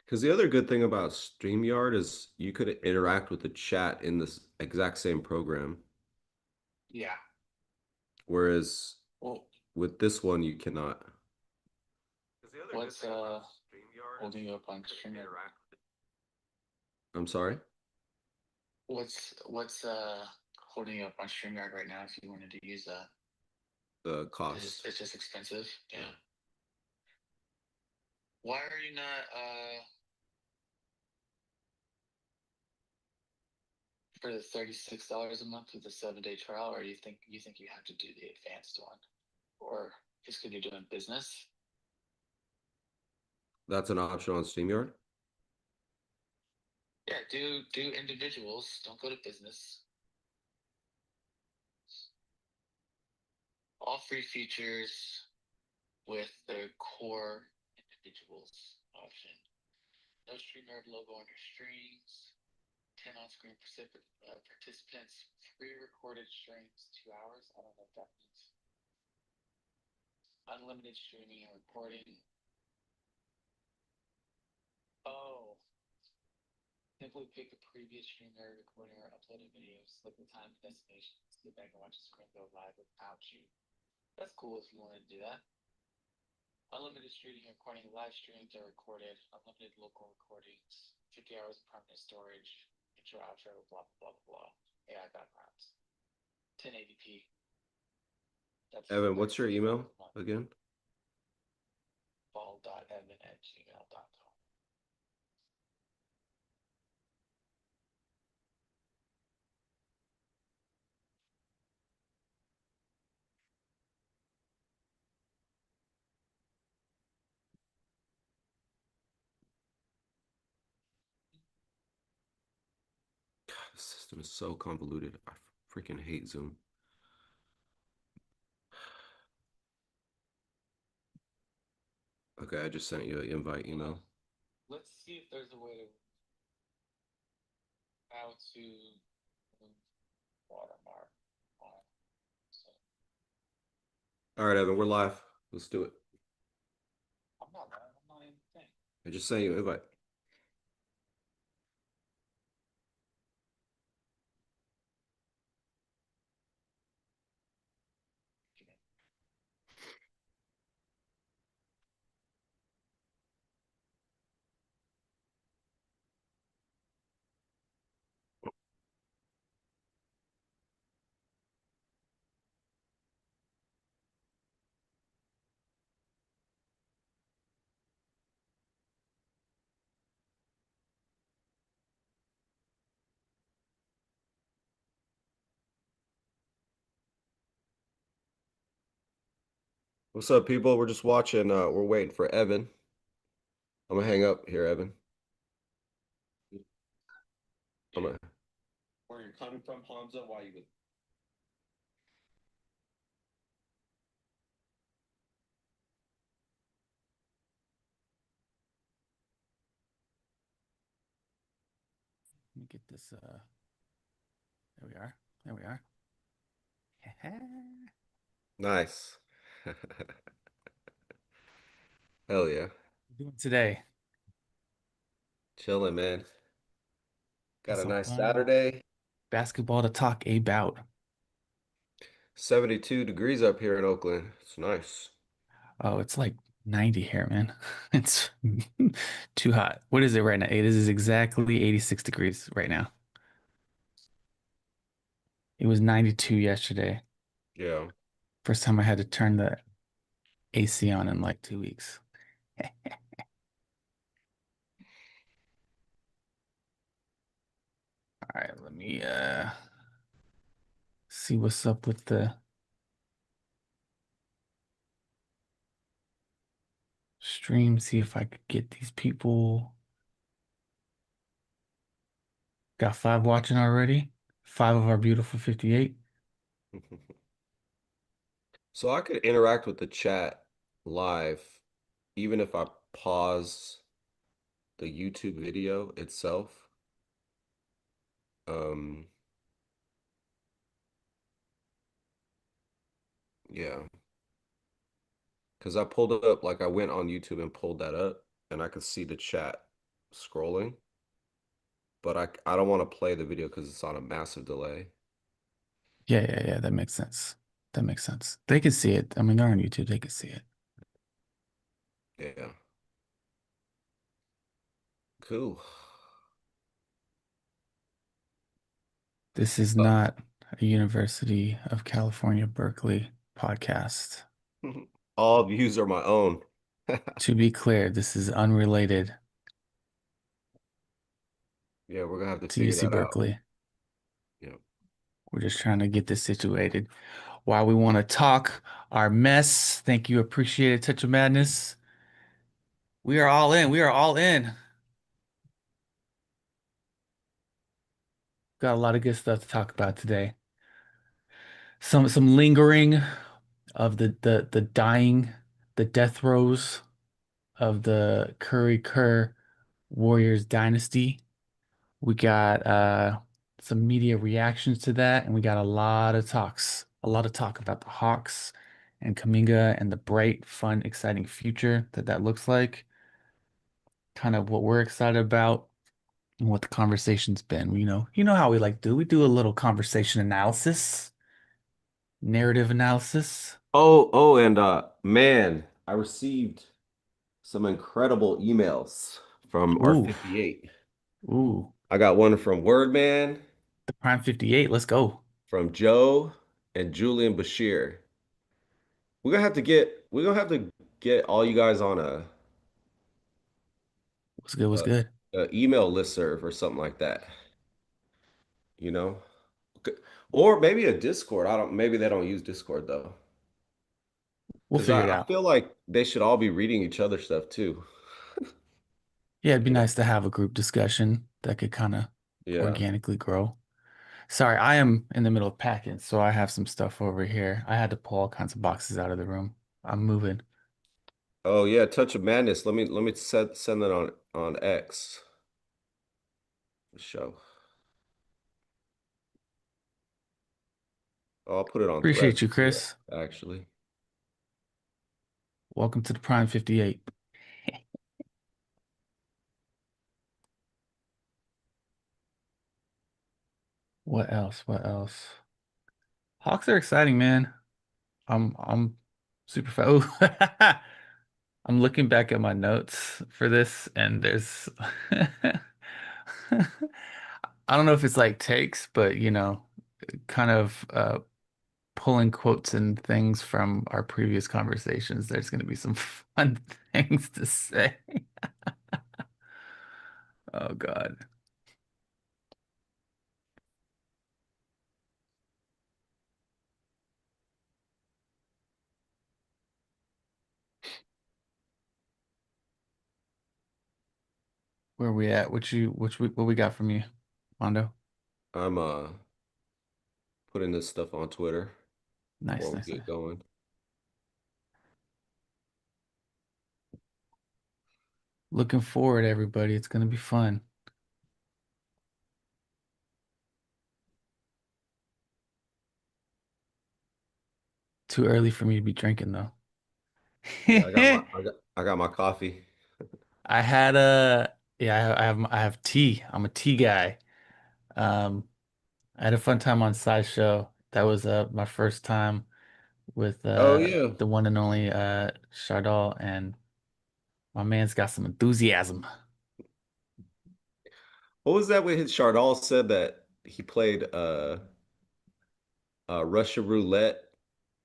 Because the other good thing about StreamYard is you could interact with the chat in this exact same program, Yeah. whereas Well, with this one you cannot. what's holding you up on streamer? I'm sorry? What's holding you up on StreamYard right now if you wanted to use that? The It's just, cost. it's just expensive. Yeah. Why are you not for the $36 a month with a 7-day trial, or you think you have to do the advanced one? Or just because you're doing business? That's an option on StreamYard? Yeah, do individuals. Don't go to business. All free features with the core individuals option. No StreamYard logo on your streams. 10 on-screen participants. Pre-recorded streams, 2 hours. I don't know what that means. Unlimited streaming and recording. Oh, simply pick a previous streamer recording or uploading videos, select the time and destination, sit back and watch the screen go live without you. That's cool if you want to do that. Unlimited streaming and recording, live streams are recorded, unlimited local recordings, 50 hours of permanent storage, intro, outro, blah, blah, blah, blah. AI backgrounds. 1080p. That's Evan, what's your email again? ball.evan@gmail.com. God, the system is so convoluted. I freaking hate Zoom. Okay, I just sent you an invite email. Let's see if there's a way to how to watermark on. So All right, Evan, we're live. Let's do it. I'm not right. I'm not anything. I just sent you an invite. What's up, people? We're just watching. We're waiting for Evan. I'm gonna hang up here, Evan. I'm gonna... Where you're coming from, Hamza, why you would. Let me get this. There we are. There we are. Nice. Hell yeah. Doing today? Chilling, man. Got Got a some nice fun Saturday. basketball to talk about. 72 degrees up here in Oakland. It's nice. Oh, it's like 90 here, man. It's too hot. What is it right now? It is exactly 86 degrees right now. It was 92 yesterday. Yeah. First time I had to turn the AC on in like 2 weeks. All right, let me see what's up with the stream, see if I could get these people. Got 5 watching already. 5 of our beautiful 58. So I could interact with the chat live, even if I pause the YouTube video itself. Um, yeah. Because I pulled it up, like I went on YouTube and pulled that up, and I could see the chat. scrolling, but I don't want to play the video because it's on a massive delay. Yeah, yeah, yeah. That makes sense. That makes sense. They can see it. I mean, they're on YouTube. They can see it. Yeah. Cool. This is not a University of California, Berkeley podcast. All views are my own. To be clear, this is unrelated Yeah, we're gonna have to to figure UC that out. Berkeley. Yeah. We're just trying to get this situated. While we want to talk our mess, thank you, appreciate it, Touch of Madness. We are all in. We are all in. Got a lot of good stuff to talk about today. Some lingering of the dying, the death throes of the Curry Kerr Warriors dynasty. We got some media reactions to that, and we got a lot of talk about the Hawks and Kaminga and the bright, fun, exciting future that looks like. Kind of what we're excited about and what the conversation's been. You know how we like to do. We do a little conversation analysis, narrative analysis. Oh, and man, I received some incredible emails from our Ooh, 58. ooh, I got one from Wordman, the Prime 58. Let's go. from Joe, and Julian Bashir. We're gonna have to get all you guys on What's good? What's a, good? a email listserv or something like that, you know? Or maybe a Discord. Maybe they don't use Discord though. We'll Because figure it I out. feel like they should all be reading each other's stuff too. Yeah, it'd be You know? nice to have a group discussion that could kind of Yeah. organically grow. Sorry, I am in the middle of packing, so I have some stuff over here. I had to pull all kinds of boxes out of the room. I'm moving. Oh yeah, Touch of Madness. Let me send that on X show. Oh, I'll put it on Appreciate Threads you, too, Chris. actually. Welcome to the Prime 58. What else? What else? Hawks are exciting, man. I'm super fan. Ooh. I'm looking back at my notes for this, and there's I don't know if it's like takes, but kind of pulling quotes and things from our previous conversations. There's going to be some fun things to say. Oh God. Where we at? What we got from you, Mondo? I'm putting this stuff on Twitter before Nice, we nice, get nice. going. Looking forward, everybody. It's going to be fun. Too early for me to be drinking though. Yeah, I got my coffee. I had a yeah, I have tea. I'm a tea guy. Um, I had a fun time on Sideshow. That was my first time with Oh yeah. the one and only Chardal, and my man's got some enthusiasm. What was that when his Chardal said that he played Russia roulette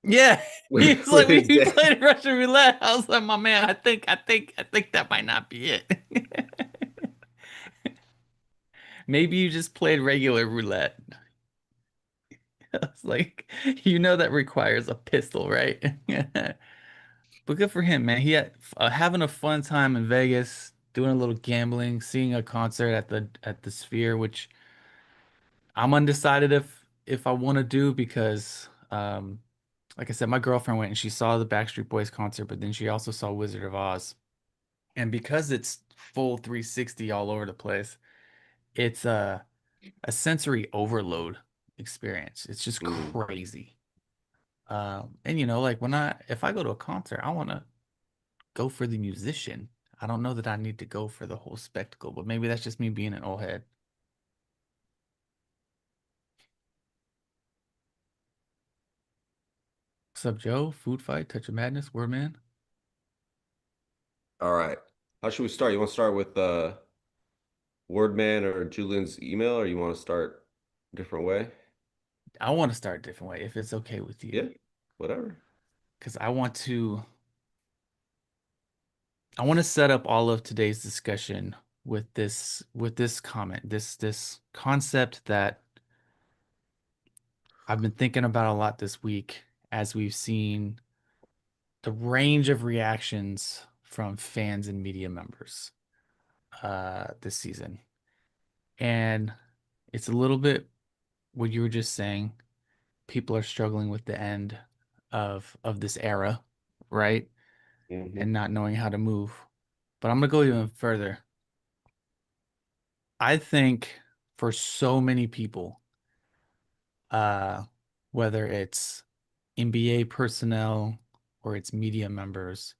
Yeah, he's like with his we dad? played Russian roulette. I was like, my man, I think that might not be it. Maybe you just played regular roulette. I was like, that requires a pistol, right? But good for him, man. He had having a fun time in Vegas, doing a little gambling, seeing a concert at the Sphere, which I'm undecided if I want to do because like I said, my girlfriend went and she saw the Backstreet Boys concert, but then she also saw Wizard of Oz. And because it's full 360 all over the place, it's a sensory overload experience. It's just Mm. crazy. And like if I go to a concert, I want to go for the musician. I don't know that I need to go for the whole spectacle, but maybe that's just me being an old head. What's up, Joe? Food fight, touch of madness, word man. All right. How should we start? You want to start with Wordman or Julian's email, or you want to start a different way? I want to start a different way if it's okay with you, Yeah, whatever. because I want to set up all of today's discussion with this comment, this concept that I've been thinking about a lot this week as we've seen the range of reactions from fans and media members this season. And it's a little bit what you were just saying. People are struggling with the end of this era, right? Hmm. And not knowing how to move. But I'm gonna go even further. I think for so many people, uh, whether it's NBA personnel or it's media members,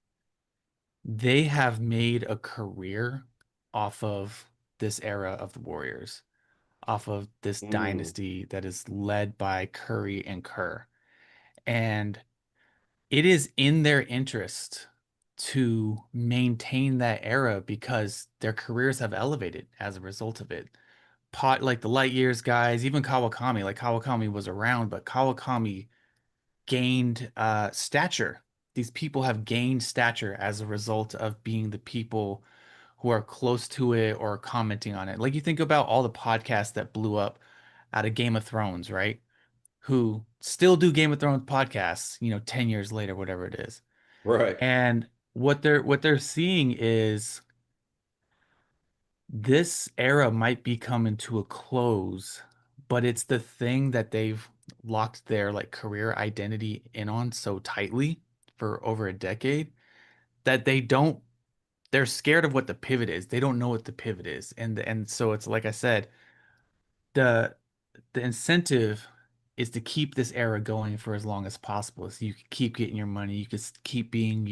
they have made a career off of this era of the Warriors, off of this Mm. dynasty that is led by Curry and Kerr. And it is in their interest to maintain that era because their careers have elevated as a result of it. Pot like the light years guys, even Kawakami, like Kawakami was around, but Kawakami gained stature. These people have gained stature as a result of being the people who are close to it or commenting on it. Like you think about all the podcasts that blew up out of Game of Thrones, right? Who still do Game of Thrones podcasts, 10 years later, whatever it is. Right. And what they're seeing is this era might be coming to a close, but it's the thing that they've locked their like career identity in on so tightly for over a decade that they're scared of what the pivot is. They don't know what the pivot is. And so it's like I said, the the incentive is to keep this era going for as long as possible. So you can keep getting your money, you can keep being,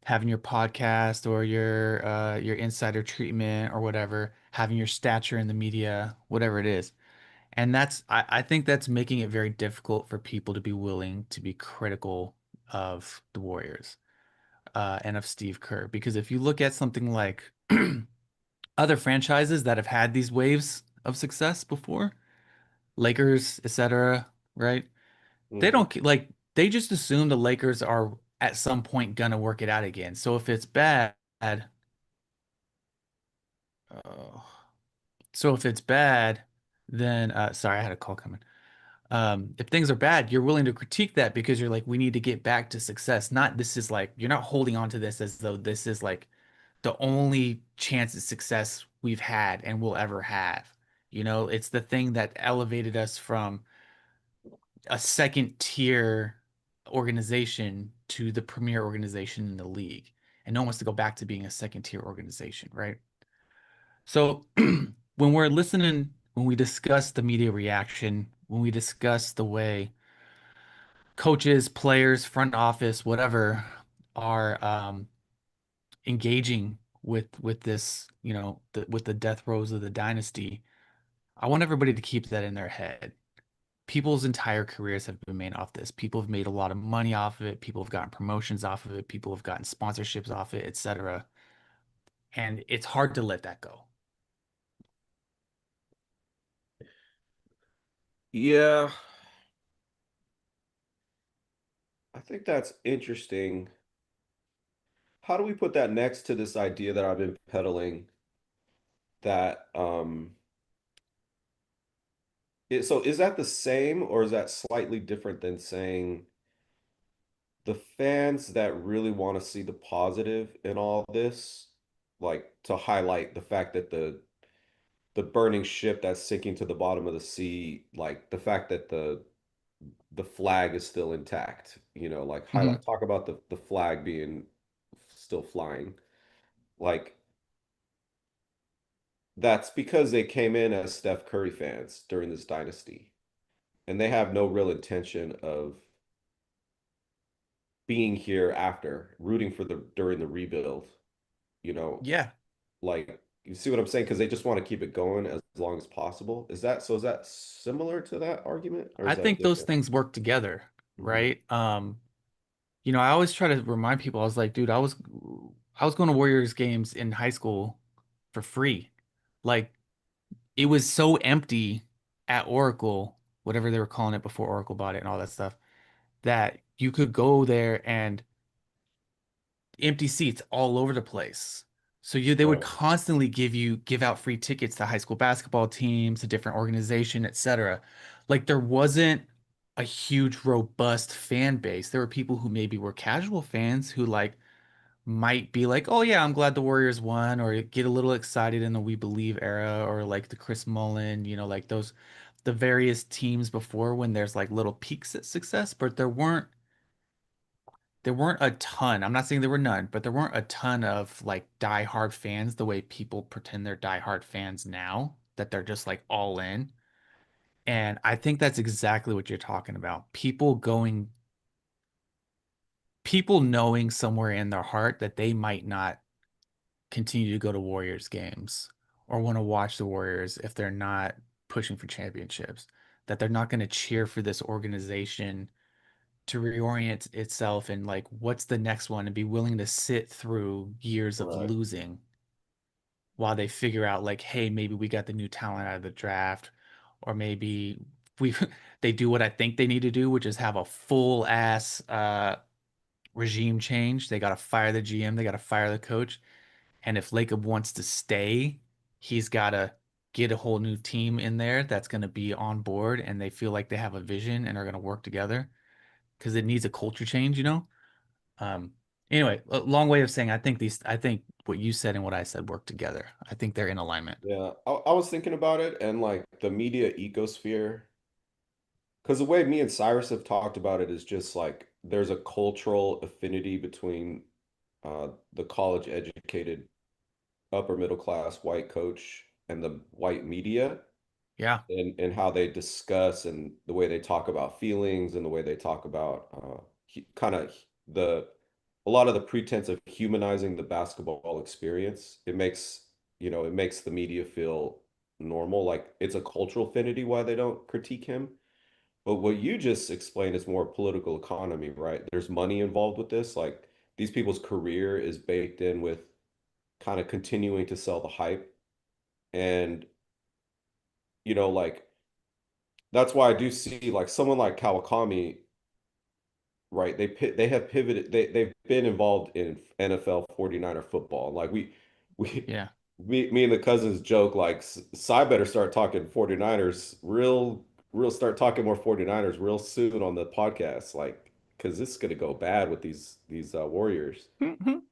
having your podcast or your insider treatment or whatever, having your stature in the media, whatever it is. And I think that's making it very difficult for people to be willing to be critical of the Warriors and of Steve Kerr. Because if you look at something like other franchises that have had these waves of success before, Lakers, etc., right? They Hmm. don't like they just assume the Lakers are at some point gonna work it out again. So if it's bad, oh, so if it's bad, then sorry, I had a call coming. If things are bad, you're willing to critique that because you're like, we need to get back to success. Not this is like you're not holding on to this as though this is like the only chance at success we've had and will ever have. It's the thing that elevated us from a second tier organization to the premier organization in the league. And no one wants to go back to being a second tier organization, right? So when we discuss the media reaction, when we discuss the way coaches, players, front office, whatever, are engaging with this, with the death rows of the dynasty, I want everybody to keep that in their head. People's entire careers have been made off this. People have made a lot of money off of it. People have gotten promotions off of it. People have gotten sponsorships off it, etc. And it's hard to let that go. Yeah, I think that's interesting. How do we put that next to this idea that I've been peddling that so is that the same or is that slightly different than saying the fans that really want to see the positive in all this, like to highlight the fact that the burning ship that's sinking to the bottom of the sea, like the fact that the flag is still intact, like Mhm. highlight talk about the flag being still flying. Like that's because they came in as Steph Curry fans during this dynasty, and they have no real intention of being here after, rooting for the during the rebuild. you know, Yeah, like you see what I'm saying? Because they just want to keep it going as long as possible. Is that so? Is that similar to that argument, or I is that think those different? things work together, Hmm. right? I always try to remind people, I was like, dude, I was going to Warriors games in high school for free. Like it was so empty at Oracle, whatever they were calling it before Oracle bought it and all that stuff, that you could go there and empty seats all over the place. So they would Right, constantly give out free tickets to high school basketball teams, to different organization, etc. Like there wasn't a huge robust fan base. There were people who maybe were casual fans who like might be like, "Oh yeah, I'm glad the Warriors won," or get a little excited in the We Believe era, or like the Chris Mullin, like the various teams before when there's like little peaks at success, but there weren't a ton. I'm not saying there were none, but there weren't a ton of like diehard fans the way people pretend they're diehard fans now, that they're just like all in. And I think that's exactly what you're talking about. People knowing somewhere in their heart that they might not continue to go to Warriors games or want to watch the Warriors if they're not pushing for championships, that they're not going to cheer for this organization to reorient itself and like what's the next one and be willing to sit through years of right, losing while they figure out like, hey, maybe we got the new talent out of the draft, or maybe we they do what I think they need to do, which is have a full ass regime change. They got to fire the GM, they got to fire the coach, and if Lacob wants to stay, he's got to get a whole new team in there that's going to be on board and they feel like they have a vision and are going to work together because it needs a culture change. Um, anyway, a long way of saying I think what you said and what I said work together. I think they're in alignment. yeah. I was thinking about it and like the media ecosphere, because the way me and Cyrus have talked about it is just like there's a cultural affinity between the college educated upper middle class white coach and the white media Yeah. and how they discuss and the way they talk about feelings and the way they talk about kind of the a lot of the pretense of humanizing the basketball experience. It makes the media feel normal, like it's a cultural affinity why they don't critique him. But what you just explained is more political economy, right? There's money involved with this. Like these people's career is baked in with kind of continuing to sell the hype. And, like that's why I do see like someone like Kawakami, right? They have pivoted, they've been involved in NFL 49er football. Like we Yeah. me and the cousins joke like Cy better start talking 49ers real start talking more 49ers real soon on the podcast, like because this is gonna go bad with these Warriors. Mhm.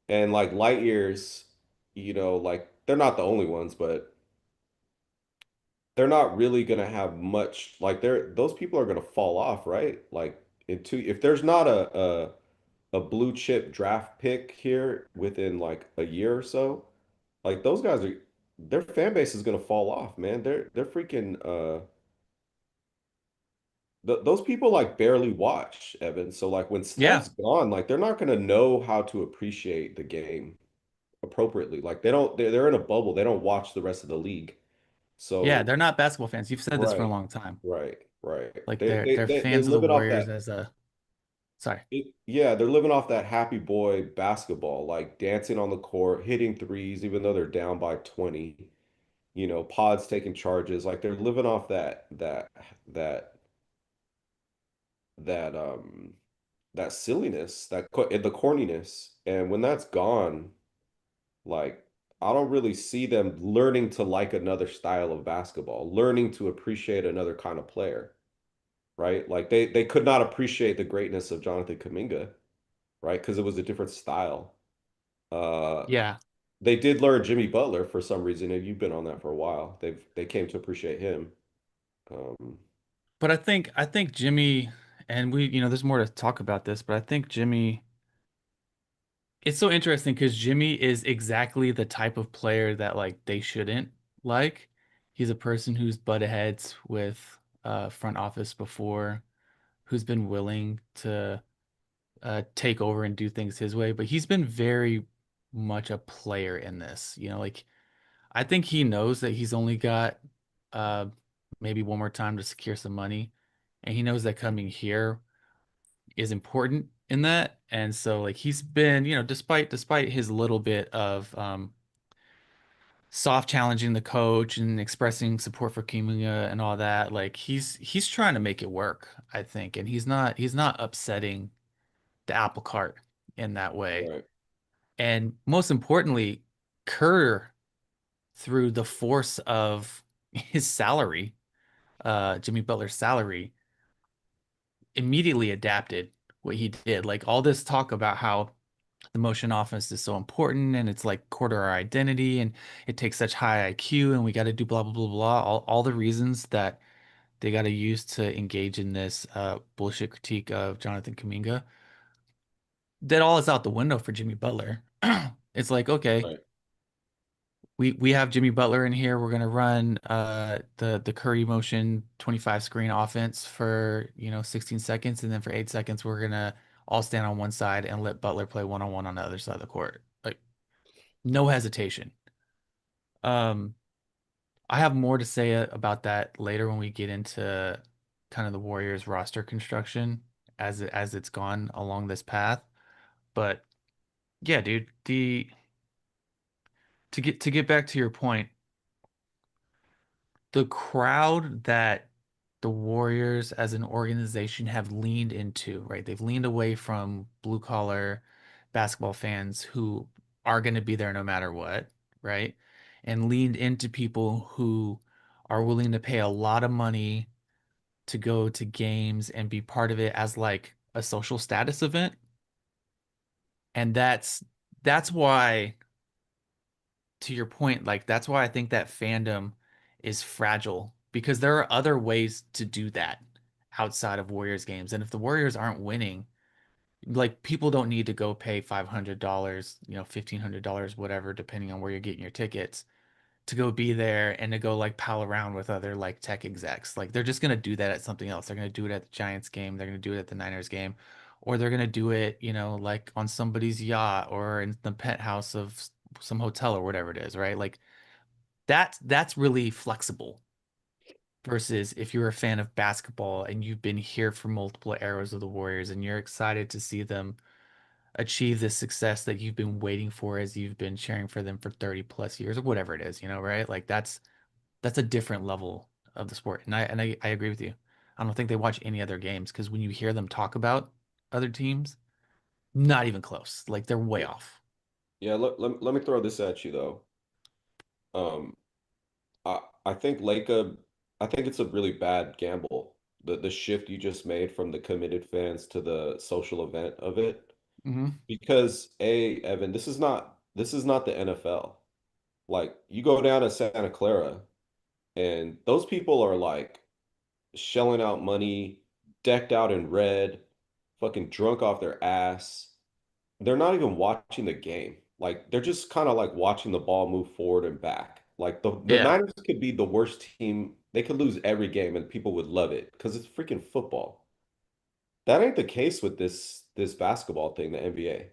And like light years, like they're not the only ones, but they're not really gonna have much like those people are gonna fall off, right? Like if there's not a blue chip draft pick here within like a year or so, like those guys are their fan base is gonna fall off, man. They're freaking those people like barely watch, Evan. So like when Yeah. Steph's gone, like they're not gonna know how to appreciate the game appropriately. Like they're in a bubble. They don't watch the rest of the league. Yeah, So they're not basketball fans. You've said this for a right, long time. right. Like They they're they they're they they're fans of the living off Warriors that. as a sorry. Yeah, they're living off that happy boy basketball, like dancing on the court, hitting threes, even though they're down by 20. Pods taking charges, like they're living off that that that silliness, the corniness. And when that's gone, like I don't really see them learning to like another style of basketball, learning to appreciate another kind of player, right? Like they could not appreciate the greatness of Jonathan Kuminga, right? Because it was a different style. Uh, Yeah. they did learn Jimmy Butler for some reason, and you've been on that for a while. They came to appreciate him. Um, But I think Jimmy, and there's more to talk about this, but I think Jimmy, it's so interesting because Jimmy is exactly the type of player that like they shouldn't like. He's a person who's butted heads with front office before, who's been willing to take over and do things his way, but he's been very much a player in this. Like I think he knows that he's only got uh maybe one more time to secure some money, and he knows that coming here is important in that. And so like he's been, despite his little bit of soft challenging the coach and expressing support for Kuminga and all that, like he's trying to make it work, I think. And he's not upsetting the apple cart in that way. Right. And most importantly, Kerr, through the force of his salary, Jimmy Butler's salary, immediately adapted what he did. Like all this talk about how the motion offense is so important and it's like core to our identity and it takes such high IQ and we got to do blah blah blah blah. All the reasons that they got to use to engage in this bullshit critique of Jonathan Kaminga, that all is out the window for Jimmy Butler. It's like, okay, Right. we have Jimmy Butler in here. We're gonna run the Curry motion 25 screen offense for 16 seconds, and then for 8 seconds we're gonna all stand on one side and let Butler play one-on-one on the other side of the court. Like no hesitation. Um, I have more to say about that later when we get into kind of the Warriors roster construction as it's gone along this path. But yeah, dude, the to get back to your point, the crowd that the Warriors as an organization have leaned into, right? They've leaned away from blue collar basketball fans who are going to be there no matter what, right? And leaned into people who are willing to pay a lot of money to go to games and be part of it as like a social status event. And that's why, to your point, like that's why I think that fandom is fragile because there are other ways to do that outside of Warriors games. And if the Warriors aren't winning, like people don't need to go pay $500, $1,500, whatever, depending on where you're getting your tickets, to go be there and to go like pal around with other like tech execs. Like they're just gonna do that at something else. They're gonna do it at the Giants game, they're gonna do it at the Niners game, or they're gonna do it, like on somebody's yacht or in the penthouse of some hotel or whatever it is, right? Like that's really flexible versus if you're a fan of basketball and you've been here for multiple eras of the Warriors and you're excited to see them achieve the success that you've been waiting for as you've been cheering for them for 30 plus years or whatever it is, right? Like that's a different level of the sport. And I agree with you. I don't think they watch any other games because when you hear them talk about other teams, not even close. Like they're way Yeah. off. Yeah, let me throw this at you though. Um, I think Lacob, I think it's a really bad gamble. The shift you just made from the committed fans to the social event of it. Hmm. Because Evan, this is not the NFL. Like you go down to Santa Clara and those people are like shelling out money, decked out in red, fucking drunk off their ass. They're not even watching the game. Like they're just kind of like watching the ball move forward and back. Like the Yeah. Niners could be the worst team. They could lose every game and people would love it because it's freaking football. That ain't the case with this basketball thing, the NBA.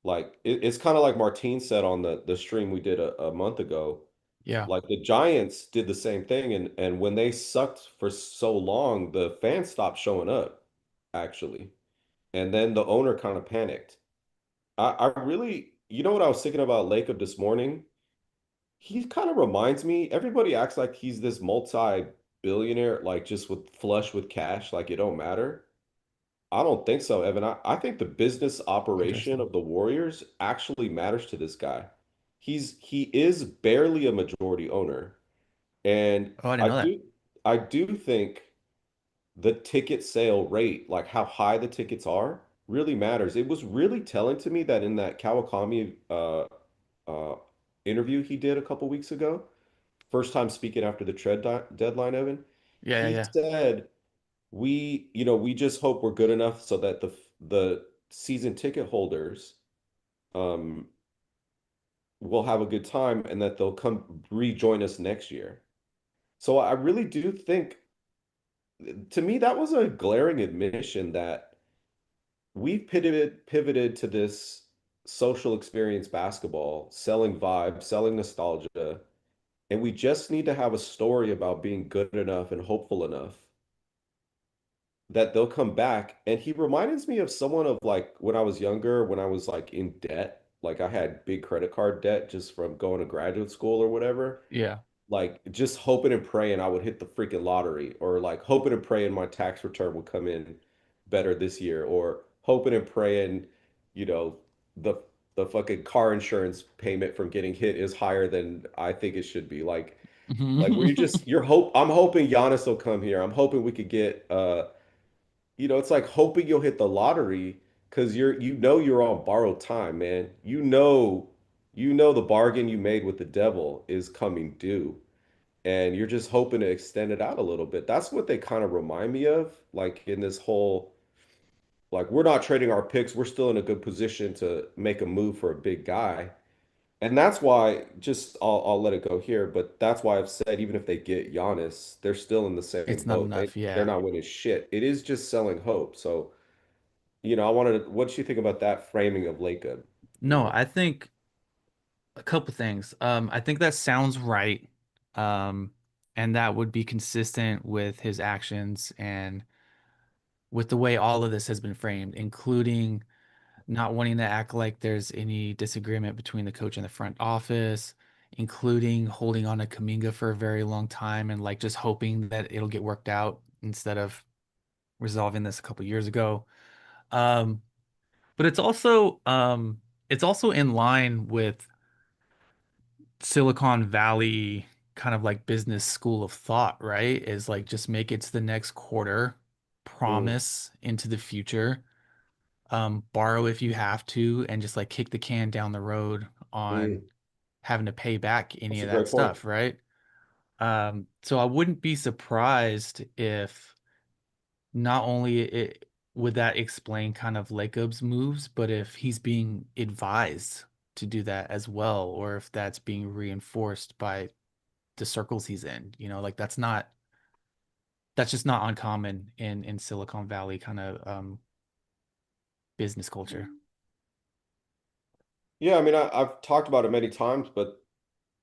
Like it's kind of like Martine said on the stream we did a month ago. Yeah. Like the Giants did the same thing, and when they sucked for so long, the fans stopped showing up, actually. And then the owner kind of panicked. I really, you know what I was thinking about Lacob this morning? He kind of reminds me, everybody acts like he's this multi-billionaire, like just with flush with cash, like it don't matter. I don't think so, Evan. I think the business operation Interesting. of the Warriors actually matters to this guy. He is barely a majority owner. And Oh, I didn't I know that. do I do think the ticket sale rate, like how high the tickets are, really matters. It was really telling to me that in that Kawakami uh, interview he did a couple weeks ago, first time speaking after the deadline, Evan, Yeah, yeah, he yeah. said we just hope we're good enough so that the season ticket holders um will have a good time and that they'll come rejoin us next year. So I really do think to me that was a glaring admission that we've pivoted to this social experience basketball, selling vibes, selling nostalgia, and we just need to have a story about being good enough and hopeful enough that they'll come back. And he reminds me of someone of like when I was younger, when I was like in debt, like I had big credit card debt just from going to graduate school or whatever. Yeah. Like just hoping and praying I would hit the freaking lottery, or like hoping and praying my tax return would come in better this year, or hoping and praying, you know, the the fucking car insurance payment from getting hit is higher than I think it should be. Like where you're hope I'm hoping Giannis will come here. I'm hoping we could get it's like hoping you'll hit the lottery because you're on borrowed time, man. You know the bargain you made with the devil is coming due. And you're just hoping to extend it out a little bit. That's what they kind of remind me of, like in this whole, like we're not trading our picks. We're still in a good position to make a move for a big guy. And that's why, just I'll let it go here, but that's why I've said even if they get Giannis, they're still in the same It's not boat. enough. They're Yeah. not winning shit. It is just selling hope. So, I wanted to, what do you think about that framing of Lacob? You No, know? I think a couple things. I think that sounds right. Um, and that would be consistent with his actions and with the way all of this has been framed, including not wanting to act like there's any disagreement between the coach and the front office, including holding on to Kaminga for a very long time and like just hoping that it'll get worked out instead of resolving this a couple years ago. Um, but it's also in line with Silicon Valley kind of like business school of thought, right? Is like just make it to the next quarter, Mm, promise into the future, borrow if you have to, and just like kick the can down the road on mm. having to pay back any That's a of that great point. stuff, right? So I wouldn't be surprised if not only would that explain kind of Lacob's moves, but if he's being advised to do that as well, or if that's being reinforced by the circles he's in. Like that's just not uncommon in Silicon Valley kind of business culture. Yeah, I mean, I've talked about it many times, but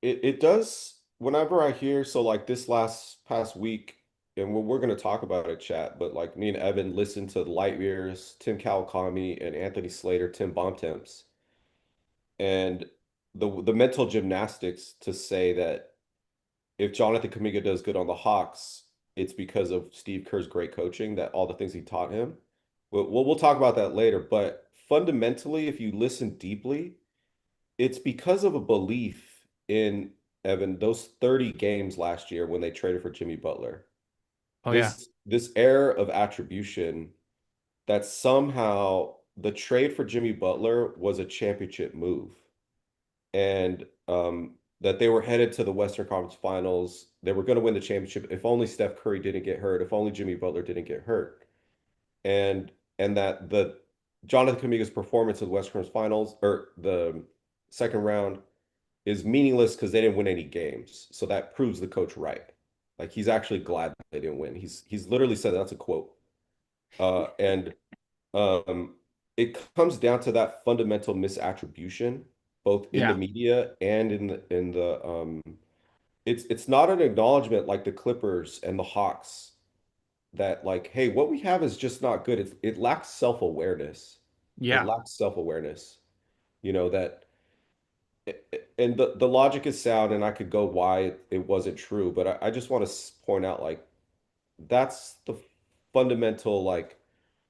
it does whenever I hear so like this last past week, and we're going to talk about it, chat, but like me and Evan listened to the Light Years, Tim Kawakami, and Anthony Slater, Tim Bontemps, and the mental gymnastics to say that if Jonathan Kuminga does good on the Hawks, it's because of Steve Kerr's great coaching, that all the things he taught him. We'll talk about that later, but fundamentally, if you listen deeply, it's because of a belief in Evan, those 30 games last year when they traded for Jimmy Butler. Oh yeah. This air of attribution that somehow the trade for Jimmy Butler was a championship move. And that they were headed to the Western Conference Finals. They were going to win the championship if only Steph Curry didn't get hurt, if only Jimmy Butler didn't get hurt. And that the Jonathan Kuminga's performance in the Western Conference Finals or the second round is meaningless because they didn't win any games. So that proves the coach right. Like he's actually glad they didn't win. He's literally said that's a quote. And it comes down to that fundamental misattribution, both in the Yeah. media and in the it's not an acknowledgement like the Clippers and the Hawks that like, hey, what we have is just not good. It lacks self-awareness. It Yeah. lacks self-awareness. That and the logic is sound, and I could go why it wasn't true, but I just want to point out like that's the fundamental like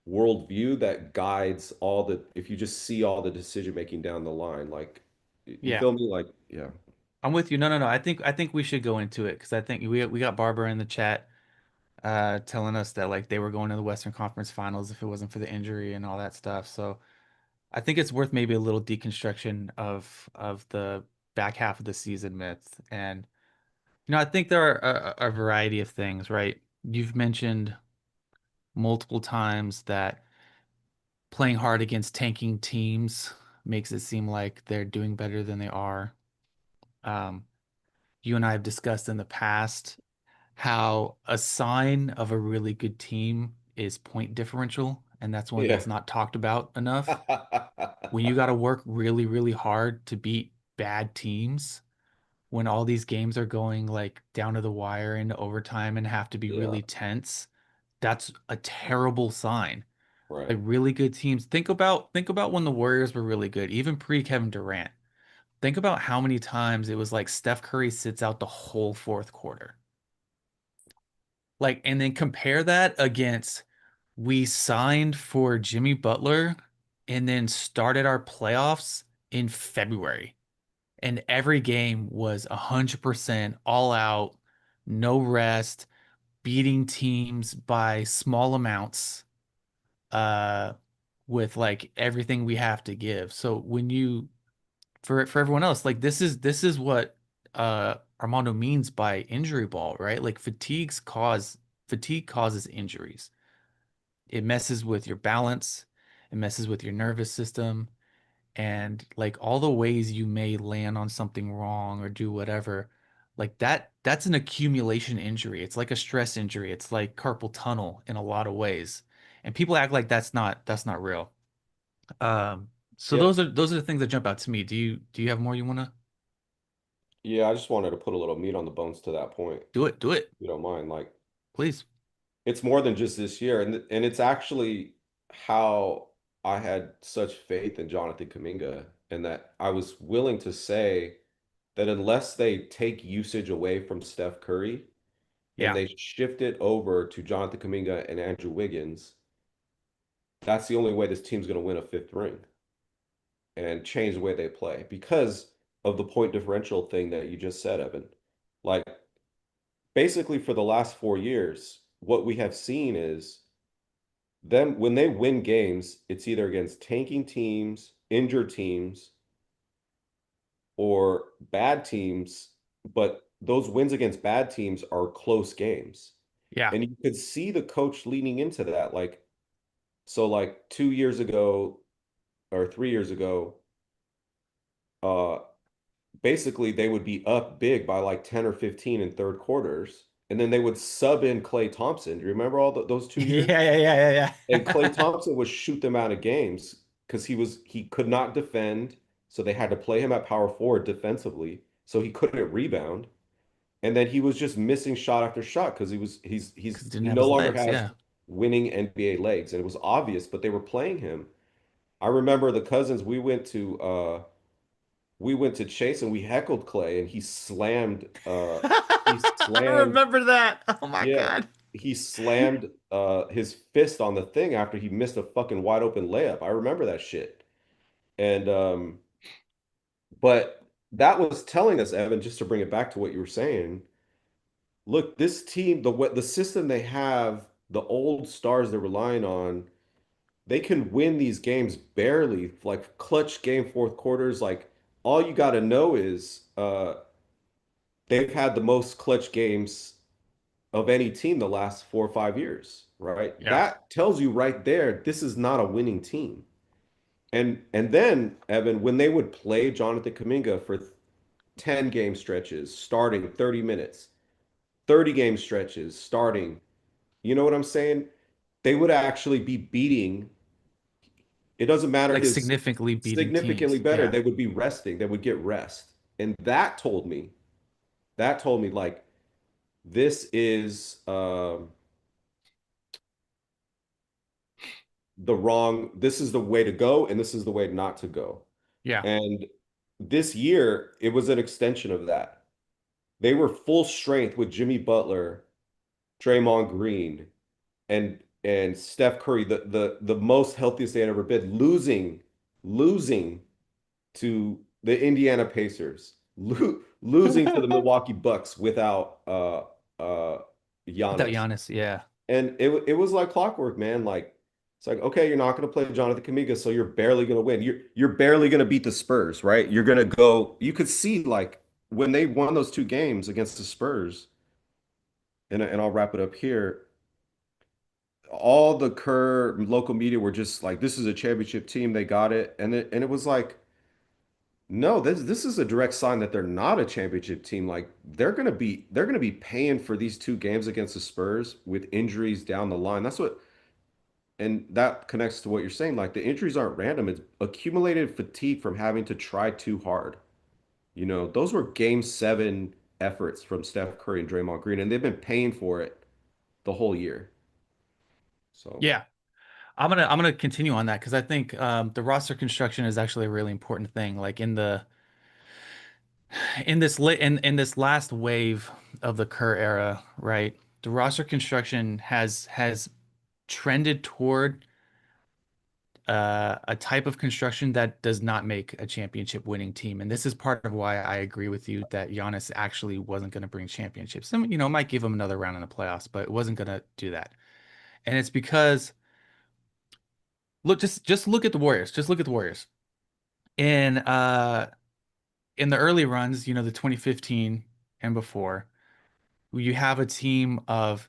worldview that guides all the if you just see all the decision making down the line, like you Yeah. feel me? Like, yeah. I'm with you. No, no, no. I think we should go into it because I think we got Barbara in the chat telling us that like they were going to the Western Conference Finals if it wasn't for the injury and all that stuff. So I think it's worth maybe a little deconstruction of the back half of the season myth. And I think there are a variety of things, right? You've mentioned multiple times that playing hard against tanking teams makes it seem like they're doing better than they are. Um, you and I have discussed in the past how a sign of a really good team is point differential, and that's one Yeah. that's not talked about enough. when you got to work really, really hard to beat bad teams, when all these games are going like down to the wire into overtime and have to be Yeah, really tense, that's a terrible sign. right. Like really good teams. Think about when the Warriors were really good, even pre Kevin Durant. Think about how many times it was like Steph Curry sits out the whole fourth quarter. Like, and then compare that against we signed for Jimmy Butler and then started our playoffs in February. And every game was 100% all out, no rest, beating teams by small amounts, uh, with like everything we have to give. So when you for everyone else, like this is what Armando means by injury ball, right? Like fatigue causes injuries. It messes with your balance, it messes with your nervous system, and like all the ways you may land on something wrong or do whatever, like that's an accumulation injury. It's like a stress injury. It's like carpal tunnel in a lot of ways. And people act like that's not real. So Yeah, those are the things that jump out to me. Do you have more you want to yeah. I just wanted to put a little meat on the bones to that point. do it? Do it, You don't mind, like please. it's more than just this year, and it's actually how I had such faith in Jonathan Kaminga, and that I was willing to say that unless they take usage away from Steph Curry and Yeah. they shift it over to Jonathan Kuminga and Andrew Wiggins, that's the only way this team's going to win a fifth ring and change the way they play because of the point differential thing that you just said, Evan. Like, basically, for the last 4 years, what we have seen is them when they win games, it's either against tanking teams, injured teams, or bad teams, but those wins against bad teams are close games. Yeah. And you could see the coach leaning into that. Like, so like 2 years ago or 3 years ago, uh, basically they would be up big by like 10 or 15 in third quarters. And then they would sub in Clay Thompson. Do you remember those 2 years? Yeah, yeah, yeah, yeah, And Clay yeah. Thompson would shoot them out of games because he could not defend. So they had to play him at power forward defensively. So he couldn't rebound. And then he was just missing shot after shot because Because he didn't he have no his longer legs. has Yeah. winning NBA legs. And it was obvious, but they were playing him. I remember the cousins, we went to Chase and we heckled Clay and he I slammed remember that. Oh my yeah, God. he slammed his fist on the thing after he missed a fucking wide open layup. I remember that shit. And but that was telling us, Evan, just to bring it back to what you were saying. Look, this team, the system they have, the old stars they're relying on, they can win these games barely, like clutch game fourth quarters. Like all you got to know is they've had the most clutch games of any team the last 4 or 5 years, right? Yeah. That tells you right there, this is not a winning team. And then, Evan, when they would play Jonathan Kuminga for 10 game stretches, starting 30 minutes, 30 game stretches, starting, you know what I'm saying? They would actually be beating, it doesn't matter Like his significantly beating significantly teams. better, Yeah. they would be resting, they would get rest. And that told me like this is this is the way to go and this is the way not to go. Yeah. And this year, it was an extension of that. They were full strength with Jimmy Butler, Draymond Green, and Steph Curry, the most healthiest they had ever been, losing to the Indiana Pacers, losing to the Milwaukee Bucks without Without Giannis. Giannis. Yeah. And it was like clockwork, man. Like it's like, okay, you're not going to play Jonathan Kuminga, so you're barely going to win. You're barely going to beat the Spurs, right? You're going to go. You could see like when they won those two games against the Spurs, and I'll wrap it up here. All the Kerr local media were just like, "This is a championship team. They got it," and it was like, no, this is a direct sign that they're not a championship team. Like they're gonna be paying for these two games against the Spurs with injuries down the line. and that connects to what you're saying. Like the injuries aren't random. It's accumulated fatigue from having to try too hard. Those were game 7 efforts from Steph Curry and Draymond Green, and they've been paying for it the whole year. So, Yeah. I'm gonna continue on that because I think the roster construction is actually a really important thing. Like in this last wave of the Kerr era, right? The roster construction has trended toward a type of construction that does not make a championship winning team. And this is part of why I agree with you that Giannis actually wasn't going to bring championships. Some, might give him another round in the playoffs, but it wasn't going to do that. And it's because look, just look at the Warriors. Just look at the Warriors. In in the early runs, the 2015 and before, you have a team of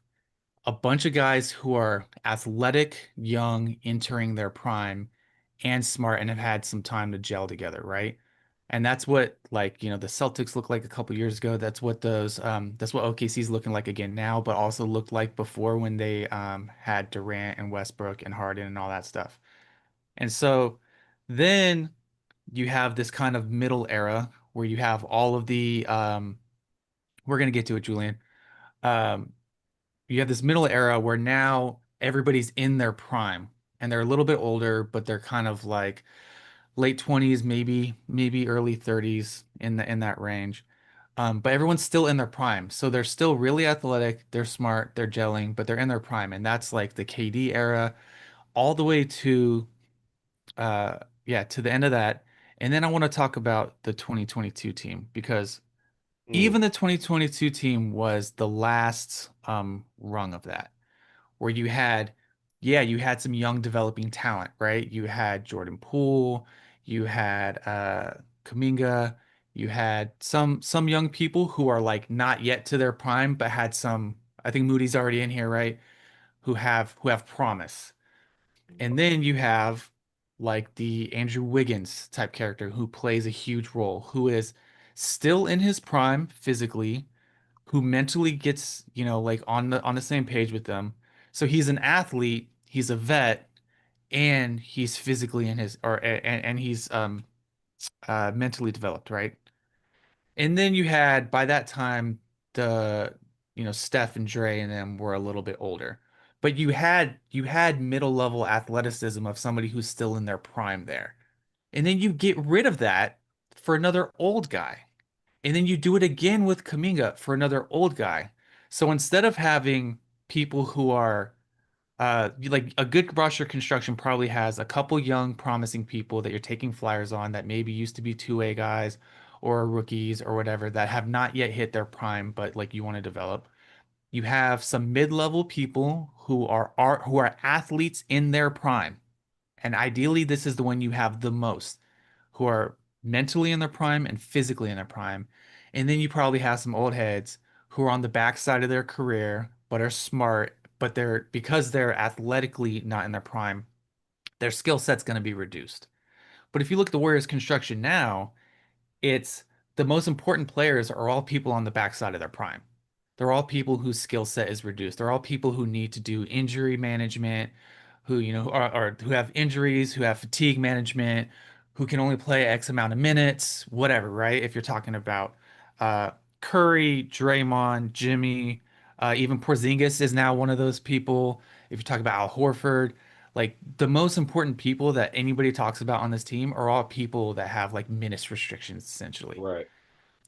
a bunch of guys who are athletic, young, entering their prime, and smart, and have had some time to gel together, right? And that's what like, the Celtics looked like a couple years ago. That's what OKC's looking like again now, but also looked like before when they had Durant and Westbrook and Harden and all that stuff. And so then you have this kind of middle era where you have all of the we're gonna get to it, Julian. Um, you have this middle era where now everybody's in their prime and they're a little bit older, but they're kind of like late 20s, maybe early 30s in that range. But everyone's still in their prime. So they're still really athletic, they're smart, they're gelling, but they're in their prime. And that's like the KD era all the way to uh yeah, to the end of that. And then I want to talk about the 2022 team because mm, even the 2022 team was the last rung of that where you had some young developing talent, right? You had Jordan Poole, you had Kuminga, you had some young people who are like not yet to their prime, but had some, I think Moody's already in here, right? Who have promise. And then you have like the Andrew Wiggins type character who plays a huge role, who is still in his prime physically, who mentally gets, like on the same page with them. So he's an athlete, he's a vet, and he's physically in his or and he's mentally developed, right? And then you had by that time the Steph and Dre and them were a little bit older. But you had middle level athleticism of somebody who's still in their prime there. And then you get rid of that for another old guy. And then you do it again with Kaminga for another old guy. So instead of having people who are like a good roster construction probably has a couple young promising people that you're taking flyers on that maybe used to be two-way guys or rookies or whatever that have not yet hit their prime, but like you want to develop. You have some mid-level people who are athletes in their prime. And ideally, this is the one you have the most, who are mentally in their prime and physically in their prime. And then you probably have some old heads who are on the backside of their career, but are smart, but because they're athletically not in their prime, their skill set's going to be reduced. But if you look at the Warriors construction now, it's the most important players are all people on the backside of their prime. They're all people whose skill set is reduced. They're all people who need to do injury management, who, are who have injuries, who have fatigue management, who can only play X amount of minutes, whatever, right? If you're talking about uh, Curry, Draymond, Jimmy, even Porzingis is now one of those people. If you talk about Al Horford, like the most important people that anybody talks about on this team are all people that have like minutes restrictions essentially. right.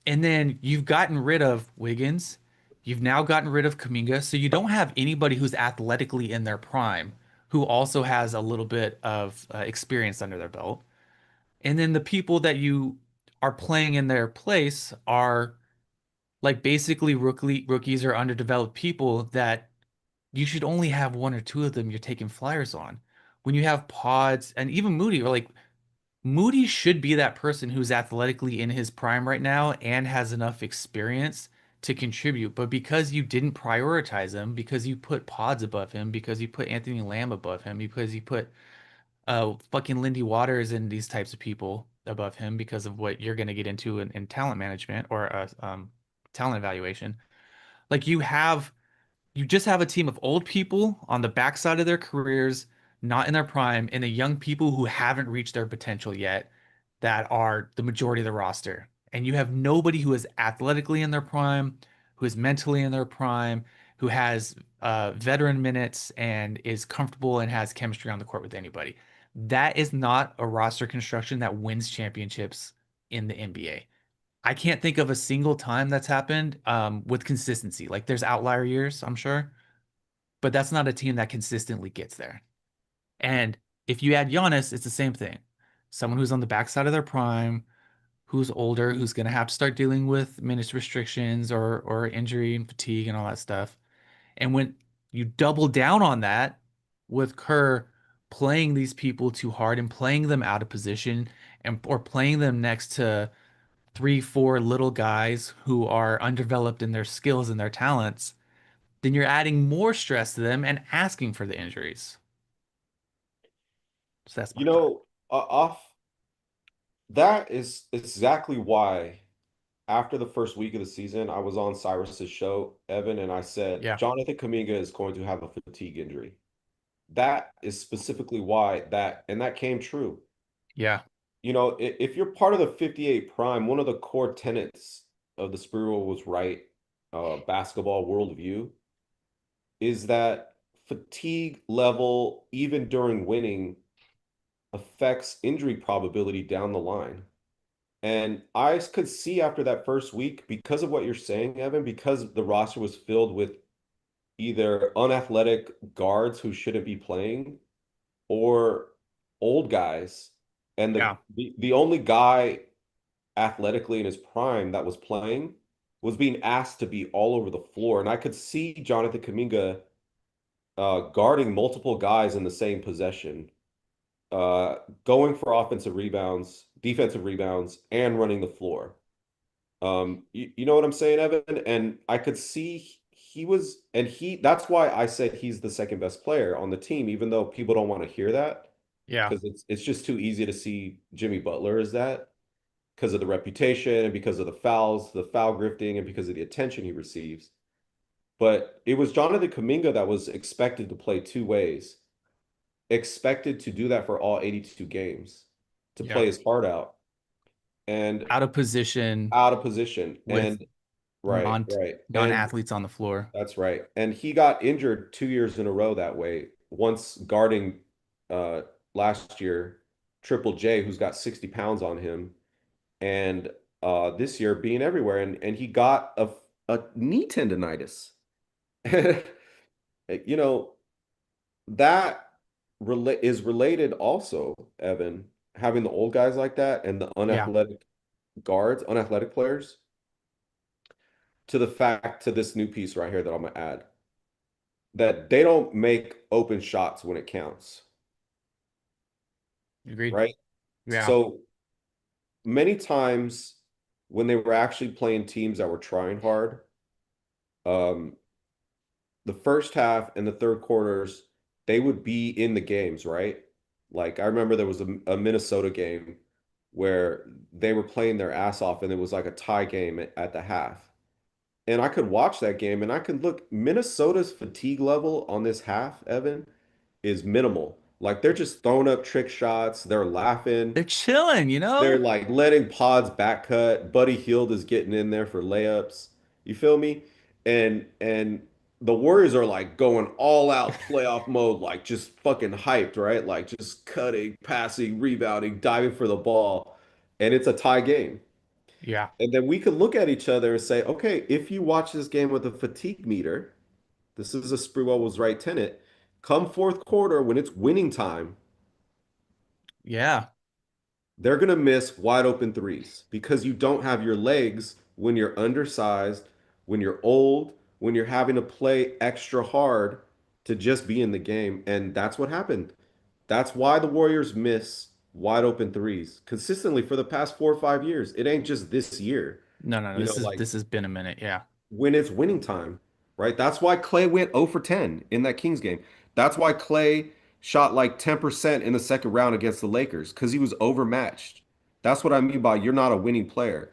And then you've gotten rid of Wiggins. You've now gotten rid of Kaminga. So you don't have anybody who's athletically in their prime who also has a little bit of experience under their belt. And then the people that you are playing in their place are like basically rookies or underdeveloped people that you should only have one or two of them you're taking flyers on. When you have pods and even Moody, or like Moody should be that person who's athletically in his prime right now and has enough experience to contribute. But because you didn't prioritize him, because you put Pods above him, because you put Anthony Lamb above him, because you put fucking Lindy Waters and these types of people above him because of what you're going to get into in talent management or talent evaluation, like you just have a team of old people on the backside of their careers not in their prime, and the young people who haven't reached their potential yet that are the majority of the roster. And you have nobody who is athletically in their prime, who is mentally in their prime, who has veteran minutes and is comfortable and has chemistry on the court with anybody. That is not a roster construction that wins championships in the NBA. I can't think of a single time that's happened with consistency. Like there's outlier years, I'm sure, but that's not a team that consistently gets there. And if you add Giannis, it's the same thing. Someone who's on the backside of their prime, who's older, who's going to have to start dealing with minutes restrictions or injury and fatigue and all that stuff. And when you double down on that with Kerr playing these people too hard and playing them out of position and or playing them next to three, four little guys who are undeveloped in their skills and their talents, then you're adding more stress to them and asking for the injuries. So that's my You thought. know, off that is exactly why after the first week of the season, I was on Cyrus's show, Evan, and I said Yeah. Jonathan Kaminga is going to have a fatigue injury. That is specifically why and that came true. Yeah. You know, if you're part of the 58 prime, one of the core tenets of the Spiro was right basketball worldview is that fatigue level, even during winning, affects injury probability down the line. And I could see after that first week, because of what you're saying, Evan, because the roster was filled with either unathletic guards who shouldn't be playing or old guys. And Yeah. the only guy athletically in his prime that was playing was being asked to be all over the floor. And I could see Jonathan Kuminga guarding multiple guys in the same possession, uh, going for offensive rebounds, defensive rebounds, and running the floor. You know what I'm saying, Evan? And I could see he was, and that's why I said he's the second best player on the team, even though people don't want to hear that Yeah. because it's just too easy to see Jimmy Butler as that because of the reputation and because of the fouls, the foul grifting, and because of the attention he receives. But it was Jonathan Kuminga that was expected to play two ways, expected to do that for all 82 games, to Yeah. play his heart out and Out of position out of position. with And right, non right. And non-athletes on the floor. that's right. And he got injured 2 years in a row that way. Once guarding uh last year Triple J, who's got 60 pounds on him, and this year being everywhere. And he got a knee tendonitis. You know, that is related also, Evan, having the old guys like that and the Yeah. unathletic guards, unathletic players, to the fact to this new piece right here that I'm gonna add that they don't make open shots when it counts, Agreed. right? Yeah. So many times when they were actually playing teams that were trying hard, um, the first half and the third quarters, they would be in the games, right? Like I remember there was a Minnesota game where they were playing their ass off and it was like a tie game at the half. And I could watch that game and I could look Minnesota's fatigue level on this half, Evan, is minimal. Like they're just throwing up trick shots, they're laughing, They're chilling, you they're know? like letting pods back cut. Buddy Hield is getting in there for layups. You feel me? And the Warriors are like going all out playoff mode, like just fucking hyped, right? Like just cutting, passing, rebounding, diving for the ball. And it's a tie game. Yeah. And then we could look at each other and say, okay, if you watch this game with a fatigue meter, this is a Sprewell was right tenet. Come fourth quarter when it's winning time, Yeah. they're going to miss wide open threes because you don't have your legs when you're undersized, when you're old, when you're having to play extra hard to just be in the game. And that's what happened. That's why the Warriors miss wide open threes consistently for the past 4 or 5 years. It ain't just this year. No, no, no. You know, like This has been a minute. Yeah. when it's winning time, right? That's why Clay went 0 for 10 in that Kings game. That's why Clay shot like 10% in the second round against the Lakers because he was overmatched. That's what I mean by you're not a winning player.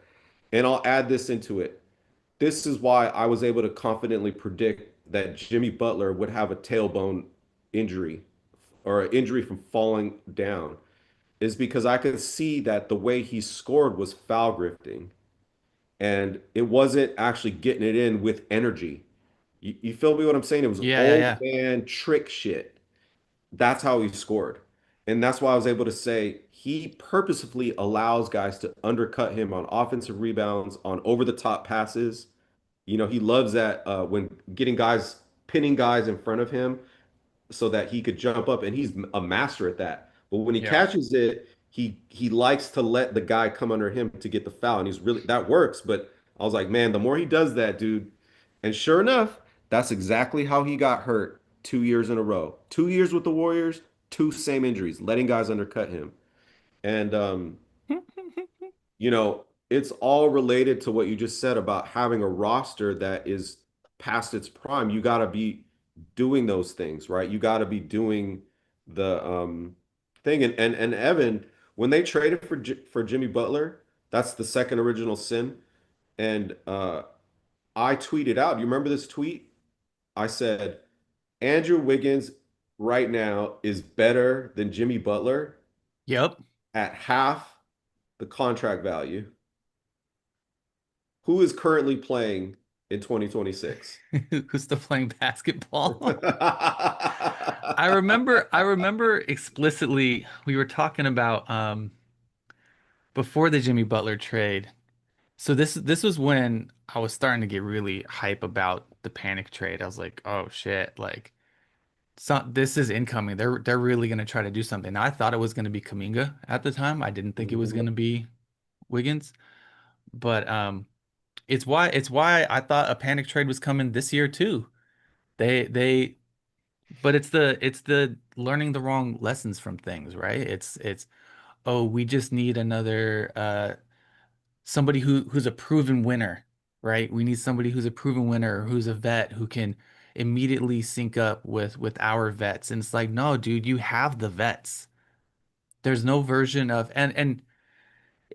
And I'll add this into it. This is why I was able to confidently predict that Jimmy Butler would have a tailbone injury or an injury from falling down is because I could see that the way he scored was foul grifting and it wasn't actually getting it in with energy. You feel me what I'm saying? It was Yeah, yeah, old yeah. man trick shit. That's how he scored. And that's why I was able to say he purposefully allows guys to undercut him on offensive rebounds, on over the top passes. You know, he loves that when getting guys, pinning guys in front of him so that he could jump up, and he's a master at that. But when he Yeah. catches it, he likes to let the guy come under him to get the foul, and he's really that works. But I was like, man, the more he does that, dude, and sure enough, that's exactly how he got hurt 2 years in a row. 2 years with the Warriors, two same injuries, letting guys undercut him. And you know, it's all related to what you just said about having a roster that is past its prime. You got to be doing those things, right? You got to be doing the thing. And Evan, when they traded for Jimmy Butler, that's the second original sin. And I tweeted out, you remember this tweet? I said, Andrew Wiggins right now is better than Jimmy Butler Yep. at half the contract value. Who is currently playing in 2026? Who's still playing basketball? I remember explicitly we were talking about before the Jimmy Butler trade. So this was when I was starting to get really hype about the panic trade. I was like, oh shit, like this is incoming. They're really gonna try to do something. Now, I thought it was gonna be Kaminga at the time. I didn't think it was Mhm. gonna be Wiggins. But it's why I thought a panic trade was coming this year too. They but it's the learning the wrong lessons from things, right? It's oh, we just need another somebody who's a proven winner, right? We need somebody who's a proven winner, who's a vet who can immediately sync up with our vets. And it's like, no, dude, you have the vets. There's no version of and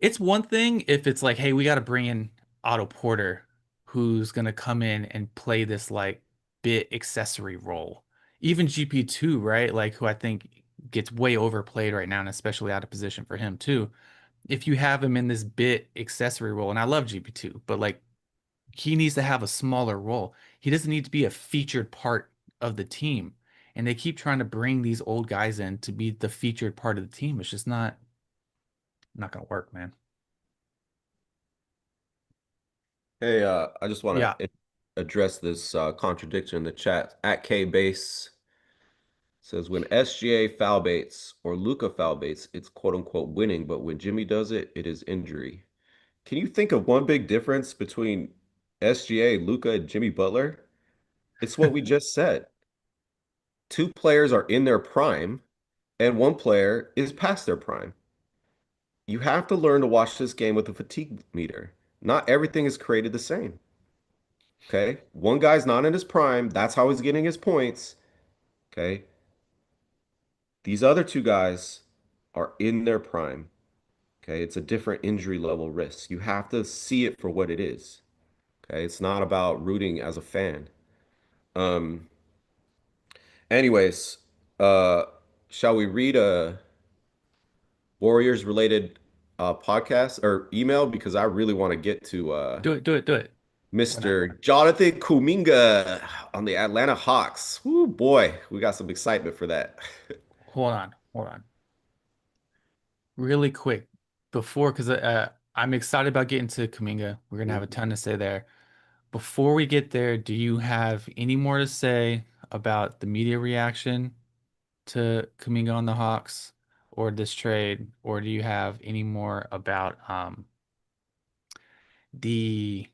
it's one thing if it's like, hey, we got to bring in Otto Porter, who's gonna come in and play this like bit accessory role. Even GP2, right? Like who I think gets way overplayed right now, and especially out of position for him too. If you have him in this bit accessory role, and I love GP2, but like he needs to have a smaller role. He doesn't need to be a featured part of the team. And they keep trying to bring these old guys in to be the featured part of the team. It's just not gonna work, man. Hey, I just want Yeah. to address this contradiction in the chat. At K Base says when SGA foul baits or Luca foul baits, it's quote unquote winning, but when Jimmy does it, it is injury. Can you think of one big difference between SGA, Luca, and Jimmy Butler? It's what we just said. Two players are in their prime, and one player is past their prime. You have to learn to watch this game with a fatigue meter. Not everything is created the same. Okay. One guy's not in his prime. That's how he's getting his points. Okay. These other two guys are in their prime. Okay. It's a different injury level risk. You have to see it for what it is. Okay. It's not about rooting as a fan. Um, anyways, uh, shall we read a Warriors related podcast or email? Because I really want to get to Do it, do it, do it. Why not? Mr. Jonathan Kuminga on the Atlanta Hawks. Woo boy, we got some excitement for that. Hold on, hold on. Really quick before, because I'm excited about getting to Kaminga. We're gonna have a ton to say there. Before we get there, do you have any more to say about the media reaction to Kuminga on the Hawks or this trade, or do you have any more about the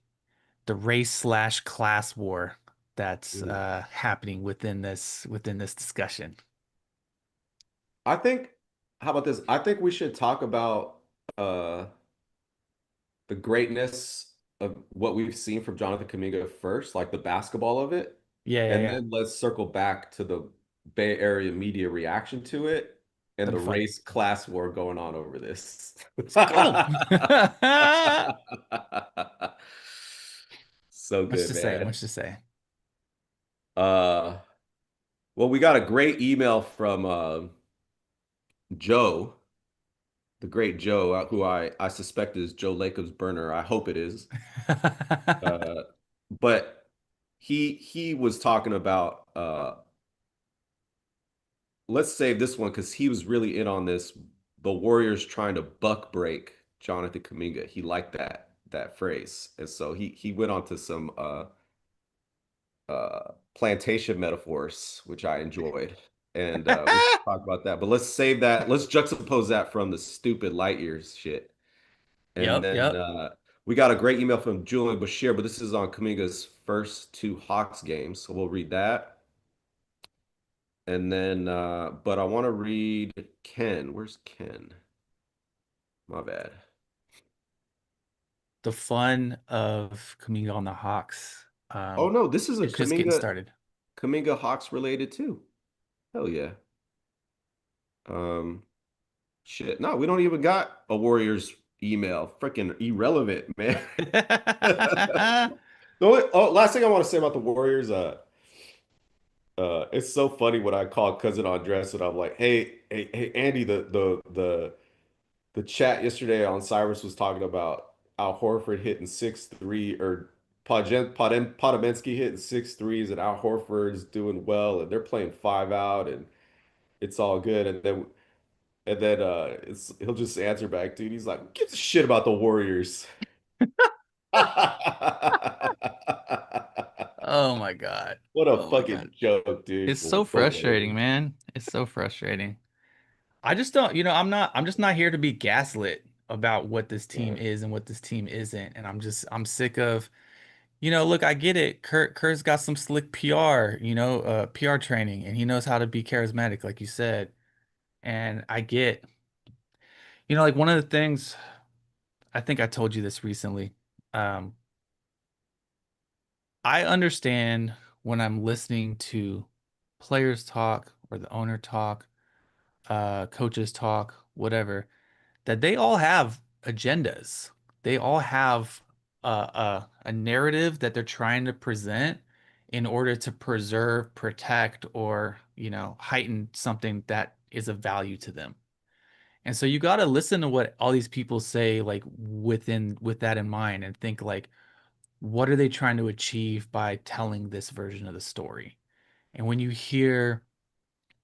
race slash class war that's Mhm. happening within this discussion? I think, how about this? I think we should talk about uh the greatness of what we've seen from Jonathan Kaminga first, like the basketball of it, Yeah, yeah, and yeah. then let's circle back to the Bay Area media reaction to it and That'd the be fun. race class war going on over this. Let's go. So Much good, to say, man. much to say. Uh Well, we got a great email from Joe, the great Joe, who I suspect is Joe Lacob's burner. I hope it is. Uh, but he was talking about let's save this one because he was really in on this. The Warriors trying to buck break Jonathan Kuminga. He liked that phrase, and so he went on to some plantation metaphors, which I enjoyed, and we can talk about that. But let's save that. Let's juxtapose that from the stupid light years shit, and Yep, then yep. we got a great email from Julian Bashir, but this is on Kuminga's first two Hawks games, so we'll read that. And then, but I want to read Ken. Where's Ken? My bad. The fun of Kaminga on the Hawks Oh no, this is a is just getting started. Kaminga Hawks related too. Hell yeah. Um, shit. No, we don't even got a Warriors email. Freaking irrelevant, man. Last thing I want to say about the Warriors, it's so funny when I call cousin Andres and I'm like, hey, Andy, the chat yesterday on Cyrus was talking about Al Horford hitting 6'3" or Podemensky hitting 6 threes and Al Horford's doing well and they're playing five out and it's all good. And then he'll just answer back, dude. He's like, "Who gives a shit about the Warriors?" Oh my God. What a Oh my fucking God. joke, dude. It's so But frustrating, whatever. man. It's so frustrating. I just don't, I'm just not here to be gaslit about what this team Yeah, is and what this team isn't. And I'm sick of, look, I get it. Kurt's got some slick PR, PR training, and he knows how to be charismatic, like you said. And I get, like one of the things, I think I told you this recently. Um, I understand when I'm listening to players talk or the owner talk, coaches talk, whatever, that they all have agendas. They all have a narrative that they're trying to present in order to preserve, protect, or, heighten something that is of value to them. And so you got to listen to what all these people say, like with that in mind, and think like, what are they trying to achieve by telling this version of the story? And when you hear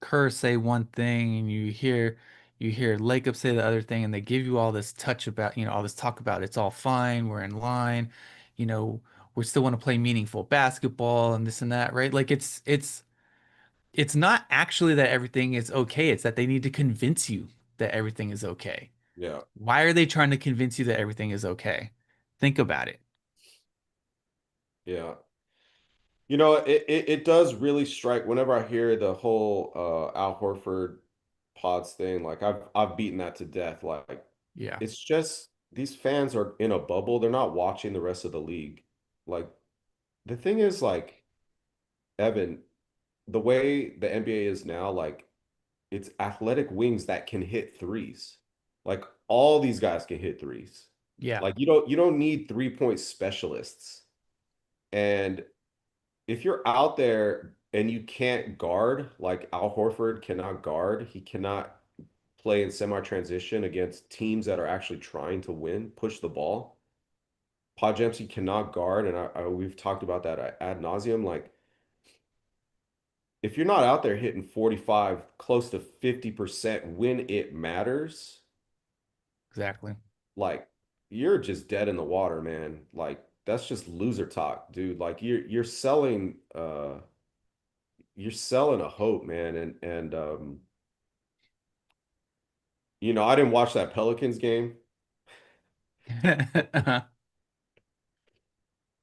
Kerr say one thing and you hear Lacob say the other thing, and they give you all this touch about, all this talk about it's all fine, we're in line, you know, we still want to play meaningful basketball and this and that, right? Like it's not actually that everything is okay. It's that they need to convince you that everything is okay. yeah, Why are they trying to convince you that everything is okay? Think about it. yeah. It does really strike whenever I hear the whole Al Horford pods thing. Like I've beaten that to death. Like Yeah. it's just these fans are in a bubble. They're not watching the rest of the league. Like the thing is, like Evan, the way the NBA is now, like it's athletic wings that can hit threes. Like all these guys can hit threes. Yeah. Like you don't need 3-point specialists. And if you're out there and you can't guard, like Al Horford cannot guard, he cannot play in semi-transition against teams that are actually trying to win, push the ball. Podjemski cannot guard, and we've talked about that ad nauseum. Like, if you're not out there hitting 45, close to 50% when it matters, Exactly. like you're just dead in the water, man. Like that's just loser talk, dude. Like you're selling a hope, man. And I didn't watch that Pelicans game.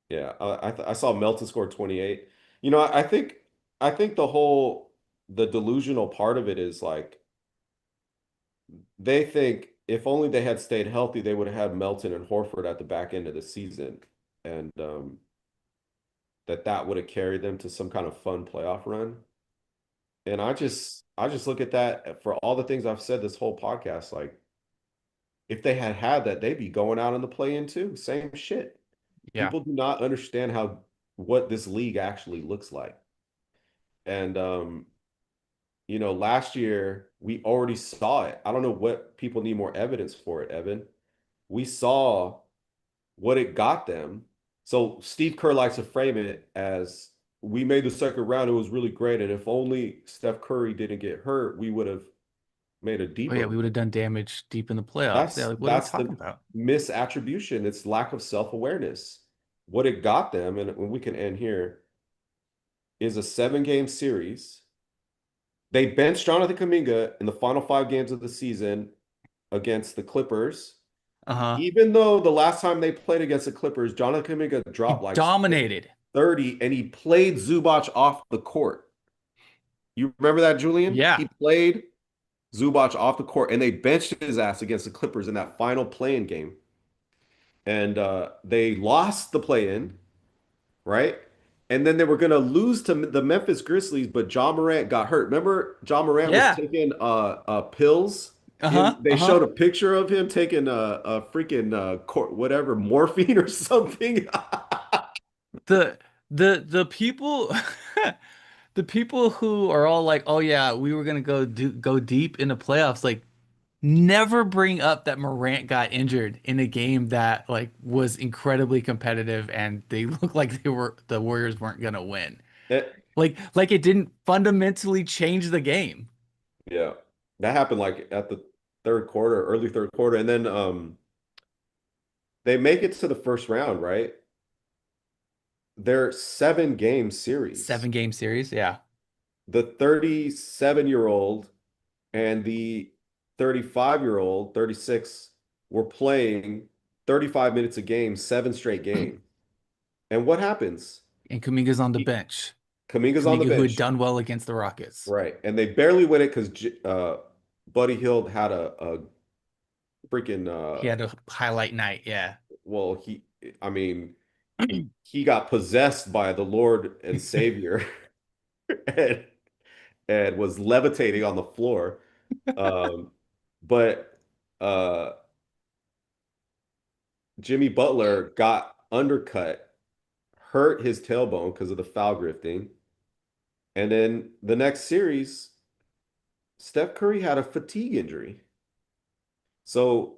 Yeah, I saw Melton score 28. I think the delusional part of it is like they think if only they had stayed healthy, they would have had Melton and Horford at the back end of the season, and that would have carried them to some kind of fun playoff run. And I just look at that for all the things I've said this whole podcast, like if they had had that, they'd be going out in the play-in too. Same shit. Yeah. People do not understand what this league actually looks like. And last year we already saw it. I don't know what people need more evidence for it, Evan. We saw what it got them. So Steve Kerr likes to frame it as we made the second round. It was really great. And if only Steph Curry didn't get hurt, we would have made a Oh yeah, deeper we would run. have done damage deep in the playoffs. Yeah, That's like what are we that's talking the about? misattribution. It's lack of self-awareness. What it got them, and when we can end here, is a 7-game series. They benched Jonathan Kuminga in the final 5 games of the season against the Clippers. Uh-huh. Even though the last time they played against the Clippers, Jonathan Kuminga dropped He like dominated. 30 and he played Zubac off the court. You remember that, Julian? Yeah. He played Zubac off the court and they benched his ass against the Clippers in that final play-in game. And they lost the play-in, right? And then they were going to lose to the Memphis Grizzlies, but John Morant got hurt. Remember, John Morant was Yeah. taking pills. Uh-huh. They Uh-huh. showed a picture of him taking a freaking whatever morphine or something. The the people the people who are all like, "Oh yeah, we were gonna go deep in the playoffs," like never bring up that Morant got injured in a game that like was incredibly competitive and they looked like the Warriors weren't gonna win. It- Like it didn't fundamentally change the game. yeah, that happened like at the third quarter, early third quarter, and then they make it to the first round, right? They're 7-game series. 7 game series, yeah. The 37-year-old and the 35-year-old, 36, were playing 35 minutes a game, 7 straight games. And what happens? And Kuminga's on the He, bench. Kaminga's on the Kuminga who had bench, done well against the Rockets. right? And they barely win it because Buddy Hield had a freaking He had a highlight night, yeah. well, I mean, he got possessed by the Lord and Savior and and was levitating on the floor. But uh Jimmy Butler got undercut, hurt his tailbone because of the foul grifting. And then the next series, Steph Curry had a fatigue injury. So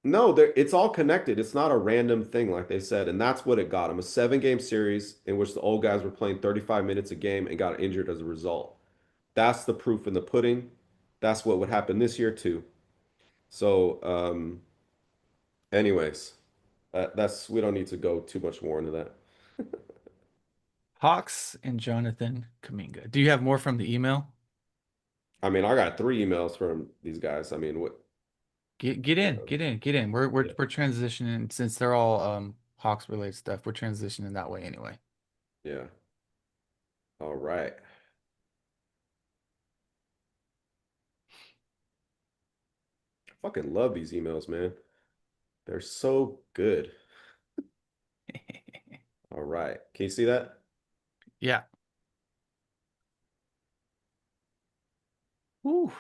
no, it's all connected. It's not a random thing, like they said. And that's what it got him. A 7-game series in which the old guys were playing 35 minutes a game and got injured as a result. That's the proof in the pudding. That's what would happen this year too. So, anyways, that's we don't need to go too much more into that. Hawks and Jonathan Kaminga. Do you have more from the email? I mean, I got 3 emails from these guys. I mean, what? Get in, Uh, get in, get in. We're yeah, we're transitioning since they're all Hawks related stuff. We're transitioning that way anyway. yeah. All right. I fucking love these emails, man. They're so good. All right. Can you see that? Yeah. Whew.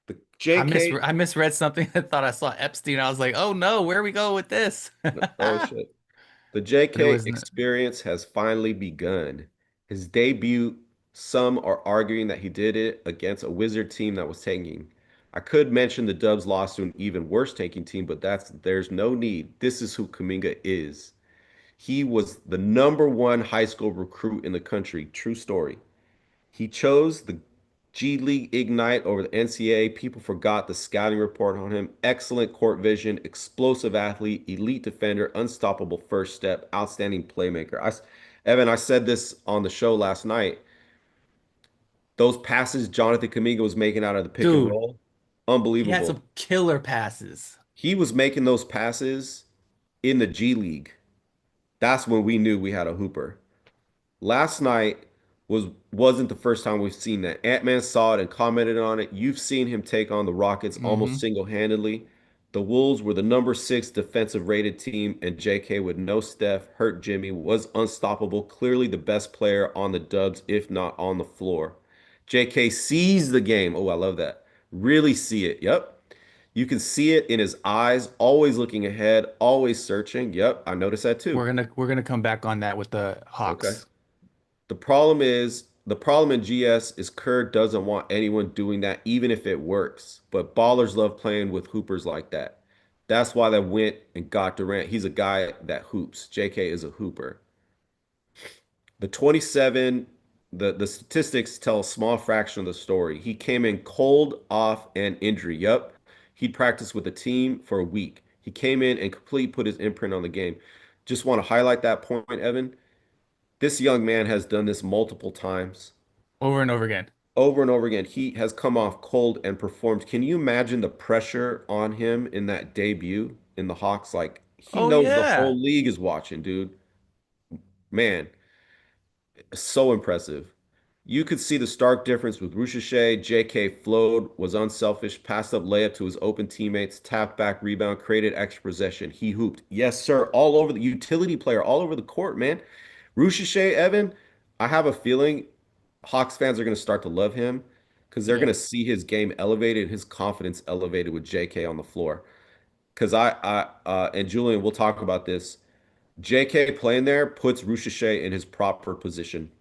The I JK. misread something. I thought I saw Epstein. I was like, oh no, where we go with this? Oh shit. The But it JK wasn't. experience has finally begun. His debut, some are arguing that he did it against a Wizard team that was tanking. I could mention the Dubs lost to an even worse tanking team, but there's no need. This is who Kaminga is. He was the #1 high school recruit in the country. True story. He chose the G League Ignite over the NCAA. People forgot the scouting report on him. Excellent court vision, explosive athlete, elite defender, unstoppable first step, outstanding playmaker. Evan, I said this on the show last night. Those passes Jonathan Kaminga was making out of the pick and Dude, roll, he had unbelievable. some killer passes. He was making those passes in the G League. That's when we knew we had a hooper. Last night wasn't the first time we've seen that. Ant-Man saw it and commented on it. You've seen him take on the Rockets almost Hmm. single-handedly. The Wolves were the #6 defensive rated team, and JK with no Steph, hurt Jimmy, was unstoppable. Clearly the best player on the Dubs, if not on the floor. JK sees the game. Oh, I love that. Really see it. Yep. You can see it in his eyes, always looking ahead, always searching. Yep, I noticed that too. We're gonna come back on that with the Okay. Hawks. The problem is the problem in GS is Kerr doesn't want anyone doing that, even if it works. But ballers love playing with hoopers like that. That's why they went and got Durant. He's a guy that hoops. JK is a hooper. The 27, the statistics tell a small fraction of the story. He came in cold, off, and injury. Yup. He'd practiced with the team for a week. He came in and completely put his imprint on the game. Just want to highlight that point, Evan. This young man has done this multiple times, Over and over again. over and over again. He has come off cold and performed. Can you imagine the pressure on him in that debut in the Hawks? Like, he Oh knows the yeah. whole league is watching, dude. Man, so impressive. You could see the stark difference with Ruchet. JK flowed, was unselfish, passed up layup to his open teammates, tapped back, rebound, created extra possession. He hooped. Yes, sir. All over the utility player, all over the court, man. Ruchet, Evan, I have a feeling Hawks fans are going to start to love him because they're going Yeah. to see his game elevated, his confidence elevated with JK on the floor. Because and Julian, we'll talk about this. JK playing there puts Ruchet in his proper position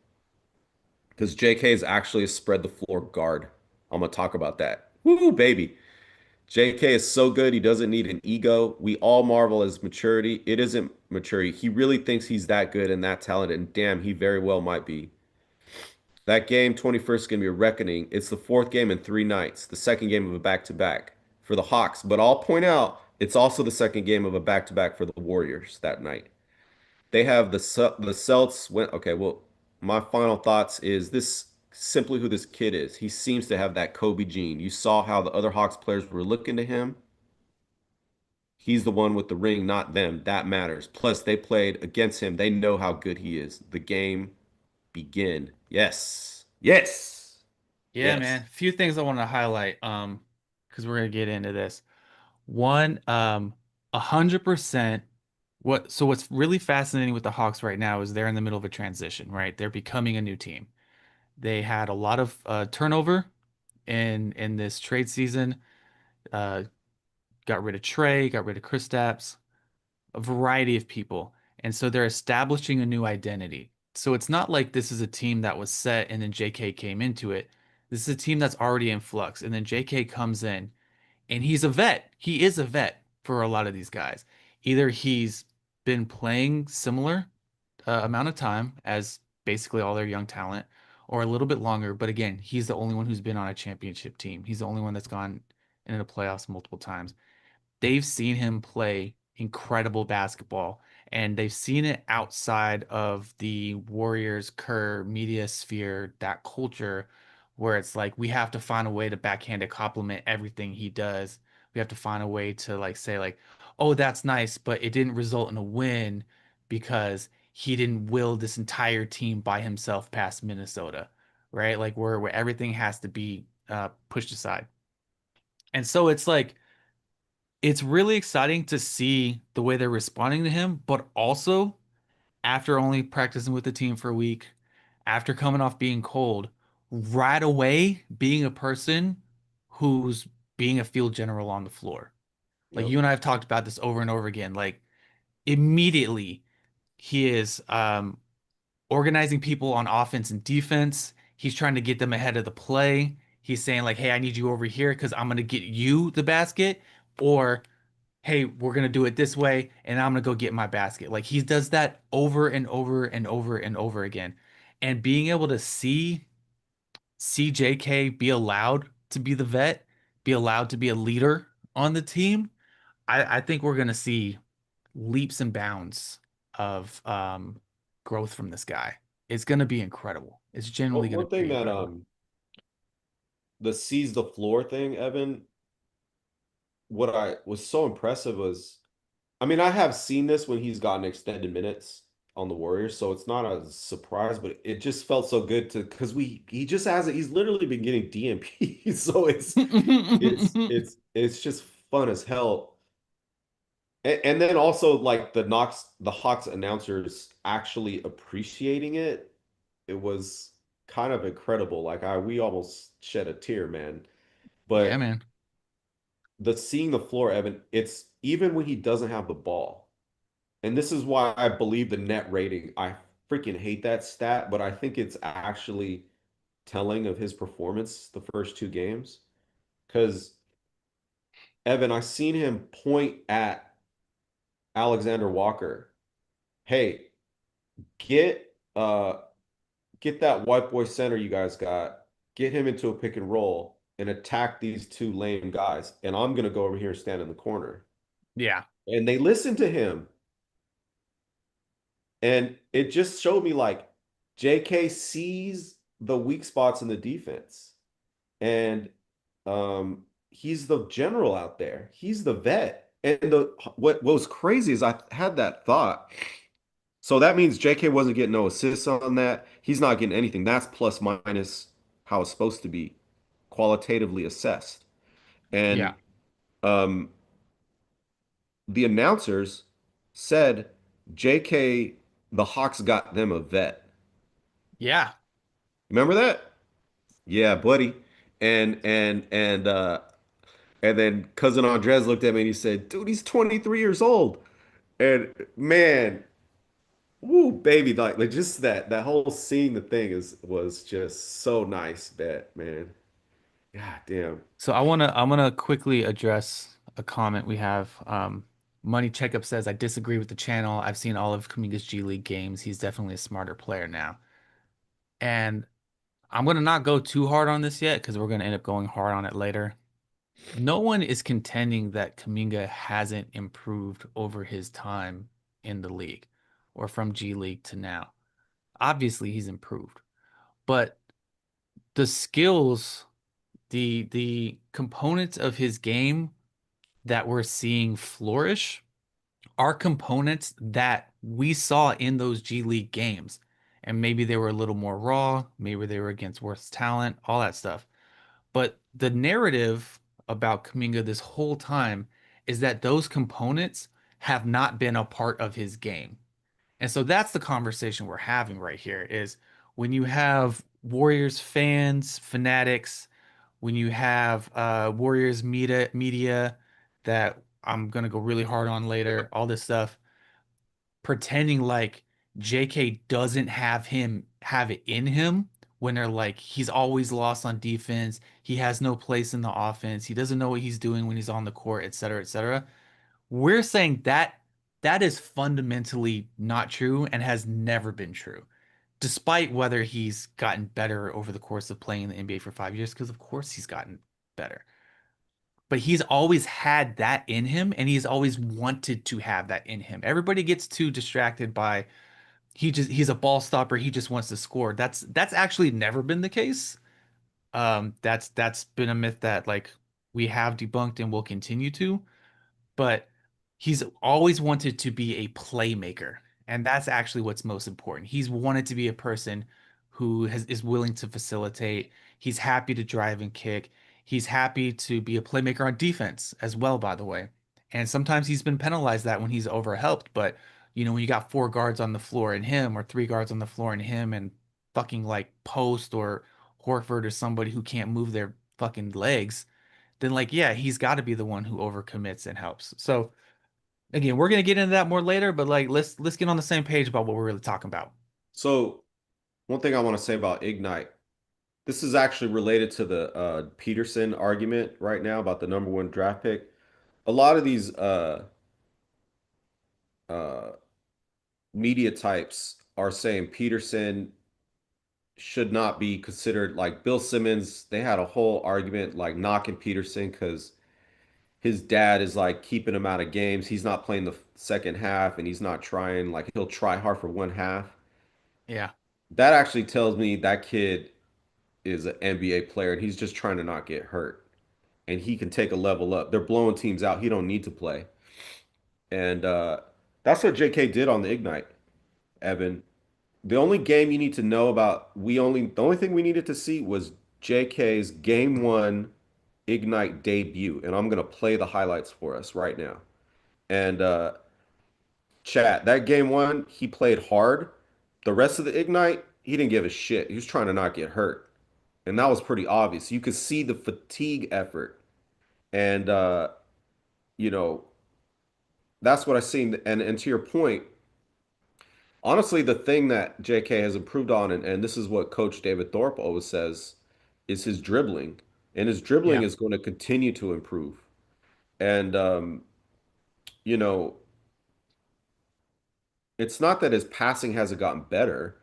because JK is actually a spread the floor guard. I'm gonna talk about that. Woo, baby. JK is so good. He doesn't need an ego. We all marvel at his maturity. It isn't maturity. He really thinks he's that good and that talented, and damn, he very well might be. That game, 21st, is going to be a reckoning. It's the fourth game in 3 nights, the second game of a back-to-back for the Hawks. But I'll point out, it's also the second game of a back-to-back for the Warriors that night. They have the Celts went. Okay, well, my final thoughts is this simply who this kid is. He seems to have that Kobe gene. You saw how the other Hawks players were looking to him. He's the one with the ring, not them. That matters. Plus, they played against him. They know how good he is. The game begin. Yes. Yes. Yeah, Yes. man. Few things I want to highlight, because we're gonna get into this. One, 100%. What's really fascinating with the Hawks right now is they're in the middle of a transition, right? They're becoming a new team. They had a lot of turnover in this trade season. Uh, got rid of Trey, got rid of Kristaps, a variety of people. And so they're establishing a new identity. So it's not like this is a team that was set and then JK came into it. This is a team that's already in flux. And then JK comes in and he's a vet. He is a vet for a lot of these guys. Either he's been playing similar amount of time as basically all their young talent, or a little bit longer. But again, he's the only one who's been on a championship team. He's the only one that's gone into the playoffs multiple times. They've seen him play incredible basketball, and they've seen it outside of the Warriors Kerr media sphere, that culture where it's like we have to find a way to backhanded compliment everything he does. We have to find a way to like say like, "Oh, that's nice, but it didn't result in a win because he didn't will this entire team by himself past Minnesota." Right? Like where everything has to be pushed aside. And so it's like it's really exciting to see the way they're responding to him, but also after only practicing with the team for a week, after coming off being cold, right away being a person who's being a field general on the floor. Like Yep. you and I have talked about this over and over again. Like immediately he is organizing people on offense and defense. He's trying to get them ahead of the play. He's saying like, "Hey, I need you over here because I'm gonna get you the basket," or "Hey, we're gonna do it this way, and I'm gonna go get my basket." Like he does that over and over and over and over again. And being able to see JK be allowed to be the vet, be allowed to be a leader on the team, I think we're gonna see leaps and bounds of growth from this guy. It's gonna be incredible. It's genuinely gonna One thing be that incredible. the seize the floor thing, Evan, what I was so impressive was, I mean, I have seen this when he's gotten extended minutes on the Warriors, so it's not a surprise, but it just felt so good to because he just hasn't he's literally been getting DMP, so it's just fun as hell. And then also like the Hawks announcers actually appreciating it, it was kind of incredible. Like we almost shed a tear, man. Yeah, But man. the seeing the floor, Evan, it's even when he doesn't have the ball. And this is why I believe the net rating. I freaking hate that stat, but I think it's actually telling of his performance the first two games. Because Evan, I seen him point at Alexander Walker. Hey, get get that white boy center you guys got, get him into a pick and roll and attack these two lame guys. And I'm gonna go over here and stand in the corner. Yeah. And they listened to him. And it just showed me like JK sees the weak spots in the defense. And he's the general out there. He's the vet. And what was crazy is I had that thought. So that means JK wasn't getting no assists on that. He's not getting anything. That's plus minus how it's supposed to be qualitatively assessed. Yeah. And um, the announcers said JK, the Hawks got them a vet. Yeah. Remember that? Yeah, buddy. And then cousin Andres looked at me and he said, "Dude, he's 23 years old." And man, woo, baby, like just that whole seeing the thing is was just so nice, bet, man. God damn. So I'm gonna quickly address a comment we have. Money Checkup says I disagree with the channel. I've seen all of Kuminga's G League games. He's definitely a smarter player now. And I'm gonna not go too hard on this yet because we're gonna end up going hard on it later. No one is contending that Kaminga hasn't improved over his time in the league or from G League to now. Obviously, he's improved, but the skills, the components of his game that we're seeing flourish are components that we saw in those G League games. And maybe they were a little more raw, maybe they were against worse talent, all that stuff. But the narrative about Kaminga this whole time is that those components have not been a part of his game. And so that's the conversation we're having right here is when you have Warriors fans, fanatics, when you have Warriors media that I'm gonna go really hard on later, all this stuff, pretending like JK doesn't have it in him when they're like he's always lost on defense, he has no place in the offense, he doesn't know what he's doing when he's on the court, et cetera, et cetera. We're saying that that is fundamentally not true and has never been true, despite whether he's gotten better over the course of playing in the NBA for 5 years, because of course he's gotten better. But he's always had that in him and he's always wanted to have that in him. Everybody gets too distracted by he's a ball stopper, he just wants to score. That's actually never been the case. That's been a myth that like we have debunked and will continue to, but he's always wanted to be a playmaker. And that's actually what's most important. He's wanted to be a person is willing to facilitate. He's happy to drive and kick. He's happy to be a playmaker on defense as well, by the way. And sometimes he's been penalized that when he's overhelped. But, when you got four guards on the floor and him, or three guards on the floor and him, and fucking like Post or Horford or somebody who can't move their fucking legs, then like yeah, he's got to be the one who overcommits and helps. So again, we're gonna get into that more later, but like let's get on the same page about what we're really talking about. So one thing I want to say about Ignite, this is actually related to the Peterson argument right now about the number one draft pick. A lot of these uh media types are saying Peterson should not be considered like Bill Simmons. They had a whole argument like knocking Peterson because his dad is like keeping him out of games. He's not playing the second half and he's not trying, like he'll try hard for one half. Yeah. That actually tells me that kid is an NBA player and he's just trying to not get hurt. And he can take a level up. They're blowing teams out. He don't need to play. And that's what JK did on the Ignite, Evan. The only game you need to know about, the only thing we needed to see was JK's game one Ignite debut. And I'm gonna play the highlights for us right now. And chat, that game one, he played hard. The rest of the Ignite, he didn't give a shit. He was trying to not get hurt. And that was pretty obvious. You could see the fatigue effort. And you know, that's what I seen. And to your point, Honestly, the thing that JK has improved on, and this is what Coach David Thorpe always says, is his dribbling. And his dribbling Yeah, is going to continue to improve. And, you know, it's not that his passing hasn't gotten better.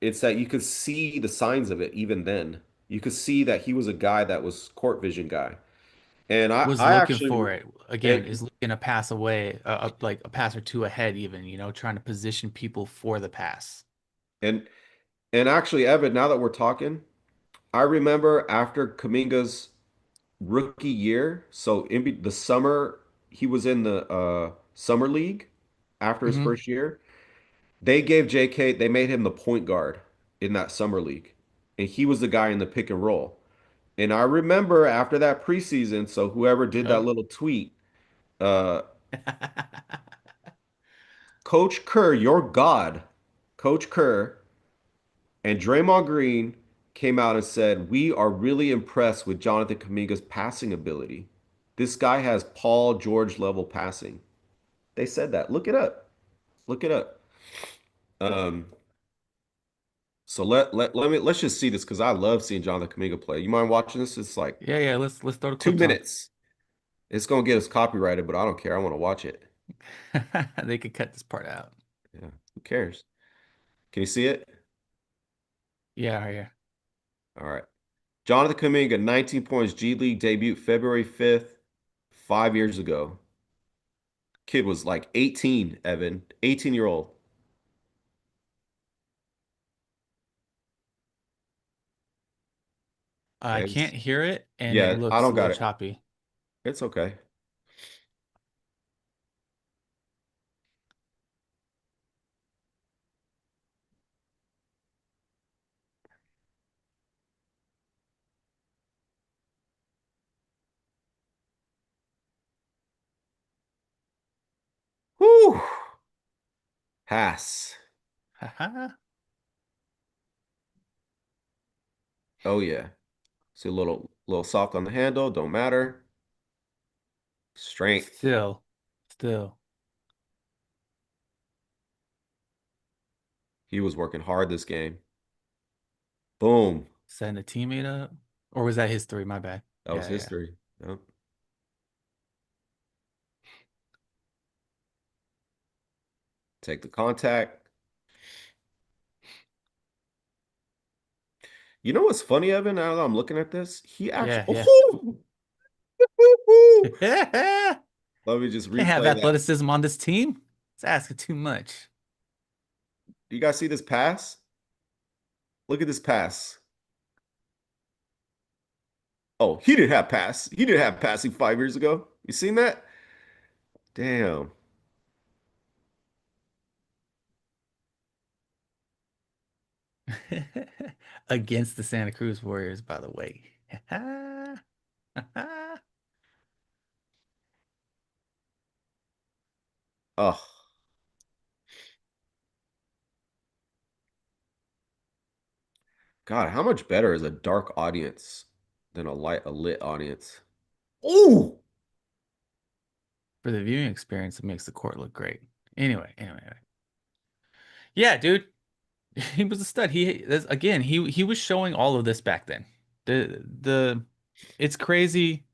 It's that you could see the signs of it even then. You could see that he was a guy that was court vision guy. And was I looking actually, for it again, and is looking to pass away, like a pass or two ahead, even, trying to position people for the pass. and and actually, Evan, now that we're talking, I remember after Kaminga's rookie year, so the summer he was in the summer league after his Hmm. first year, they gave JK, they made him the point guard in that summer league, and he was the guy in the pick and roll. And I remember after that preseason, so whoever did that Oh. little tweet, uh, Coach Kerr, your God, Coach Kerr and Draymond Green came out and said, "We are really impressed with Jonathan Kuminga's passing ability. This guy has Paul George level passing." They said that. Look it up. Look it up. Um, so let's just see this because I love seeing Jonathan Kuminga play. You mind watching this? It's like Yeah, yeah, let's throw the two clips on. minutes. It's gonna get us copyrighted, but I don't care. I want to watch it. They could cut this part out. Yeah, who cares? Can you see it? Yeah, yeah. All right. Jonathan Kuminga, 19 points, G League debut February 5th, 5 years ago. Kid was like 18, Evan, 18-year-old. I Okay. can't hear it, and it Yeah, I looks don't a little got it. choppy. It's okay. Whew. Pass. Haha. Oh yeah. See a little soft on the handle, don't matter. Strength. Still He was working hard this game. Boom. setting a teammate up, or was that his three? My bad. That was Yeah, yeah. history. Yep. Take the contact. You know what's funny, Evan? Now that I'm looking at this, he actually. Yeah, yeah. Let me just Can't have replay that. athleticism on this team. It's asking too much. You guys see this pass? Look at this pass. Oh, he didn't have pass. He didn't have passing 5 years ago. You seen that? Damn. Against the Santa Cruz Warriors, by the way. Oh, God, how much better is a dark audience than a lit audience? Ooh! For the viewing experience, it makes the court look great. Anyway. Yeah, dude. He was a stud. Again, he was showing all of this back then. The it's crazy.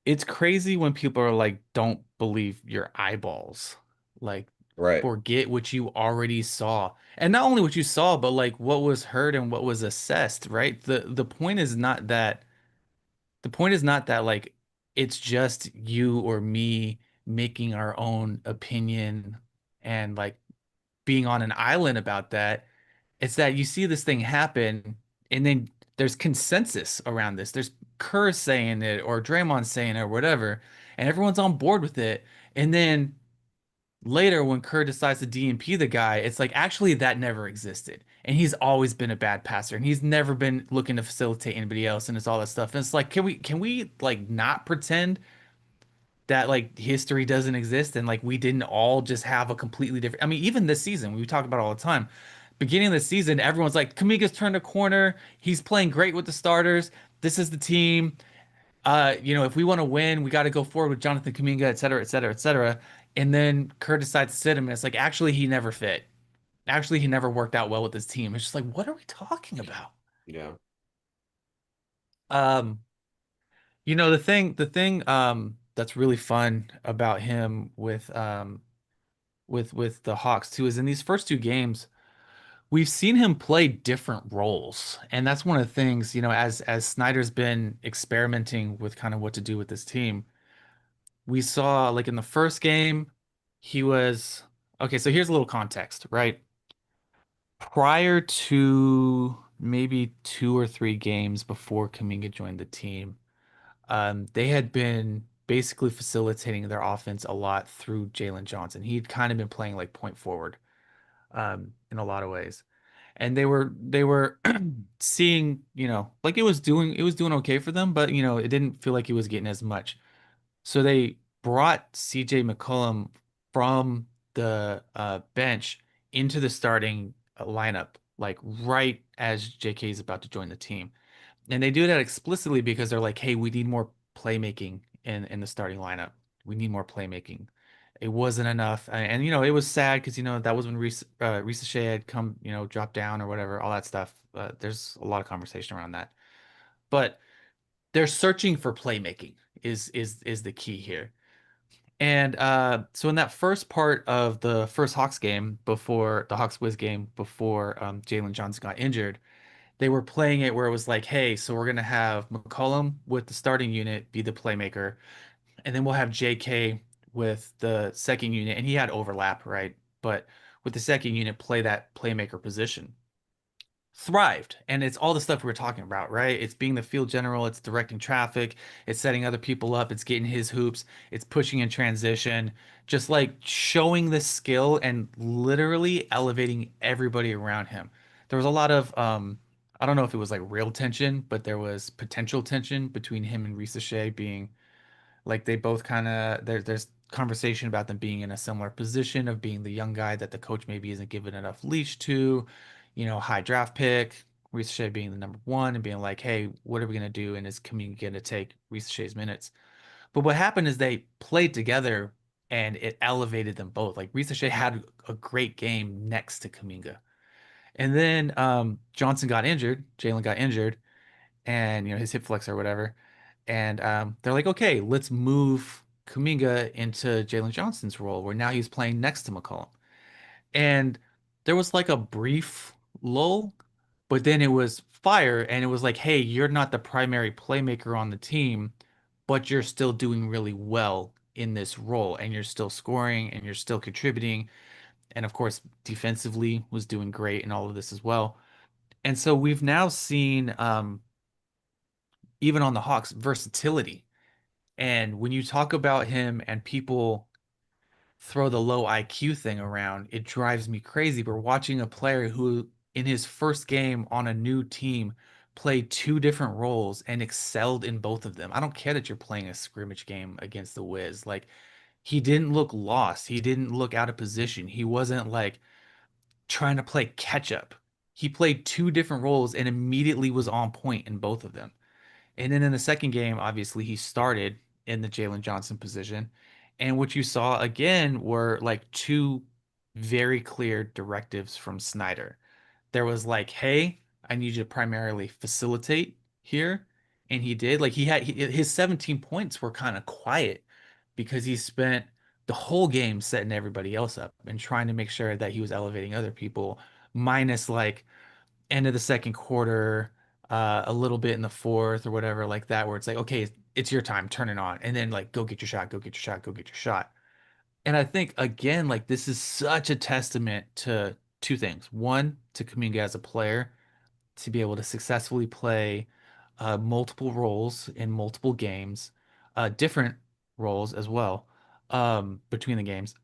It's crazy when people are like, don't believe your eyeballs. Like, Right. forget what you already saw. And not only what you saw, but like what was heard and what was assessed, right? The point is not that like it's just you or me making our own opinion and like being on an island about that. It's that you see this thing happen, and then there's consensus around this. There's Kerr saying it or Draymond saying it or whatever, and everyone's on board with it. And then later, when Kerr decides to DNP the guy, it's like actually that never existed. And he's always been a bad passer, and he's never been looking to facilitate anybody else, and it's all that stuff. And it's like, can we like not pretend that like history doesn't exist and like we didn't all just have a completely different. I mean, even this season, we talk about it all the time. Beginning of the season, everyone's like, Kaminga's turned a corner. He's playing great with the starters. This is the team. If we want to win, we got to go forward with Jonathan Kaminga, et cetera, et cetera, et cetera. And then Kerr decides to sit him, and it's like, actually, he never fit. Actually, he never worked out well with his team. It's just like, what are we talking about? Yeah. Um, that's really fun about him with the Hawks too is in these first two games, we've seen him play different roles. And that's one of the things, as Snyder's been experimenting with kind of what to do with this team. We saw like in the first game, he was okay, so here's a little context, right? Prior to maybe 2 or 3 games before Kaminga joined the team, they had been basically facilitating their offense a lot through Jalen Johnson. He'd kind of been playing like point forward, in a lot of ways. And they were seeing, like it was doing okay for them, but it didn't feel like he was getting as much. So they brought CJ McCollum from the bench into the starting lineup, like right as JK is about to join the team. And they do that explicitly because they're like, hey, we need more playmaking in the starting lineup. We need more playmaking. It wasn't enough. And it was sad because, that was when Risa Shea had come, dropped down or whatever, all that stuff. There's a lot of conversation around that. But they're searching for playmaking is the key here. And so in that first part of the first Hawks game before the Hawks Wiz game before Jalen Johnson got injured, they were playing it where it was like, hey, so we're gonna have McCollum with the starting unit be the playmaker, and then we'll have JK with the second unit, and he had overlap, right? But with the second unit, play that playmaker position. Thrived, and it's all the stuff we were talking about, right? It's being the field general, it's directing traffic, it's setting other people up, it's getting his hoops, it's pushing in transition, just like showing the skill and literally elevating everybody around him. There was a lot of I don't know if it was like real tension, but there was potential tension between him and Risa Shea being like they both kind of there's conversation about them being in a similar position of being the young guy that the coach maybe isn't given enough leash to, high draft pick, Reese Shea being the number one and being like, hey, what are we gonna do? And is Kaminga gonna take Reese Shea's minutes? But what happened is they played together and it elevated them both. Like Reese Shea had a great game next to Kaminga. And then Johnson got injured, Jalen got injured, and his hip flex or whatever. And they're like, okay, let's move Kuminga into Jalen Johnson's role, where now he's playing next to McCollum. And there was like a brief lull, but then it was fire, and it was like, hey, you're not the primary playmaker on the team, but you're still doing really well in this role, and you're still scoring, and you're still contributing, and of course, defensively was doing great in all of this as well. And so we've now seen even on the Hawks, versatility. And when you talk about him and people throw the low IQ thing around, it drives me crazy. We're watching a player who, in his first game on a new team, played two different roles and excelled in both of them. I don't care that you're playing a scrimmage game against the Wiz. Like, he didn't look lost. He didn't look out of position. He wasn't like trying to play catch up. He played two different roles and immediately was on point in both of them. And then in the second game, obviously, he started in the Jalen Johnson position. And what you saw again were like two very clear directives from Snyder. There was like, hey, I need you to primarily facilitate here. And he did. Like his 17 points were kind of quiet because he spent the whole game setting everybody else up and trying to make sure that he was elevating other people, minus like end of the second quarter, a little bit in the fourth or whatever like that, where it's like, okay, it's your time, turn it on, and then like go get your shot, go get your shot, go get your shot. And I think again, like this is such a testament to two things. One, to Kuminga as a player, to be able to successfully play multiple roles in multiple games, different roles as well, between the games,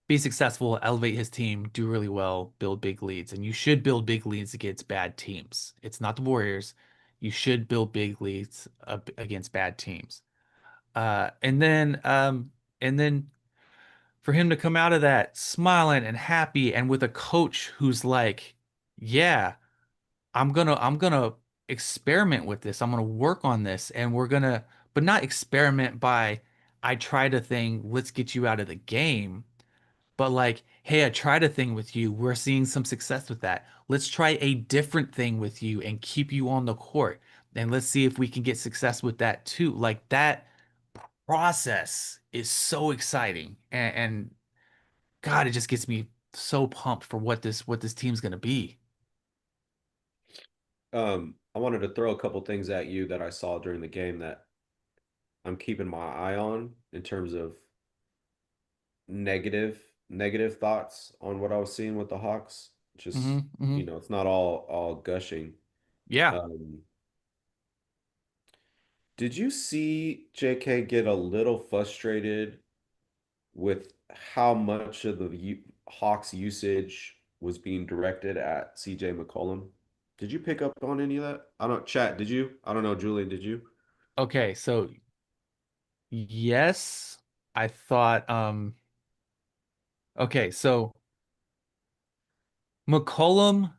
be successful, elevate his team, do really well, build big leads. And you should build big leads against bad teams. It's not the Warriors. You should build big leads against bad teams. And then for him to come out of that smiling and happy and with a coach who's like, yeah, I'm gonna experiment with this. I'm gonna work on this, and we're gonna, but not experiment by I tried a thing, let's get you out of the game. But like, hey, I tried a thing with you. We're seeing some success with that. Let's try a different thing with you and keep you on the court. And let's see if we can get success with that too. Like that process is so exciting. And God, it just gets me so pumped for what this team's gonna be. I wanted to throw a couple things at you that I saw during the game that I'm keeping my eye on in terms of negative thoughts on what I was seeing with the Hawks. Just, Hmm. it's not all gushing. Yeah. Um, did you see JK get a little frustrated with how much of the Hawks usage was being directed at CJ McCollum? Did you pick up on any of that? I don't chat, did you? I don't know, Julian, did you? Okay, so yes, I thought okay, so McCollum,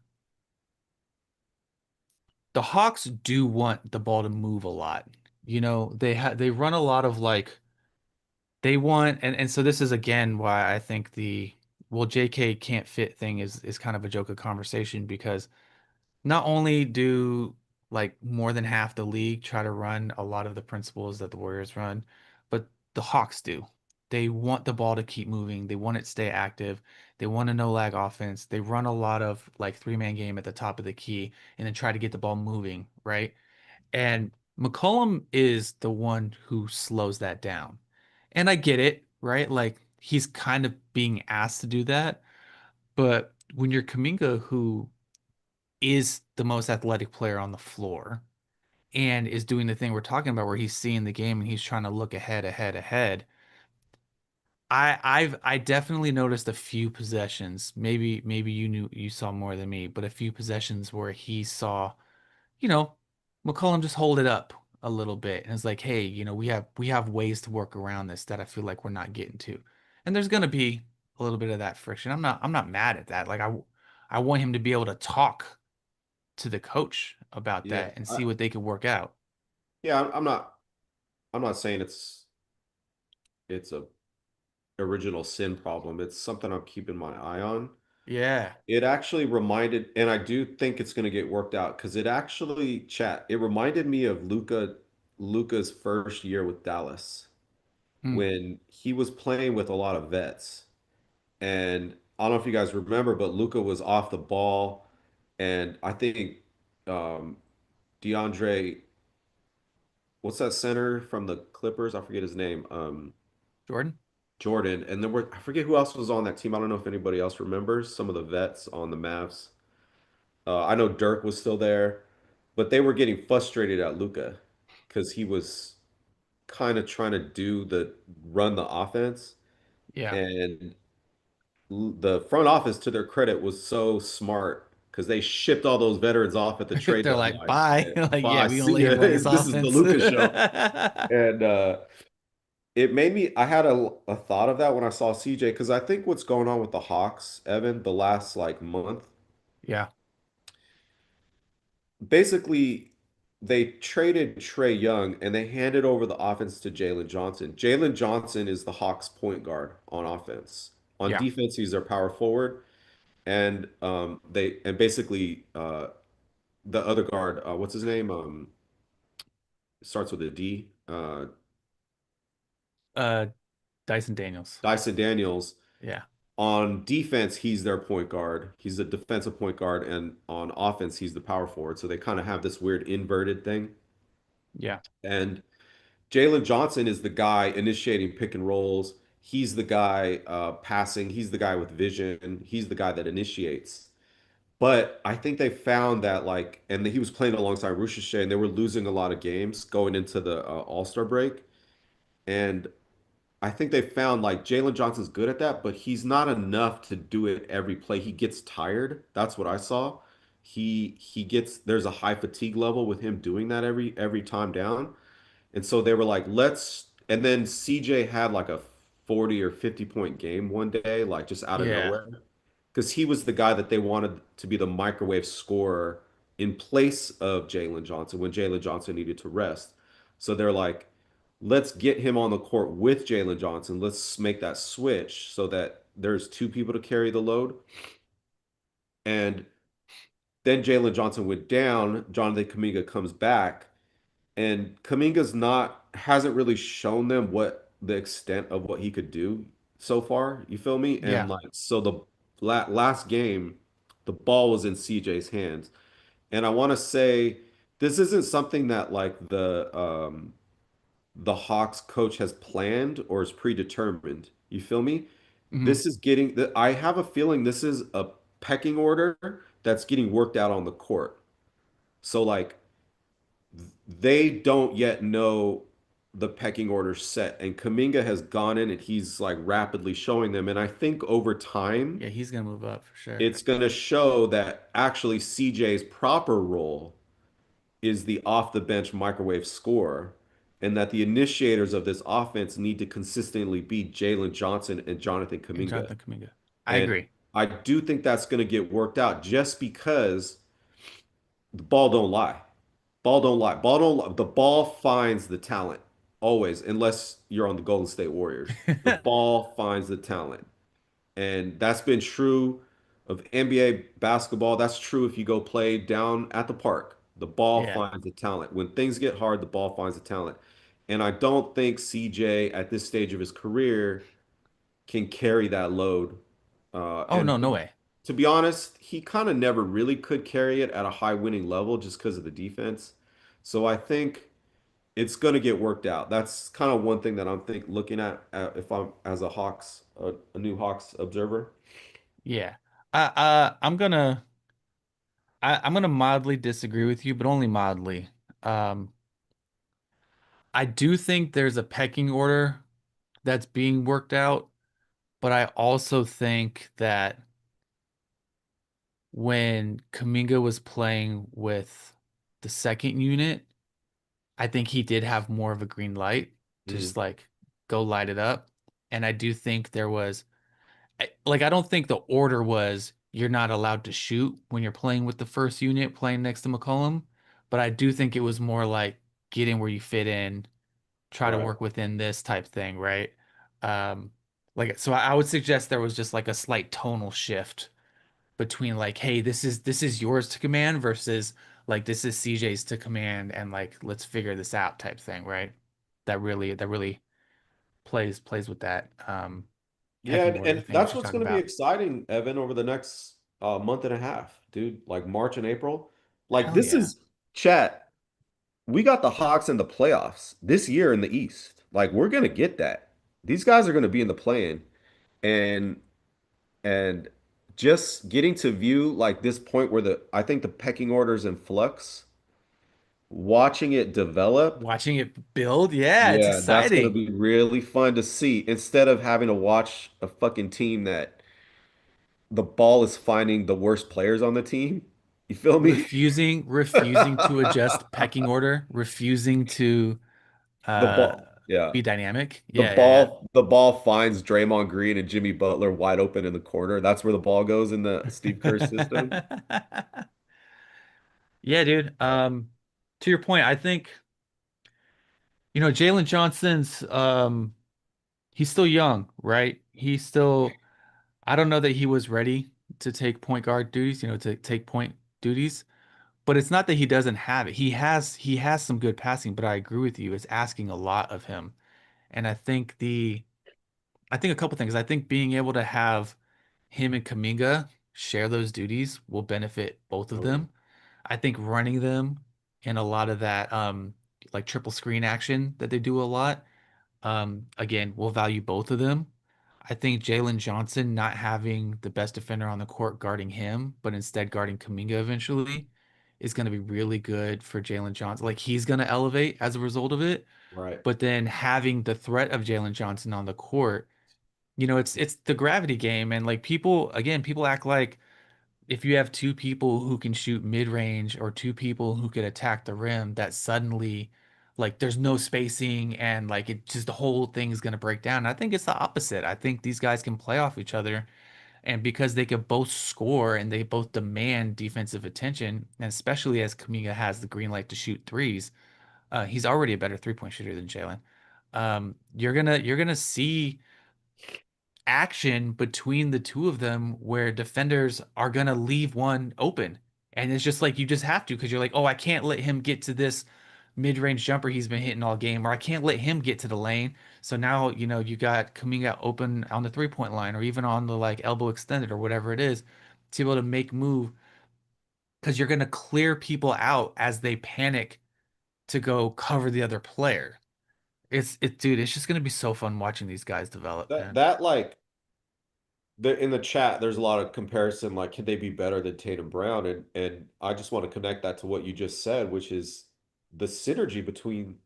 the Hawks do want the ball to move a lot. They run a lot of like they want and so this is again why I think the well JK can't fit thing is kind of a joke of conversation because not only do like more than half the league try to run a lot of the principles that the Warriors run, but the Hawks do. They want the ball to keep moving. They want it to stay active. They want a no lag offense. They run a lot of like three-man game at the top of the key and then try to get the ball moving, right? And McCollum is the one who slows that down. And I get it, right? Like he's kind of being asked to do that. But when you're Kaminga, who is the most athletic player on the floor and is doing the thing we're talking about where he's seeing the game and he's trying to look ahead, ahead, ahead. I definitely noticed a few possessions. Maybe you saw more than me, but a few possessions where he saw, you know, McCollum just hold it up a little bit and it's like, hey, we have ways to work around this that I feel like we're not getting to. And there's gonna be a little bit of that friction. I'm not mad at that. Like I want him to be able to talk to the coach about Yeah. that and see what they could work out. Yeah, I'm not saying it's a original sin problem. It's something I'm keeping my eye on. Yeah. It actually reminded, and I do think it's going to get worked out because it reminded me of Luca's first year with Dallas Hmm. when he was playing with a lot of vets. And I don't know if you guys remember, but Luca was off the ball, and I think um, DeAndre, what's that center from the Clippers? I forget his name. Jordan? Jordan, and then I forget who else was on that team. I don't know if anybody else remembers some of the vets on the Mavs. I know Dirk was still there, but they were getting frustrated at Luca because he was kind of trying to run the offense, Yeah. and the front office, to their credit, was so smart because they shipped all those veterans off at the trade They're like, deadline. bye. And Like, yeah, bye, we gonna see let ya. him run his This is the offense. Luca show. And it made me, I had a thought of that when I saw CJ, because I think what's going on with the Hawks, Evan, the last like month, Yeah. basically they traded Trey Young and they handed over the offense to Jalen Johnson. Jalen Johnson is the Hawks point guard on offense. On Yeah. defense, he's their power forward. And basically the other guard, what's his name? Starts with a D. Uh, Dyson Daniels. Dyson Daniels. Yeah. On defense, he's their point guard. He's a defensive point guard, and on offense, he's the power forward. So they kind of have this weird inverted thing. Yeah. And Jalen Johnson is the guy initiating pick and rolls. He's the guy passing. He's the guy with vision. He's the guy that initiates. But I think they found that and he was playing alongside Ricochet, and they were losing a lot of games going into the All-Star break. And I think they found Jalen Johnson's good at that, but he's not enough to do it every play. He gets tired. That's what I saw. There's a high fatigue level with him doing that every time down. And so they were like, let's and then CJ had like a 40 or 50 point game one day, like just out of Yeah. nowhere. Because he was the guy that they wanted to be the microwave scorer in place of Jalen Johnson when Jalen Johnson needed to rest. So they're like, let's get him on the court with Jalen Johnson. Let's make that switch so that there's two people to carry the load. And then Jalen Johnson went down. Jonathan Kuminga comes back, and Kaminga's not hasn't really shown them what the extent of what he could do so far. You feel me? And Yeah. like so, the last game, the ball was in CJ's hands, and I want to say this isn't something that like the Hawks coach has planned or is predetermined. You feel me? Hmm. This is getting I have a feeling this is a pecking order that's getting worked out on the court. So like they don't yet know the pecking order set, and Kaminga has gone in and he's like rapidly showing them. And I think over time, Yeah, he's gonna move up for sure. it's going to show that actually CJ's proper role is the off the bench microwave scorer, and that the initiators of this offense need to consistently be Jalen Johnson and Jonathan And Kuminga. Jonathan Kuminga. I And agree. I do think that's going to get worked out just because the ball don't lie. Ball don't lie. Ball don't lie. The ball finds the talent always, unless you're on the Golden State Warriors. The ball finds the talent. And that's been true of NBA basketball. That's true if you go play down at the park. The ball Yeah. finds the talent. When things get hard, the ball finds the talent. And I don't think CJ at this stage of his career can carry that load. Oh And no, no way. to be honest, he kind of never really could carry it at a high winning level just because of the defense. So I think it's going to get worked out. That's kind of one thing that I'm looking at if I'm as a a new Hawks observer. Yeah. I'm gonna I'm gonna mildly disagree with you, but only mildly. Um, I do think there's a pecking order that's being worked out, but I also think that when Kaminga was playing with the second unit, I think he did have more of a green light to just Mm, like go light it up. And I do think there was like I don't think the order was you're not allowed to shoot when you're playing with the first unit playing next to McCollum, but I do think it was more like get in where you fit in, try to right. work within this type thing, right? Um, like so I would suggest there was just like a slight tonal shift between like, hey, this is yours to command versus like this is CJ's to command and like let's figure this out type thing, right? That really plays with that Yeah, pecking order and thing that that's you're what's talking going to be about. exciting, Evan, over the next month and a half, dude. Like March and April. Like Hell this yeah. is chat. We got the Hawks in the playoffs this year in the East. Like we're going to get that. These guys are going to be in the play-in, and and just getting to view like this point where the I think the pecking order is in flux, watching it develop. Watching it build, yeah, it's Yeah, that's going to exciting. be really fun to see instead of having to watch a fucking team that the ball is finding the worst players on the team. You feel me? Refusing to adjust pecking order, refusing to The uh ball, yeah. be dynamic. Yeah, yeah, The ball finds Draymond Green and Jimmy Butler wide open in the corner. That's where the ball goes in the Steve Kerr system. yeah. Yeah, dude. To your point, I think, Jalen Johnson's he's still young, right? I don't know that he was ready to take point guard duties, to take point duties, but it's not that he doesn't have it. He has some good passing, but I agree with you. It's asking a lot of him. And I think a couple things. I think being able to have him and Kaminga share those duties will benefit both of Oh yeah. them. I think running them in a lot of that like triple screen action that they do a lot, again, will value both of them. I think Jalen Johnson not having the best defender on the court guarding him, but instead guarding Kaminga eventually is going to be really good for Jalen Johnson. Like he's going to elevate as a result of it, Right. but then having the threat of Jalen Johnson on the court, it's the gravity game, and like people act like if you have two people who can shoot mid-range or two people who can attack the rim, that suddenly like there's no spacing and like it just the whole thing is going to break down. And I think it's the opposite. I think these guys can play off each other, and because they can both score and they both demand defensive attention, and especially as Kaminga has the green light to shoot threes, he's already a better three-point shooter than Jalen. You're gonna see action between the two of them where defenders are gonna leave one open. And it's just like you just have to because you're like, oh, I can't let him get to this mid-range jumper he's been hitting all game, or I can't let him get to the lane. So now, you got Kuminga open on the three-point line or even on the like elbow extended or whatever it is to be able to make move because you're gonna clear people out as they panic to go cover the other player. Dude, it's just gonna be so fun watching these guys develop, That man. that like in the chat, there's a lot of comparison, like, can they be better than Tatum Brown? And I just want to connect that to what you just said, which is the synergy between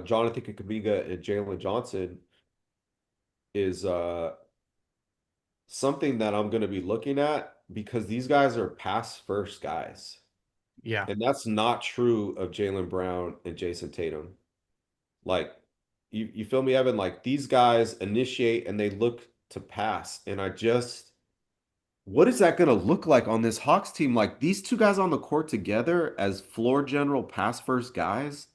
Jonathan Kaminga and Jalen Johnson is something that I'm going to be looking at because these guys are pass first guys. Yeah, And that's not true of Jalen Brown and Jason Tatum. Like, you feel me, Evan? Like, these guys initiate and they look to pass. And what is that going to look like on this Hawks team? Like, these two guys on the court together as floor general pass first guys?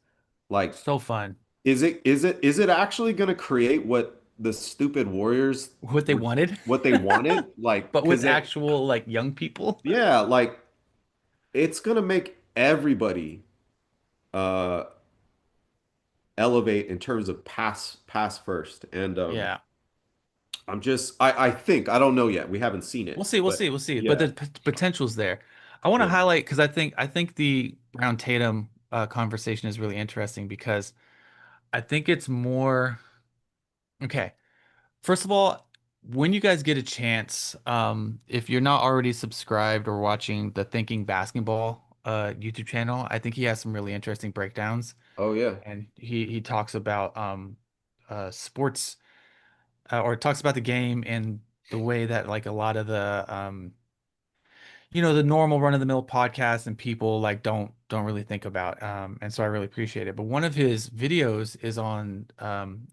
Like, so fun. is it actually going to create what the stupid Warriors What they were, wanted, what they wanted? Like, but with because it, actual like young people. yeah, like it's going to make everybody uh elevate in terms of pass first. And Yeah. I think I don't know yet. We haven't seen We'll it, see, we'll but see, we'll see. But yeah, the potential's there. I want to yeah. highlight because I think the Brown Tatum conversation is really interesting because I think it's more okay. First of all, when you guys get a chance, if you're not already subscribed or watching the Thinking Basketball YouTube channel, I think he has some really interesting breakdowns, Oh yeah. and he talks about sports or talks about the game and the way that like a lot of the the normal run-of-the-mill podcasts and people like don't really think about. And so I really appreciate it. But one of his videos is on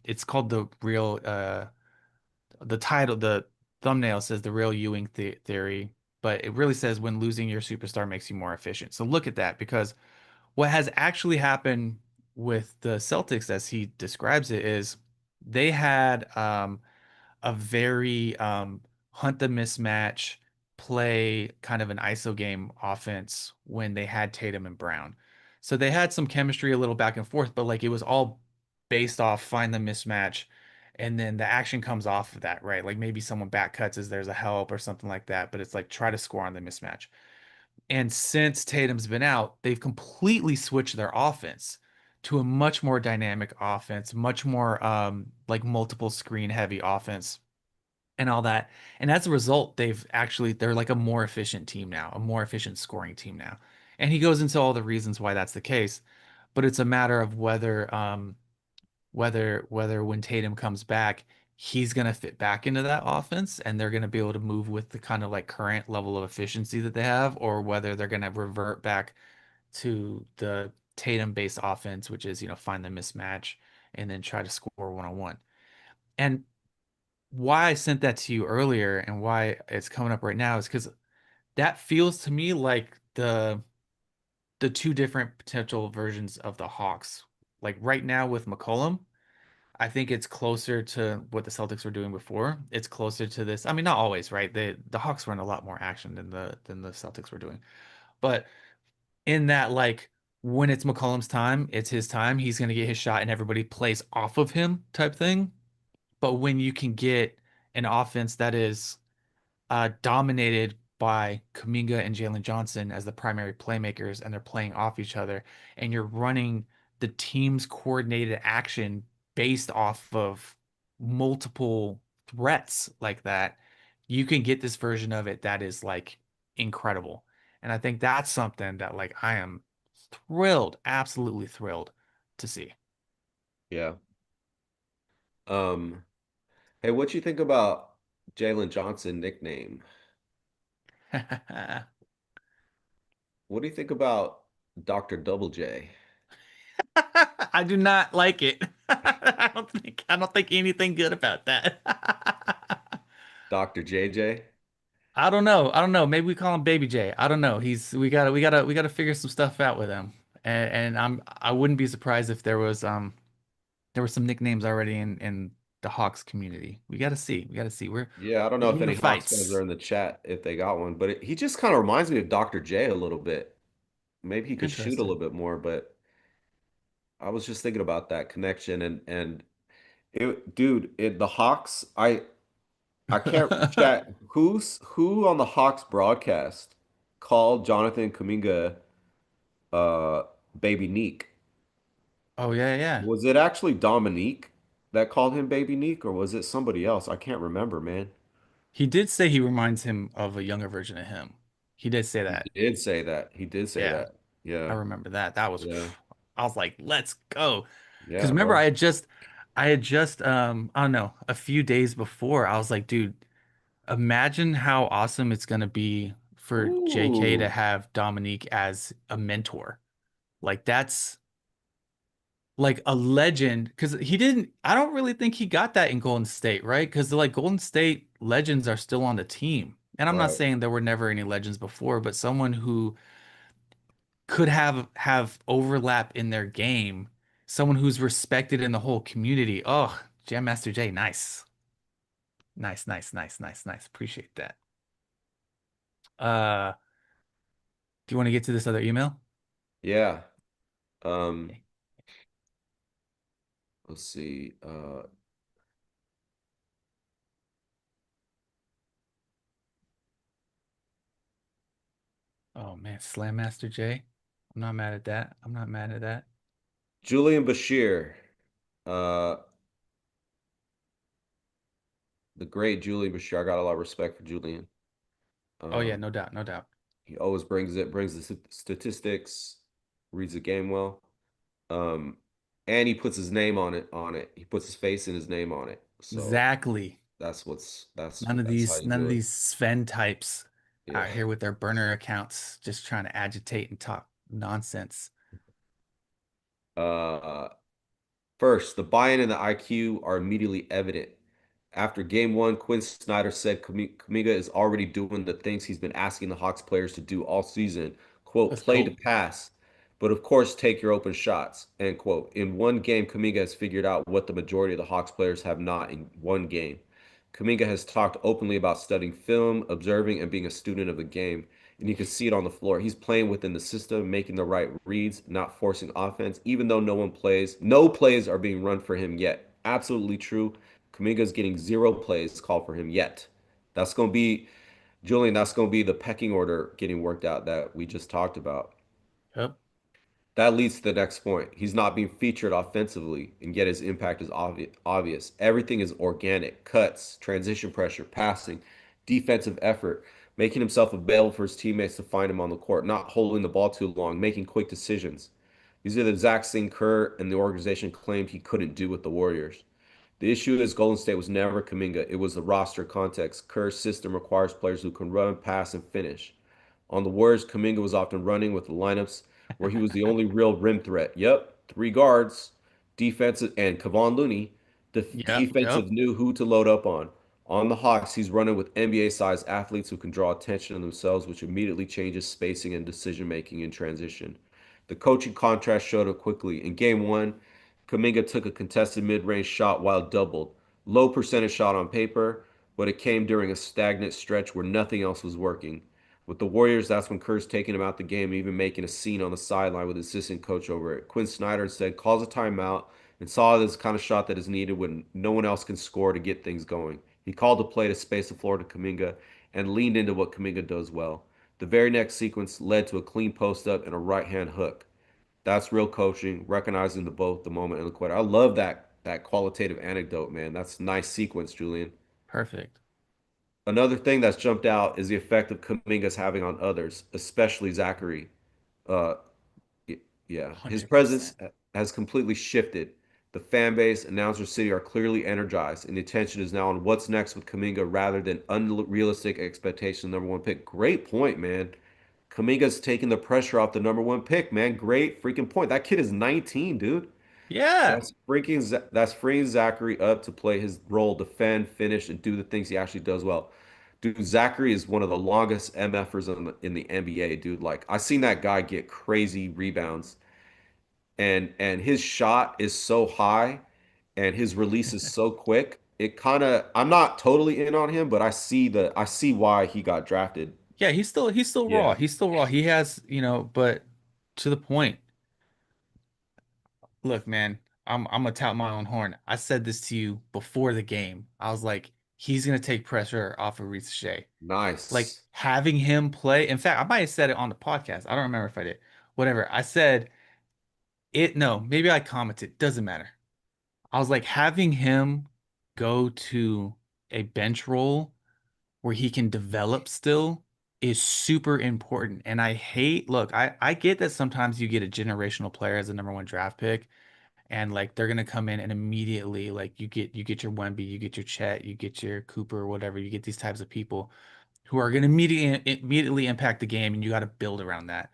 it's called the title, the thumbnail says the real Ewing theory, but it really says when losing your superstar makes you more efficient. So look at that because what has actually happened with the Celtics as he describes it is they had a very hunt the mismatch, play kind of an ISO game offense when they had Tatum and Brown. So they had some chemistry a little back and forth, but like it was all based off find the mismatch. And then the action comes off of that, right? Like maybe someone back cuts as there's a help or something like that, but it's like try to score on the mismatch. And since Tatum's been out, they've completely switched their offense to a much more dynamic offense, much more like multiple screen heavy offense and all that. And as a result, they're like a more efficient team now, a more efficient scoring team now. And he goes into all the reasons why that's the case, but it's a matter of whether when Tatum comes back, he's gonna fit back into that offense and they're gonna be able to move with the kind of like current level of efficiency that they have, or whether they're gonna revert back to the Tatum-based offense, which is, find the mismatch and then try to score one-on-one. And why I sent that to you earlier and why it's coming up right now is because that feels to me like the two different potential versions of the Hawks. Like right now with McCollum, I think it's closer to what the Celtics were doing before. It's closer to this. I mean, not always, right? The Hawks run a lot more action than the Celtics were doing. But in that, like when it's McCollum's time, it's his time. He's gonna get his shot and everybody plays off of him type thing. But when you can get an offense that is dominated by Kuminga and Jalen Johnson as the primary playmakers, and they're playing off each other, and you're running the team's coordinated action based off of multiple threats like that, you can get this version of it that is like incredible. And I think that's something that like I am thrilled, absolutely thrilled to see. Yeah. Um, hey, what you think about Jalen Johnson nickname? What do you think about Dr. Double J? I do not like it. I don't think anything good about that. Dr. JJ? I don't know. I don't know. Maybe we call him Baby J. I don't know. We gotta figure some stuff out with him. And I wouldn't be surprised if there was there were some nicknames already in the Hawks community. We got to see. We got to see. Yeah, I don't We're know if here for any Hawks fans are fights. in the chat if they got one, but he just kind of reminds me of Dr. J a little bit. Maybe he could shoot a Interesting. little bit more, but I was just thinking about that connection and the Hawks, I can't chat who on the Hawks broadcast called Jonathan Kuminga uh Baby Neek. Oh yeah, yeah. Was it actually Dominique that called him Baby Neek, or was it somebody else? I can't remember, man. He did say he reminds him of a younger version of him. He did say He that. did say that. He did say Yeah, that. I Yeah. remember that. That was, Yeah. I was like, let's go. Because Yeah, remember, bro. I had just, I don't know, a few days before, I was like, dude, imagine how awesome it's gonna be for JK to Ooh. have Dominique as a mentor. Like that's like a legend because he didn't, I don't really think he got that in Golden State, right? Because like Golden State legends are still on the team. And I'm not Right. saying there were never any legends before, but someone who could have overlap in their game, someone who's respected in the whole community. Oh, Jam Master Jay, nice. Nice, nice, nice, nice, nice. Appreciate that. Uh, do you want to get to this other email? Yeah. Um, Okay. let's see. Oh man, Slam Master Jay. I'm not mad at that. I'm not mad at that. Julian Bashir. Uh, the great Julian Bashir. I got a lot of respect for Julian. Oh yeah, Um, no doubt, no doubt. he always brings the statistics, reads the game well. Um, and he puts his name on it. He puts his face and his name on it. So Exactly. that's how you None of do it. these Sven types Yeah. out here with their burner accounts just trying to agitate and talk nonsense. Uh, First, the buy-in and the IQ are immediately evident. After game one, Quinn Snyder said Kaminga is already doing the things he's been asking the Hawks players to do all season. Quote, Let's play to go. pass, but of course take your open shots. End quote. In one game, Kaminga has figured out what the majority of the Hawks players have not in one game. Kaminga has talked openly about studying film, observing, and being a student of the game. And you can see it on the floor. He's playing within the system, making the right reads, not forcing offense, even though no one plays. No plays are being run for him yet. Absolutely true. Kuminga's getting zero plays called for him yet. That's going to be, Julian, that's going to be the pecking order getting worked out that we just talked about. Yep. That leads to the next point. He's not being featured offensively, and yet his impact is obvious. Everything is organic cuts, transition pressure, passing, defensive effort, making himself available for his teammates to find him on the court, not holding the ball too long, making quick decisions. These are the exact thing Kerr and the organization claimed he couldn't do with the Warriors. The issue is Golden State was never Kaminga. It was the roster context. Kerr's system requires players who can run, pass, and finish. On the Warriors, Kaminga was often running with the lineups where he was the only real rim threat. Yep, three guards, defensive, and Kevon Looney, the Yep. Yep. defensive knew who to load up on. On the Hawks, he's running with NBA-sized athletes who can draw attention to themselves, which immediately changes spacing and decision making in transition. The coaching contrast showed up quickly. In game one, Kaminga took a contested mid-range shot while doubled. Low percentage shot on paper, but it came during a stagnant stretch where nothing else was working. With the Warriors, that's when Kerr's taking him out the game, even making a scene on the sideline with his assistant coach over it. Quinn Snyder instead calls a timeout and saw this kind of shot that is needed when no one else can score to get things going. He called the play to space the floor to Kaminga and leaned into what Kaminga does well. The very next sequence led to a clean post up and a right hand hook. That's real coaching, recognizing the both the moment and the quarter. I love that qualitative anecdote, man. That's a nice sequence, Julian. Perfect. Another thing that's jumped out is the effect of Kuminga's having on others, especially Zachary. Uh, yeah, his presence 100%. has completely shifted. The fan base, announcer city are clearly energized, and the attention is now on what's next with Kaminga rather than unrealistic expectation number one pick. Great point, man. Kaminga's taking the pressure off the number one pick, man. Great freaking point. That kid is 19, dude. Yeah. That's freeing Zachary up to play his role, defend, finish, and do the things he actually does well. Dude, Zachary is one of the longest MFers in the NBA, dude. Like I seen that guy get crazy rebounds, and his shot is so high. and his release is so quick. It kind of I'm not totally in on him, but I see why he got drafted. Yeah, he's still raw. Yeah, He's still raw. He has, but to the point. Look, man, I'm gonna tout my own horn. I said this to you before the game. I was like, he's gonna take pressure off of Ricochet. Like nice. having him play. In fact, I might have said it on the podcast. I don't remember if I did. Whatever. I said it. No, maybe I commented. Doesn't matter. I was like, having him go to a bench role where he can develop still is super important. And I hate, look, I get that sometimes you get a generational player as a number one draft pick, and like they're gonna come in and immediately like you get your Wemby, you get your Chet, you get your Cooper or whatever, you get these types of people who are gonna immediately impact the game, and you got to build around that.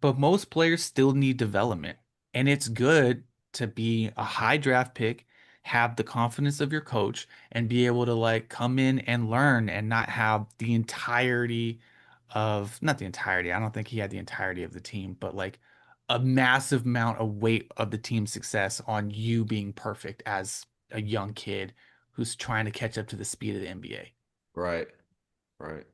But most players still need development, and it's good to be a high draft pick, have the confidence of your coach, and be able to like come in and learn and not have the entirety of, not the entirety, I don't think he had the entirety of the team, but like a massive amount of weight of the team's success on you being perfect as a young kid who's trying to catch up to the speed of the NBA. Right, right.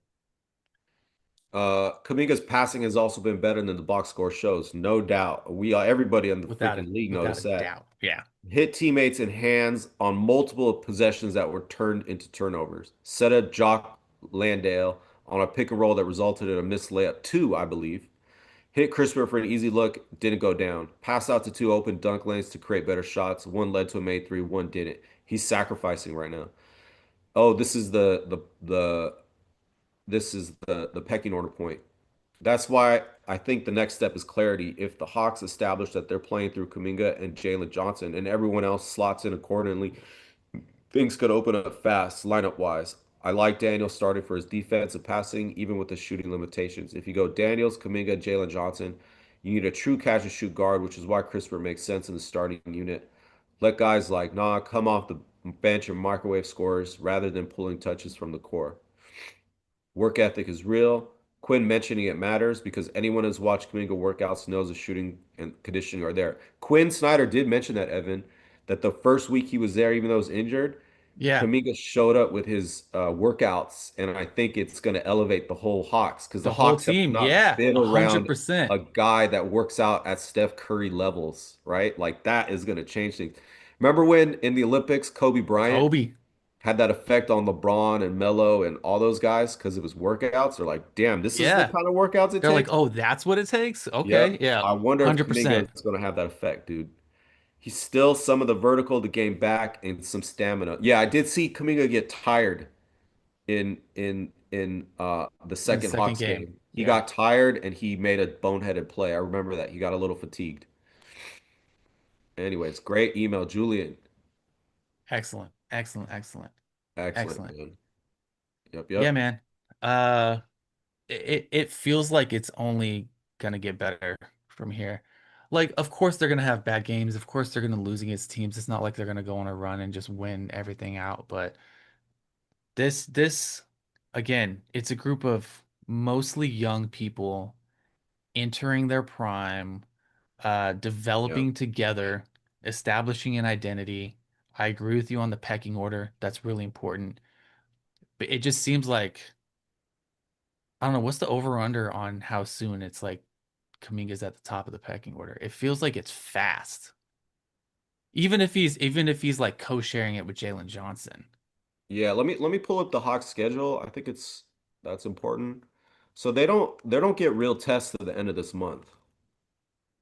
Kaminga's passing has also been better than the box score shows, no doubt. Everybody in the freaking league Without knows a that. doubt. Yeah. Hit teammates in hands on multiple possessions that were turned into turnovers. Set a Jock Landale on a pick and roll that resulted in a missed layup, two, I believe. Hit Crisper for an easy look, didn't go down. Pass out to two open dunk lanes to create better shots. One led to a made three, one didn't. He's sacrificing right now. Oh, this is the pecking order point. That's why I think the next step is clarity. If the Hawks establish that they're playing through Kuminga and Jalen Johnson and everyone else slots in accordingly, things could open up fast lineup wise. I like Daniels starting for his defensive passing, even with the shooting limitations. If you go Daniels, Kaminga, Jalen Johnson, you need a true catch and shoot guard, which is why CRISPR makes sense in the starting unit. Let guys like Nah come off the bench and microwave scores rather than pulling touches from the core. Work ethic is real. Quinn mentioning it matters because anyone who's watched Kuminga workouts knows the shooting and conditioning are there. Quinn Snyder did mention that, Evan, that the first week he was there, even though he was injured, Yeah. Kuminga showed up with his workouts, and I think it's going to elevate the whole Hawks because the The whole Hawks have team. not Yeah. been around 100%. a guy that works out at Steph Curry levels, right? Like that is going to change things. Remember when in the Olympics, Kobe Bryant Kobe. had that effect on LeBron and Melo and all those guys because of his workouts. They're like, damn, this is the Yeah. kind of workouts it They're like, takes. oh, that's what it takes? Okay. Yep. Yeah. I wonder if Kaminga 100%. is going to have that effect, dude. He's still some of the vertical to gain back and some stamina. Yeah, I did see Kaminga get tired in the In the second second Hawks game. game. He Yeah. got tired and he made a boneheaded play. I remember that. He got a little fatigued. Anyways, great email, Julian. Excellent. Excellent. Excellent. Excellent, Excellent. man. Yep, Yeah, yep. man. Uh, it feels like it's only gonna get better from here. Like, of course they're gonna have bad games. Of course they're gonna lose against teams. It's not like they're gonna go on a run and just win everything out. But this again, it's a group of mostly young people entering their prime, Yep. developing together, establishing an identity. I agree with you on the pecking order. That's really important. But it just seems like, I don't know, what's the over under on how soon it's like Kaminga's at the top of the pecking order? It feels like it's fast. Even if he's like co-sharing it with Jalen Johnson. Yeah, let me pull up the Hawks schedule. I think it's that's important. So they don't get real tests at the end of this month.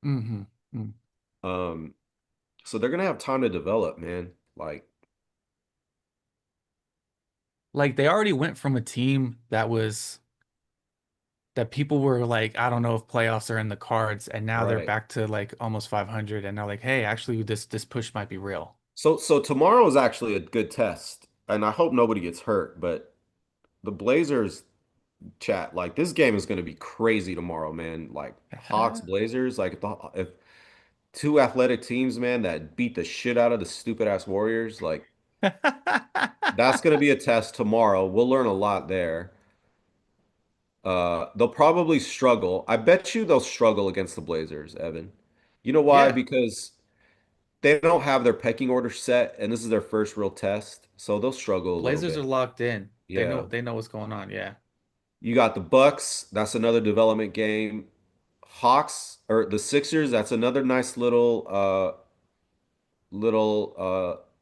hmm Mm. Um, so they're gonna have time to develop, man. Like, Like they already went from a team that people were like, I don't know if playoffs are in the cards, and now they're right. back to like almost 500, and now like, hey, actually this push might be real. So tomorrow is actually a good test, and I hope nobody gets hurt, but the Blazers chat, like this game is gonna be crazy tomorrow, man. Like Hawks, Blazers, like if two athletic teams, man, that beat the shit out of the stupid ass Warriors, like that's gonna be a test tomorrow. We'll learn a lot there. They'll probably struggle. I bet you they'll struggle against the Blazers, Evan. You know why? Yeah. Because they don't have their pecking order set, and this is their first real test, so they'll struggle a little Blazers are bit. locked in. Yeah. They know what's going on. Yeah. You got the Bucks, that's another development game. Hawks or the Sixers, that's another nice little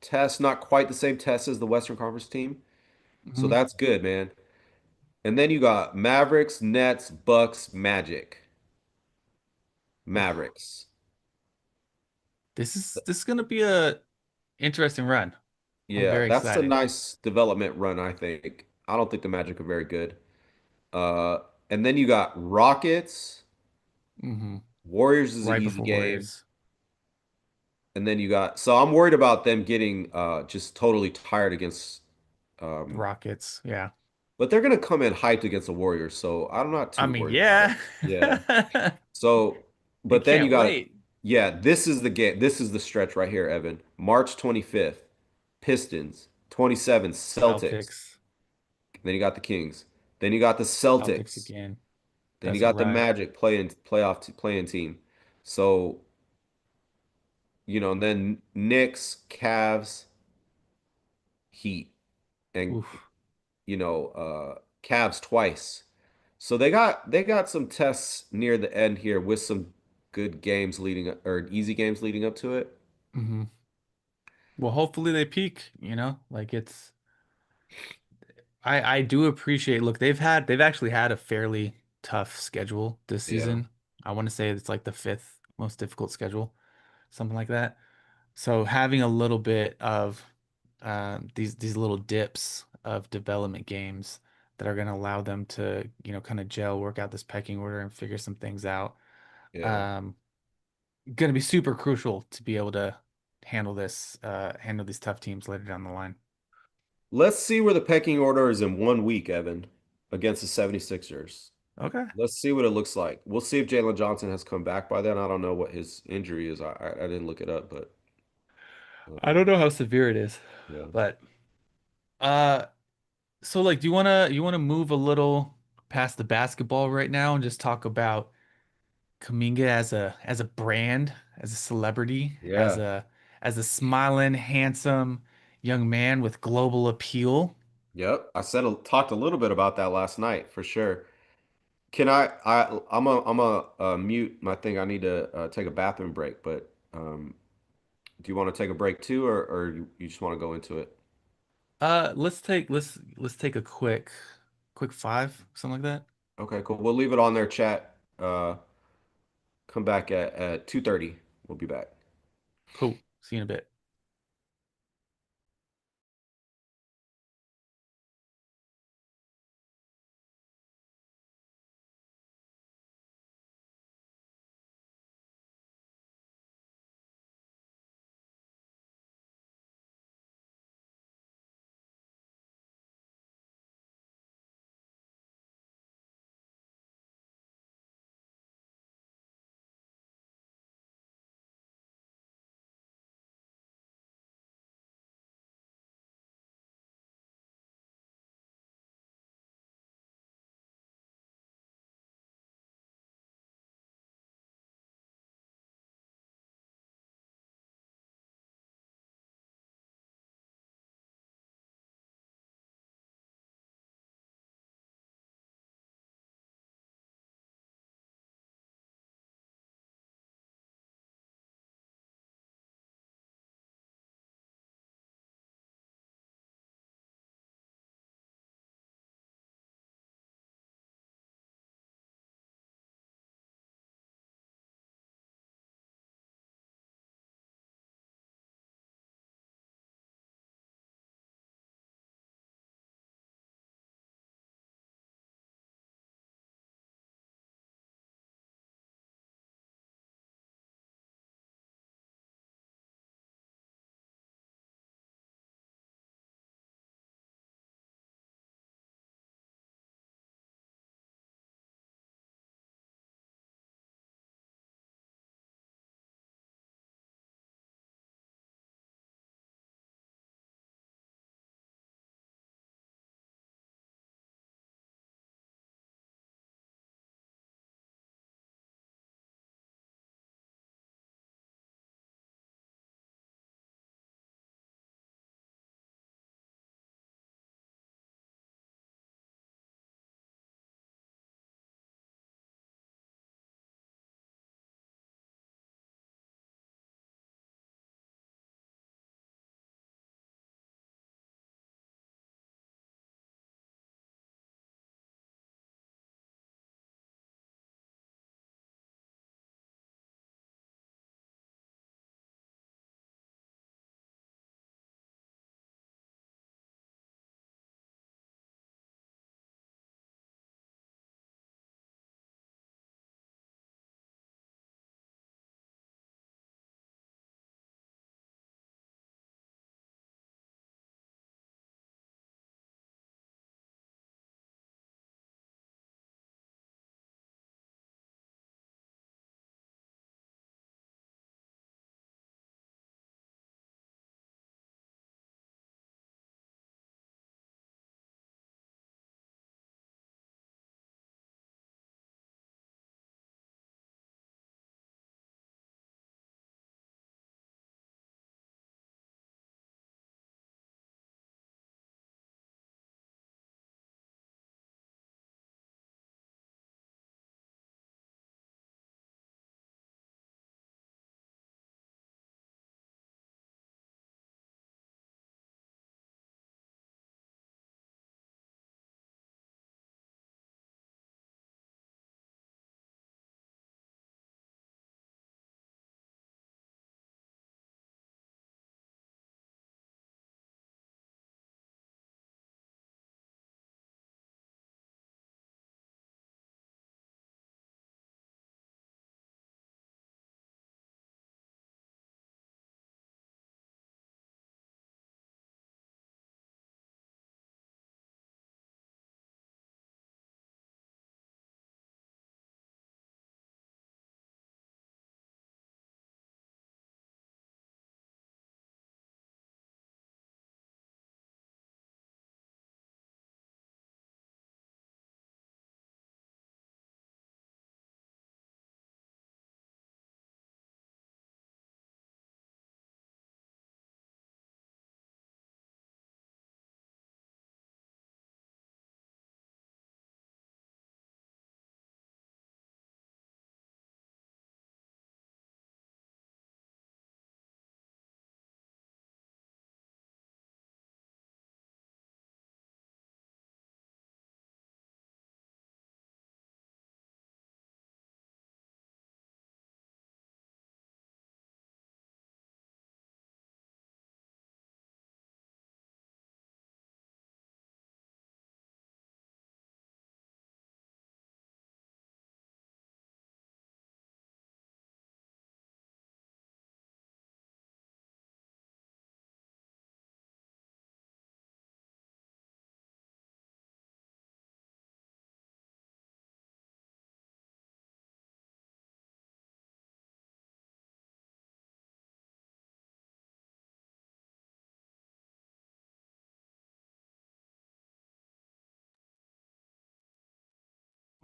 test, not quite the same test as the Western Conference team. So Hmm. that's good, man. And then you got Mavericks, Nets, Bucks, Magic. Mavericks. This is gonna be a interesting run. I'm Yeah, very that's a excited. nice development run, I think. I don't think the Magic are very good. Uh, and then you got Rockets. Hmm. Warriors is an Right easy before game. Warriors, And then you got, so I'm worried about them getting just totally tired against, the um, Rockets. Yeah. but they're going to come in hyped against the Warriors. So I'm not I too mean, worried about it. yeah. Yeah. So, They but then you can't got, wait. yeah, this is the game. This is the stretch right here, Evan. March 25th, Pistons. 27th, Celtics. Celtics. Then you got the Kings. Then you got the Celtics Celtics. again. Then you That's a got the run. Magic playing team. So, and then Knicks, Cavs, Heat, and Oof. Cavs twice. So they got some tests near the end here with some good games leading up or easy games leading up to it. Hmm. Well, hopefully they peak, like I do appreciate, look, they've actually had a fairly tough schedule this Yeah, season. I want to say it's like the fifth most difficult schedule, something like that. So having a little bit of these little dips of development games that are going to allow them to, kind of gel, work out this pecking order and figure some things out. yeah. Um, going to be super crucial to be able to handle these tough teams later down the line. Let's see where the pecking order is in 1 week, Evan, against the 76ers. Okay. Let's see what it looks like. We'll see if Jalen Johnson has come back by then. I don't know what his injury is. I didn't look it up, but I um, don't know how severe it is, yeah. but uh so like do you wanna move a little past the basketball right now and just talk about Kaminga as a brand, as a celebrity, Yeah. as a smiling, handsome young man with global appeal? Yep. Talked a little bit about that last night for sure. Can I'm a mute my thing. I need to take a bathroom break, but do you want to take a break too, or you just want to go into it? Let's take a quick five, something like that. Okay, cool. We'll leave it on their chat. Come back at 2:30. We'll be back. Cool. See you in a bit.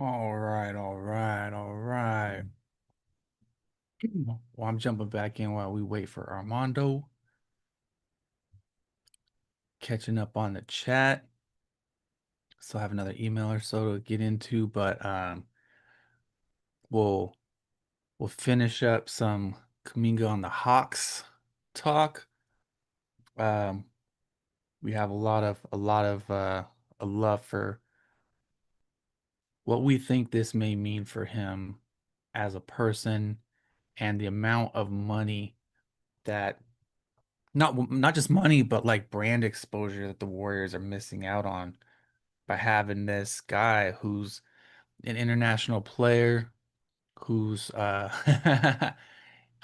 All right, all right, all right. Well, I'm jumping back in while we wait for Armando, catching up on the chat. Still have another email or so to get into, but we'll we'll finish up some Kaminga on the Hawks talk. Um, we have a lot of a love for what we think this may mean for him as a person and the amount of money that not just money, but like brand exposure that the Warriors are missing out on by having this guy who's an international player who's yeah,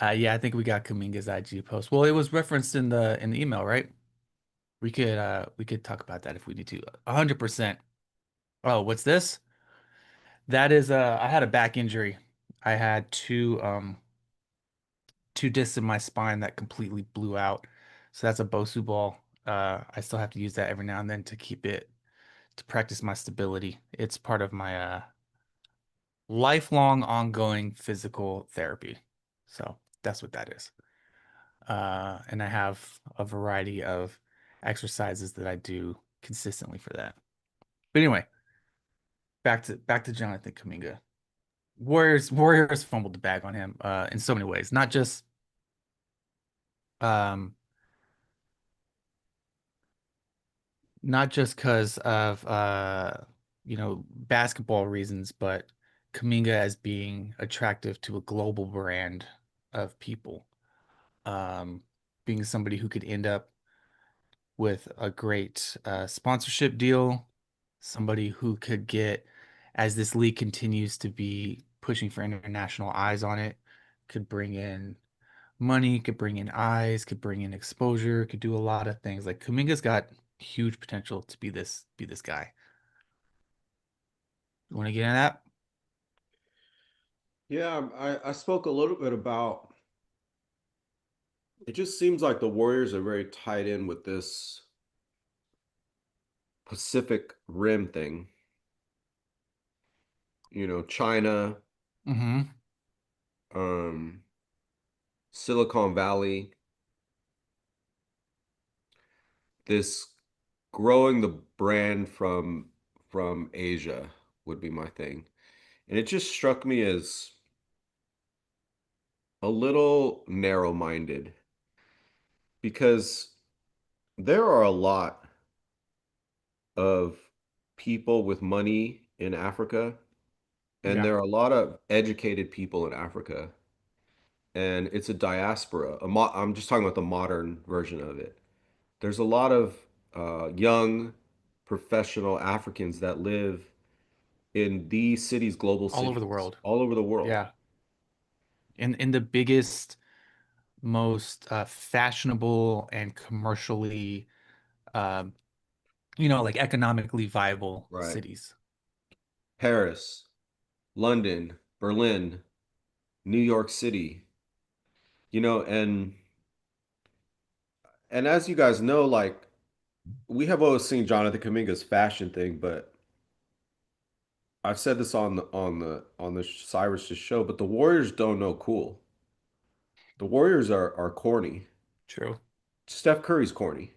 I think we got Kuminga's IG post. Well, it was referenced in the email, right? We could talk about that if we need to. 100%. Oh, what's this? That is I had a back injury. I had two discs in my spine that completely blew out. So that's a Bosu ball. I still have to use that every now and then to keep it to practice my stability. It's part of my lifelong ongoing physical therapy. So that's what that is. And I have a variety of exercises that I do consistently for that. But anyway, back to Jonathan Kaminga. Warriors fumbled the bag on him in so many ways. Um not just because of basketball reasons, but Kaminga as being attractive to a global brand of people. Um Being somebody who could end up with a great sponsorship deal, somebody who could get, as this league continues to be pushing for international eyes on it, could bring in money, could bring in eyes, could bring in exposure, could do a lot of things. Like Kuminga's got huge potential to be this guy. You want to get into that? Yeah, I spoke a little bit about it just seems like the Warriors are very tied in with this Pacific Rim thing. China, Mm-hmm. um, Silicon Valley, this growing the brand from Asia would be my thing. And it just struck me as a little narrow-minded because there are a lot of people with money in Africa, and Yeah, there are a lot of educated people in Africa, and it's a diaspora. I'm just talking about the modern version of it. There's a lot of young professional Africans that live in these cities, global all over the cities, world. all over the world. Yeah, in the biggest, most fashionable and commercially, um, like economically viable Right. cities. Paris, London, Berlin, New York City, and as you guys know, like we have always seen Jonathan Kaminga's fashion thing, but I've said this on the Cyrus show, but the Warriors don't know cool. The Warriors are corny. True. Steph Curry's corny,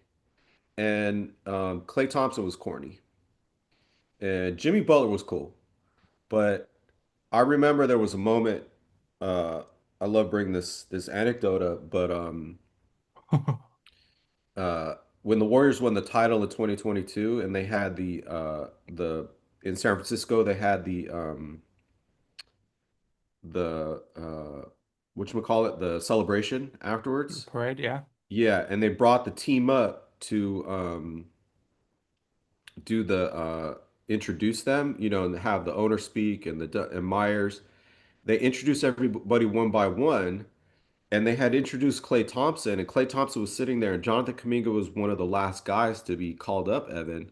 and Klay Thompson was corny, and Jimmy Butler was cool. But I remember there was a moment. Uh, I love bringing this anecdote up, but uh, when the Warriors won the title in 2022, and they had the in San Francisco, they had the whatchamacallit, the celebration afterwards. Parade, yeah. Yeah, and they brought the team up to do the introduce them, and have the owner speak and and Myers. They introduced everybody one by one, and they had introduced Klay Thompson, and Klay Thompson was sitting there, and Jonathan Kuminga was one of the last guys to be called up, Evan.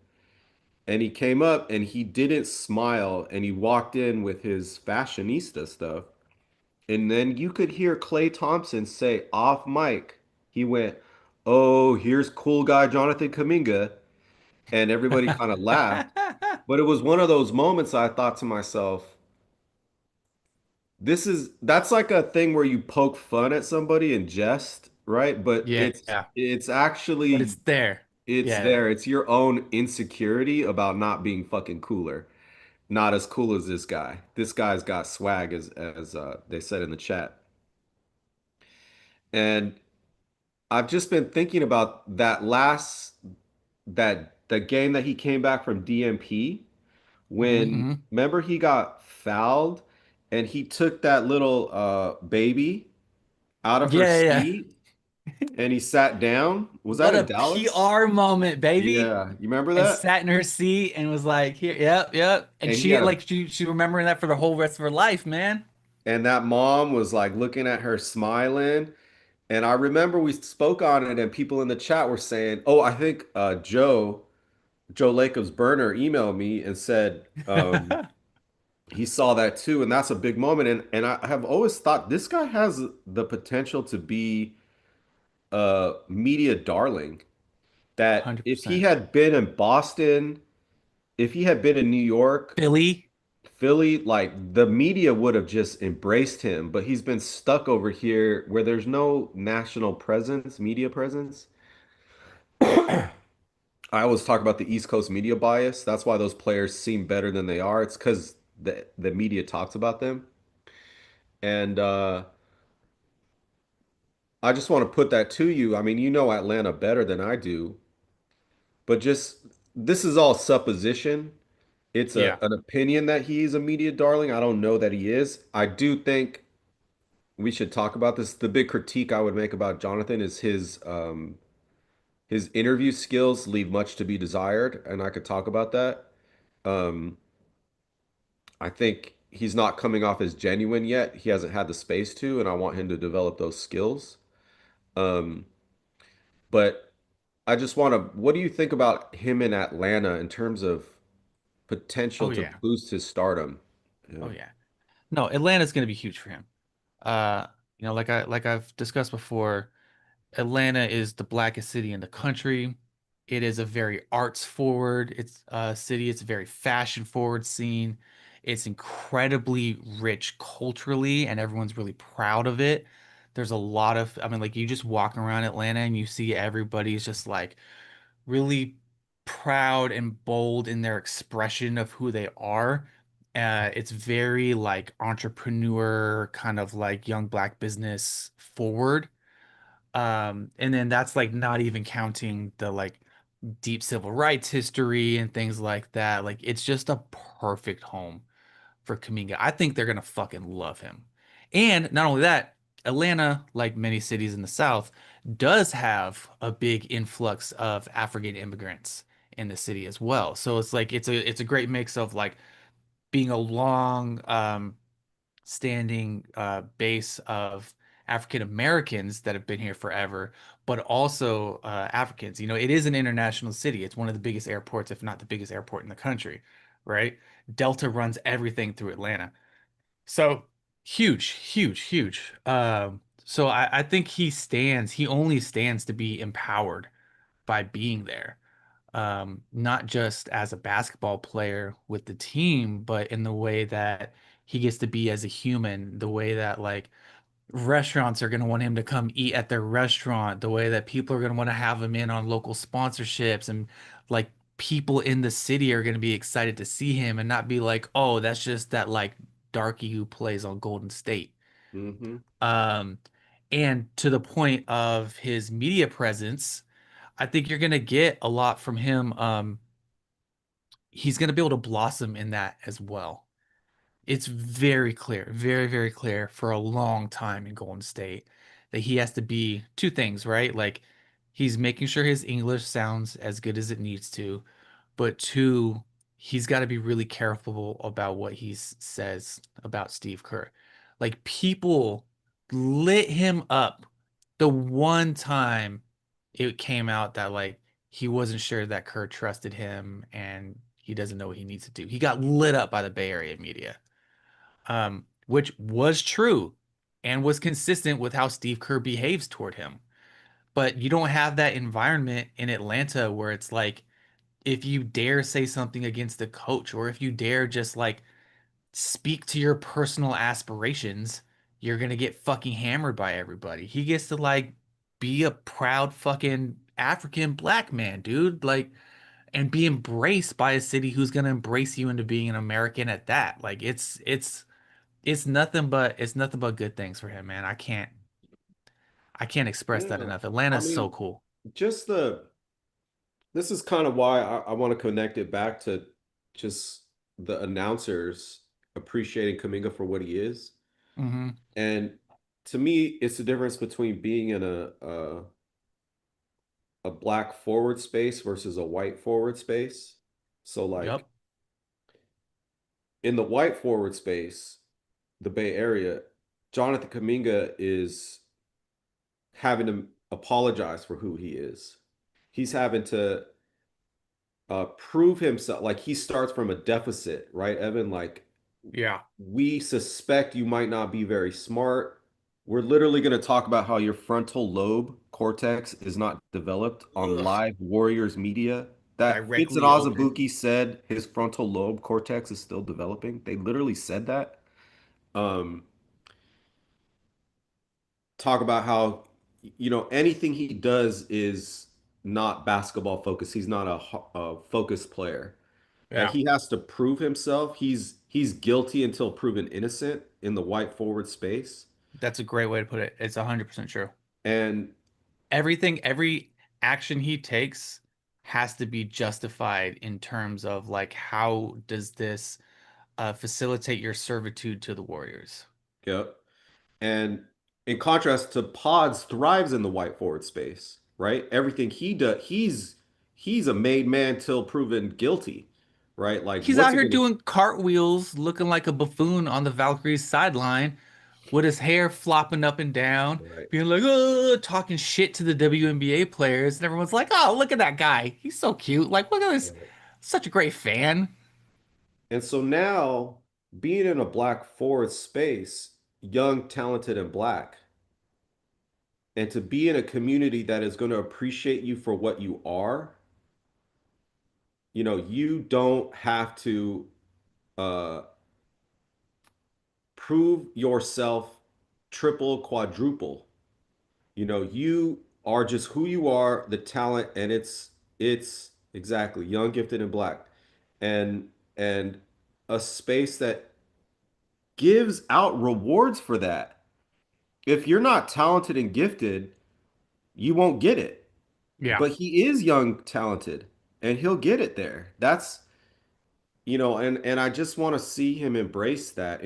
And he came up and he didn't smile, and he walked in with his fashionista stuff. And then you could hear Klay Thompson say off mic, he went, "Oh, here's cool guy Jonathan Kaminga." And everybody kind of laughed. But it was one of those moments I thought to myself, that's like a thing where you poke fun at somebody in jest, right? But Yeah, it's but it's actually there. it's Yeah, there. It's your own insecurity about not being fucking cooler. Not as cool as this guy. This guy's got swag as they said in the chat. And I've just been thinking about that game that he came back from DMP when hmm remember he got fouled and he took that little baby out of her Yeah, yeah. seat and he sat down. Was that What in a Dallas? PR moment, baby. Yeah, you remember And that? sat in her seat and was like, "Here, yep, yep." And And he she had a like she remembering that for the whole rest of her life, man. and that mom was like looking at her smiling. And I remember we spoke on it and people in the chat were saying, "Oh, I think Joe Lacob's burner emailed me and said he saw that too, and that's a big moment. And I have always thought this guy has the potential to be a media darling. That if he 100%. had been in Boston, if he had been in New York, Philly, Philly, like the media would have just embraced him. But he's been stuck over here where there's no national presence, media presence. I always talk about the East Coast media bias. That's why those players seem better than they are. It's because the media talks about them. And I just want to put that to you. I mean, you know Atlanta better than I do, but just this is all supposition. It's yeah. an opinion that he's a media darling. I don't know that he is. I do think we should talk about this. The big critique I would make about Jonathan is his interview skills leave much to be desired, and I could talk about that. Um, I think he's not coming off as genuine yet. He hasn't had the space to, and I want him to develop those skills. Um, but I just want to, what do you think about him in Atlanta in terms of potential Oh to yeah. boost his stardom? Yeah. Oh yeah. No, Atlanta's going to be huge for him. Uh, like I've discussed before, Atlanta is the blackest city in the country. It is a very arts forward city. It's a very fashion forward scene. It's incredibly rich culturally, and everyone's really proud of it. There's a lot of, I mean, like you just walk around Atlanta and you see everybody's just like really proud and bold in their expression of who they are. It's very like entrepreneur, kind of like young black business forward. And then that's like not even counting the like deep civil rights history and things like that. Like it's just a perfect home for Kaminga. I think they're gonna fucking love him. And not only that, Atlanta, like many cities in the South, does have a big influx of African immigrants in the city as well. So it's like it's a great mix of like being a long standing base of African Americans that have been here forever, but also Africans. You know, it is an international city. It's one of the biggest airports, if not the biggest airport in the country, right? Delta runs everything through Atlanta. So huge, huge, huge. So I think he only stands to be empowered by being there. Not just as a basketball player with the team, but in the way that he gets to be as a human, the way that like restaurants are going to want him to come eat at their restaurant, the way that people are going to want to have him in on local sponsorships, and like people in the city are going to be excited to see him and not be like, oh, that's just that like darky who plays on Golden State. Hmm. Um, and to the point of his media presence, I think you're going to get a lot from him. He's going to be able to blossom in that as well. It's very clear, very, very clear for a long time in Golden State that he has to be two things, right? Like he's making sure his English sounds as good as it needs to, but two, he's got to be really careful about what he says about Steve Kerr. Like people lit him up the one time it came out that like he wasn't sure that Kerr trusted him and he doesn't know what he needs to do. He got lit up by the Bay Area media, which was true and was consistent with how Steve Kerr behaves toward him. But you don't have that environment in Atlanta where it's like if you dare say something against the coach, or if you dare just like speak to your personal aspirations, you're gonna get fucking hammered by everybody. He gets to like be a proud fucking African black man, dude. Like, and be embraced by a city who's gonna embrace you into being an American at that. Like it's nothing but good things for him, man. I can't express that Yeah. enough. I Atlanta's so mean, cool. just this is kind of why I want to connect it back to just the announcers appreciating Kaminga for what he is. Hmm. And to me, it's the difference between being in a black forward space versus a white forward space. So like Yep. in the white forward space, the Bay Area, Jonathan Kaminga is having to apologize for who he is. He's having to prove himself. Like he starts from a deficit, right, Evan? Like Yeah. we suspect you might not be very smart. We're literally going to talk about how your frontal lobe cortex is not developed on Ugh. live Warriors media. That Fitz and Directly open. Azabuki said his frontal lobe cortex is still developing. They literally said that. Um, talk about how anything he does is not basketball focused. He's not a focused player. That Yeah. he has to prove himself. He's guilty until proven innocent in the white forward space. That's a great way to put it. It's 100% true. And Every action he takes has to be justified in terms of like how does this facilitate your servitude to the Warriors? yep. And in contrast to Pods thrives in the white forward space, right? Everything he does, he's a made man till proven guilty, right? Like He's what's out it here gonna doing cartwheels, looking like a buffoon on the Valkyries sideline, with his hair flopping up and down, right? being like, oh, talking shit to the WNBA players, and everyone's like, oh, look at that guy. He's so cute. Like, look at this. Right. Such a great fan. And so now being in a black forward space, young, talented, and black, and to be in a community that is going to appreciate you for what you are, you don't have to uh, prove yourself triple, quadruple. You are just who you are, the talent, and it's exactly young, gifted, and black, and a space that gives out rewards for that. If you're not talented and gifted, you won't get it. Yeah, But he is young, talented, and he'll get it there. That's and I just want to see him embrace that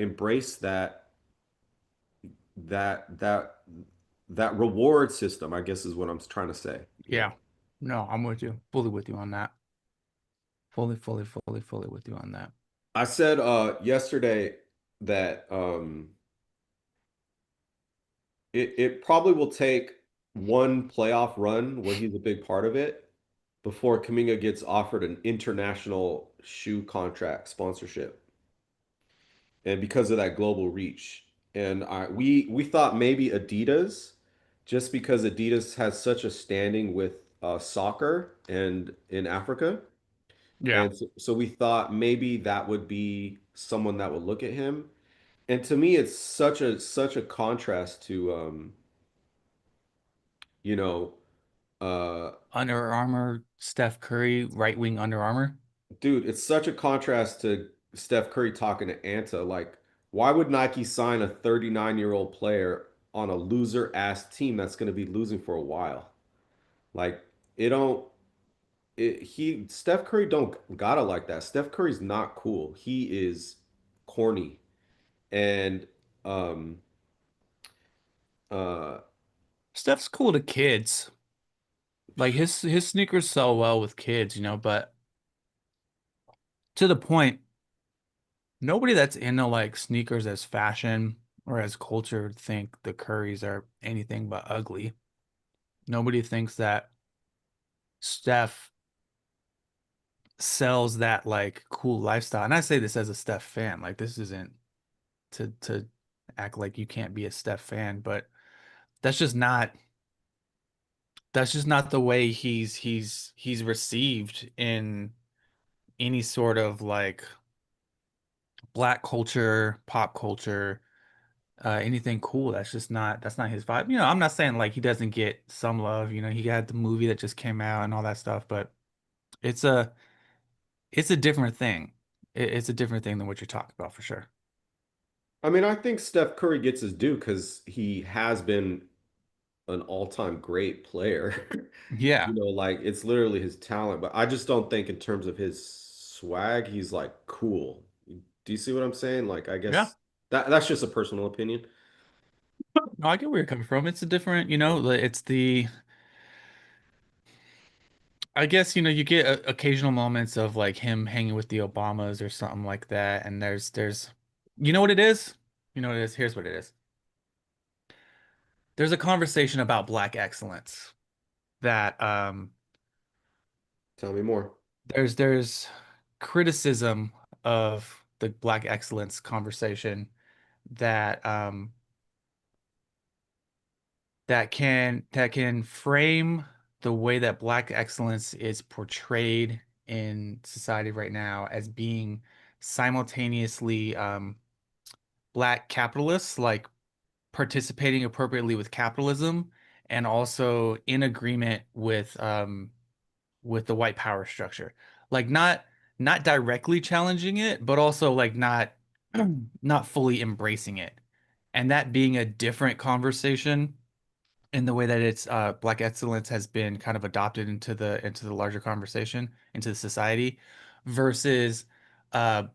that reward system, I guess is what I'm trying to say. Yeah. yeah. No, I'm with you. Fully with you on that. Fully with you on that. I said yesterday that it probably will take one playoff run where he's a big part of it before Kaminga gets offered an international shoe contract sponsorship. And because of that global reach. And we thought maybe Adidas, just because Adidas has such a standing with soccer and in Africa. Yeah. And so we thought maybe that would be someone that would look at him. And to me, it's such a contrast to you know, Under Armour, Steph Curry, right wing Under Armour. dude, it's such a contrast to Steph Curry talking to Anta. Like, why would Nike sign a 39-year-old player on a loser ass team that's going to be losing for a while? Like, it don't he Steph Curry don't gotta like that. Steph Curry's not cool. He is corny. And um uh Steph's cool to kids. Like his sneakers sell well with kids, but to the point, nobody that's into like sneakers as fashion or as culture think the Currys are anything but ugly. Nobody thinks that Steph sells that like cool lifestyle. And I say this as a Steph fan. Like this isn't to act like you can't be a Steph fan, but that's just not that's just not the way he's received in any sort of like black culture, pop culture, anything cool. That's not his vibe. I'm not saying like he doesn't get some love. He had the movie that just came out and all that stuff, but it's a it's a different thing. It's a different thing than what you're talking about for sure. I mean, I think Steph Curry gets his due because he has been an all-time great player. Yeah. Like it's literally his talent, but I just don't think in terms of his swag, he's like cool. Do you see what I'm saying? Like, I Yeah. guess that's just a personal opinion. No, I get where you're coming from. It's a different, Yeah. it's the I guess, you get occasional moments of like him hanging with the Obamas or something like that. And there's, you know what it is? You know what it is? Here's what it is. There's a conversation about black excellence that Tell me more. there's criticism of the black excellence conversation that that can frame the way that black excellence is portrayed in society right now as being simultaneously black capitalists, like participating appropriately with capitalism, and also in agreement with the white power structure. Like not directly challenging it, but also like not fully embracing it. And that being a different conversation in the way that it's black excellence has been kind of adopted into the larger conversation, into the society, versus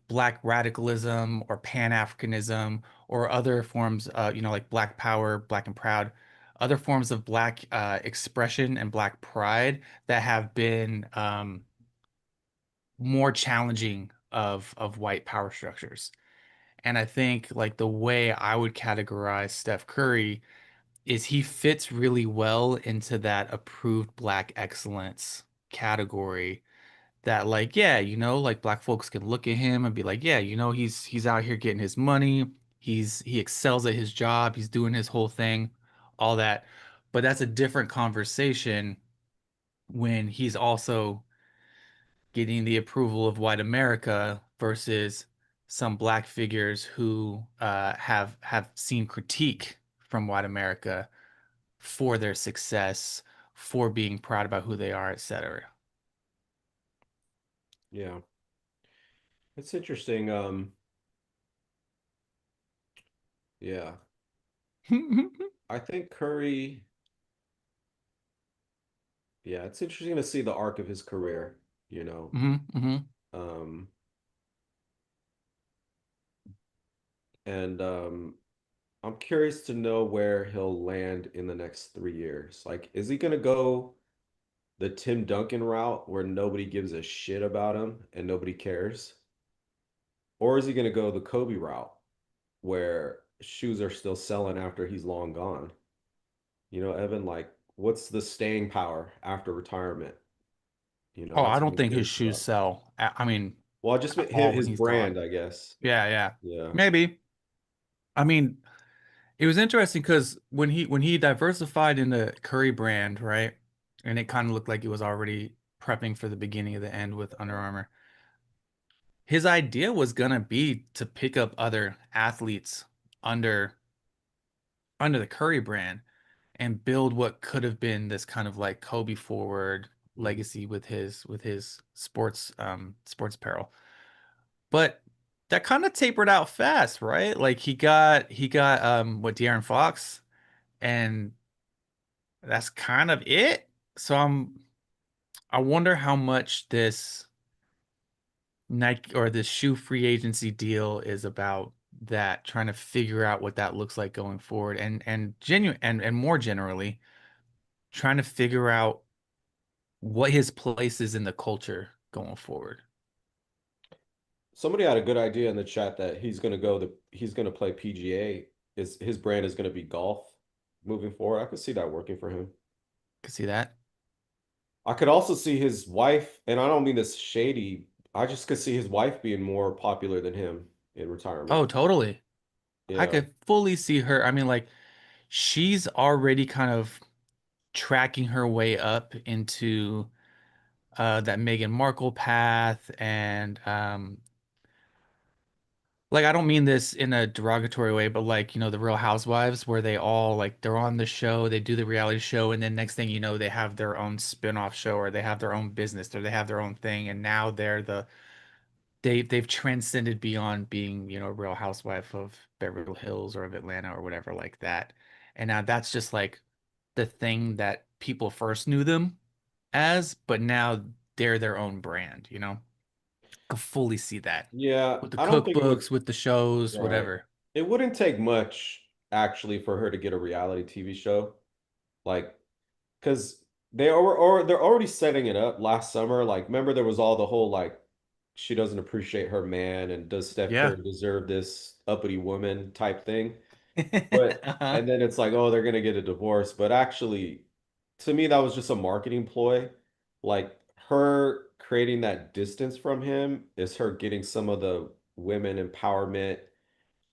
black radicalism or Pan-Africanism or other forms, like Black Power, Black and Proud, other forms of black expression and black pride that have been more challenging of white power structures. And I think like the way I would categorize Steph Curry is he fits really well into that approved black excellence category that like yeah, like black folks can look at him and be like, yeah, he's out here getting his money. He excels at his job. He's doing his whole thing, all that. But that's a different conversation when he's also getting the approval of white America versus some black figures who have seen critique from white America for their success, for being proud about who they are, etc. Yeah. It's interesting. Yeah. I think Curry, yeah, it's interesting to see the arc of his career, you know. hmm Um, and I'm curious to know where he'll land in the next 3 years. Like, is he gonna go the Tim Duncan route where nobody gives a shit about him and nobody cares? Or is he gonna go the Kobe route where shoes are still selling after he's long gone? Evan, like, what's the staying power after retirement? Oh, I That's what don't I'm think his curious shoes about. sell. I mean, Well, just at his, all when his he's gone. brand, I guess. Yeah, yeah. Yeah. Maybe. I mean, it was interesting because when he diversified in the Curry brand, right? And it kind of looked like he was already prepping for the beginning of the end with Under Armour. His idea was gonna be to pick up other athletes under under the Curry brand and build what could have been this kind of like Kobe forward Mhm. legacy with his sports apparel. But that kind of tapered out fast, right? Like he got what De'Aaron Fox, and that's kind of it. So I wonder how much this Nike or this shoe free agency deal is about that, trying to figure out what that looks like going forward, and genuine and more generally trying to figure out what his place is in the culture going forward. Somebody had a good idea in the chat that he's gonna play PGA. His brand is gonna be golf moving forward. I could see that working for him. Could see that. I could also see his wife, and I don't mean this shady. I just could see his wife being more popular than him in retirement. Oh, totally. I Yeah. could fully see her. I mean, like she's already kind of tracking her way up into that Meghan Markle path and like I don't mean this in a derogatory way, but like, the Real Housewives where they all like they're on the show, they do the reality show, and then next thing you know, they have their own spin-off show or they have their own business or they have their own thing, and now they've transcended beyond being, a Real Housewife of Beverly Hills or of Atlanta or whatever like that. And now that's just like the thing that people first knew them as, but now they're their own brand. I can fully see that Yeah, with the I don't think it would. cookbooks, with the shows, Right. whatever. It wouldn't take much actually for her to get a reality TV show. Like, because they're already setting it up last summer. Like, remember there was all the whole like she doesn't appreciate her man and does Steph Yeah. Curry deserve this uppity woman type thing. But Uh-huh. and then it's like, oh, they're gonna get a divorce. But actually, to me, that was just a marketing ploy. Like her creating that distance from him is her getting some of the women empowerment,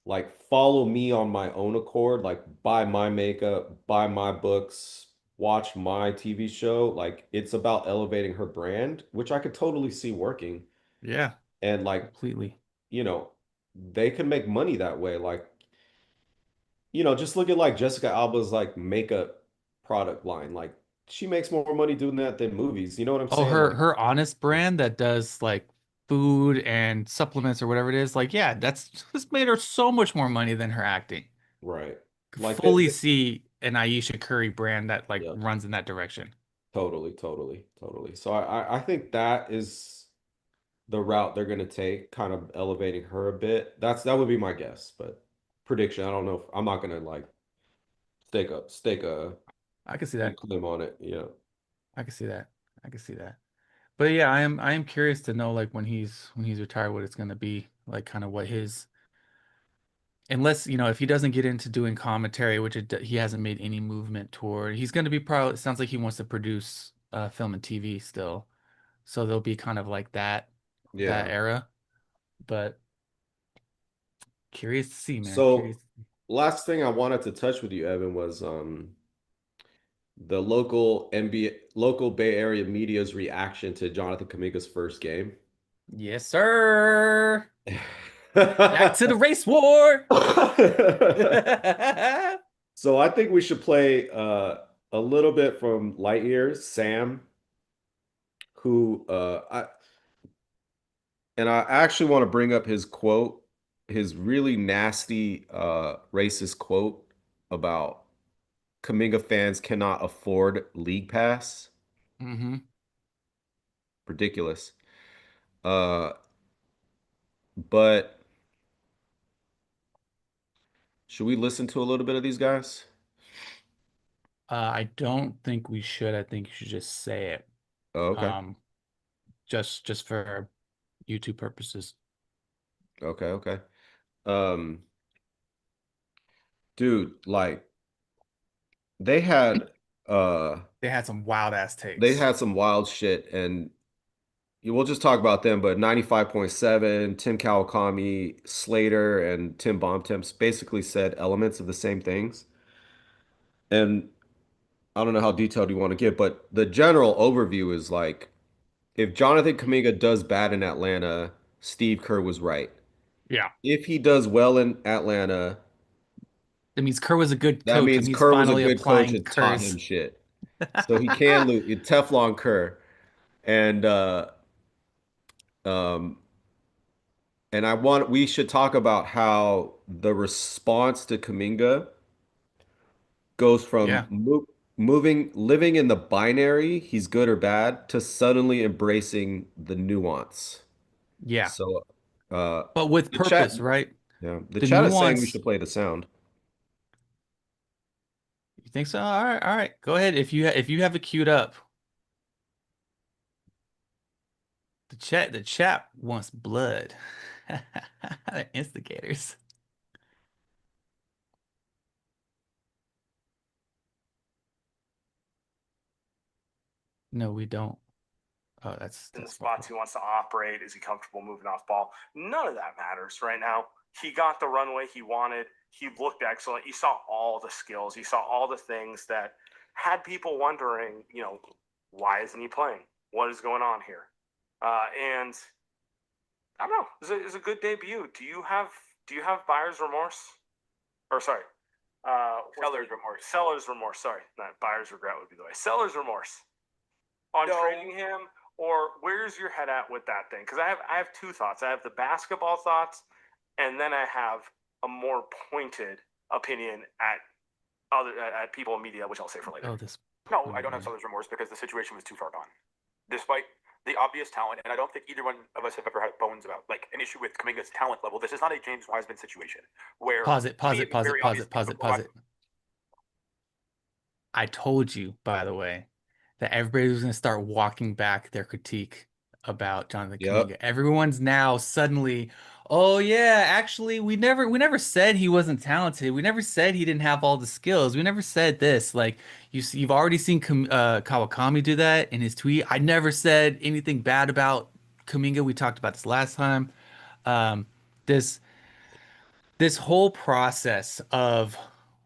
like follow me on my own accord, like buy my makeup, buy my books, watch my TV show. Like it's about elevating her brand, which I could totally see working. Yeah, And like, completely. you know, they can make money that way. Like, just look at like Jessica Alba's like makeup product line. Like she makes more money doing that than movies. You know what I'm Oh, saying? her Like, her Honest brand that does like food and supplements or whatever it is, like yeah, that's made her so much more money than her acting. right. Could Like fully see an Ayesha Curry brand that like yeah, runs in that direction. totally, totally, totally. So I think that is the route they're going to take, kind of elevating her a bit. That would be my guess, but prediction. I don't know if I'm not going to like stake a I can see big that. claim on it. Yeah. I can see that. I can see that. But yeah, I am curious to know like when he's retired what it's gonna be, like kind of what his unless, if he doesn't get into doing commentary, which he hasn't made any movement toward, he's gonna be probably it sounds like he wants to produce film and TV still. So there'll be kind of like that Yeah. era. But curious to see, man. So Curious. last thing I wanted to touch with you, Evan, was the local Bay Area media's reaction to Jonathan Kaminga's first game. Yes, sir. Back to the race war. So I think we should play a little bit from Light Years, Sam, who I actually want to bring up his quote, his really nasty racist quote about Kaminga fans cannot afford League Pass. hmm Ridiculous. Uh, but should we listen to a little bit of these guys? I don't think we should. I think you should just say it. Oh, okay. Um, just for YouTube purposes. Okay, okay. Um, dude, like they had uh They had some wild ass they takes. had some wild shit and we'll just talk about them, but 95.7, Tim Kawakami, Slater, and Tim Bontemps basically said elements of the same things. And I don't know how detailed you want to get, but the general overview is like if Jonathan Kaminga does bad in Atlanta, Steve Kerr was right. Yeah. If he does well in Atlanta, That means Kerr was a good that coach means and he's Kerr was a finally good coach applying and taught him Kerr's. shit. So he can lose. Teflon Kerr. And um we should talk about how the response to Kaminga goes from Yeah. living in the binary, he's good or bad, to suddenly embracing the nuance. Yeah. So, uh, But with the chat, purpose, right? yeah, the The chat is saying we nuance. should play the sound. You think so? All right, all right. Go ahead if you have it queued up. The chat wants blood. The instigators. No, we don't. Oh, In the that's spots he wants to operate. Is he comfortable moving off ball? None of that matters right now. He got the runway he wanted. He looked excellent. You saw all the skills. You saw all the things that had people wondering, why isn't he playing? What is going on here? And I don't know. It's a good debut. Do you have buyer's remorse? Or sorry, Seller's remorse. Seller's remorse. Sorry, not buyer's regret would be the way. Seller's remorse on No. trading him, or where's your head at with that thing? Because I have two thoughts. I have the basketball thoughts, and then I have a more pointed opinion at people in media, which I'll say for later. Oh, this. No, I don't have seller's remorse because the situation was too far gone. Despite the obvious talent, and I don't think either one of us have ever had bones about like an issue with Kaminga's talent level. This is not a James Wiseman situation where Pause it. he is very obvious- Pause it. I told you, by the way, that everybody was going to start walking back their critique about Jonathan Yep. Kuminga. Everyone's now suddenly, oh yeah, actually, we never said he wasn't talented. We never said he didn't have all the skills. We never said this. Like you've already seen Kawakami do that in his tweet. I never said anything bad about Kuminga. We talked about this last time. Um, this this whole process of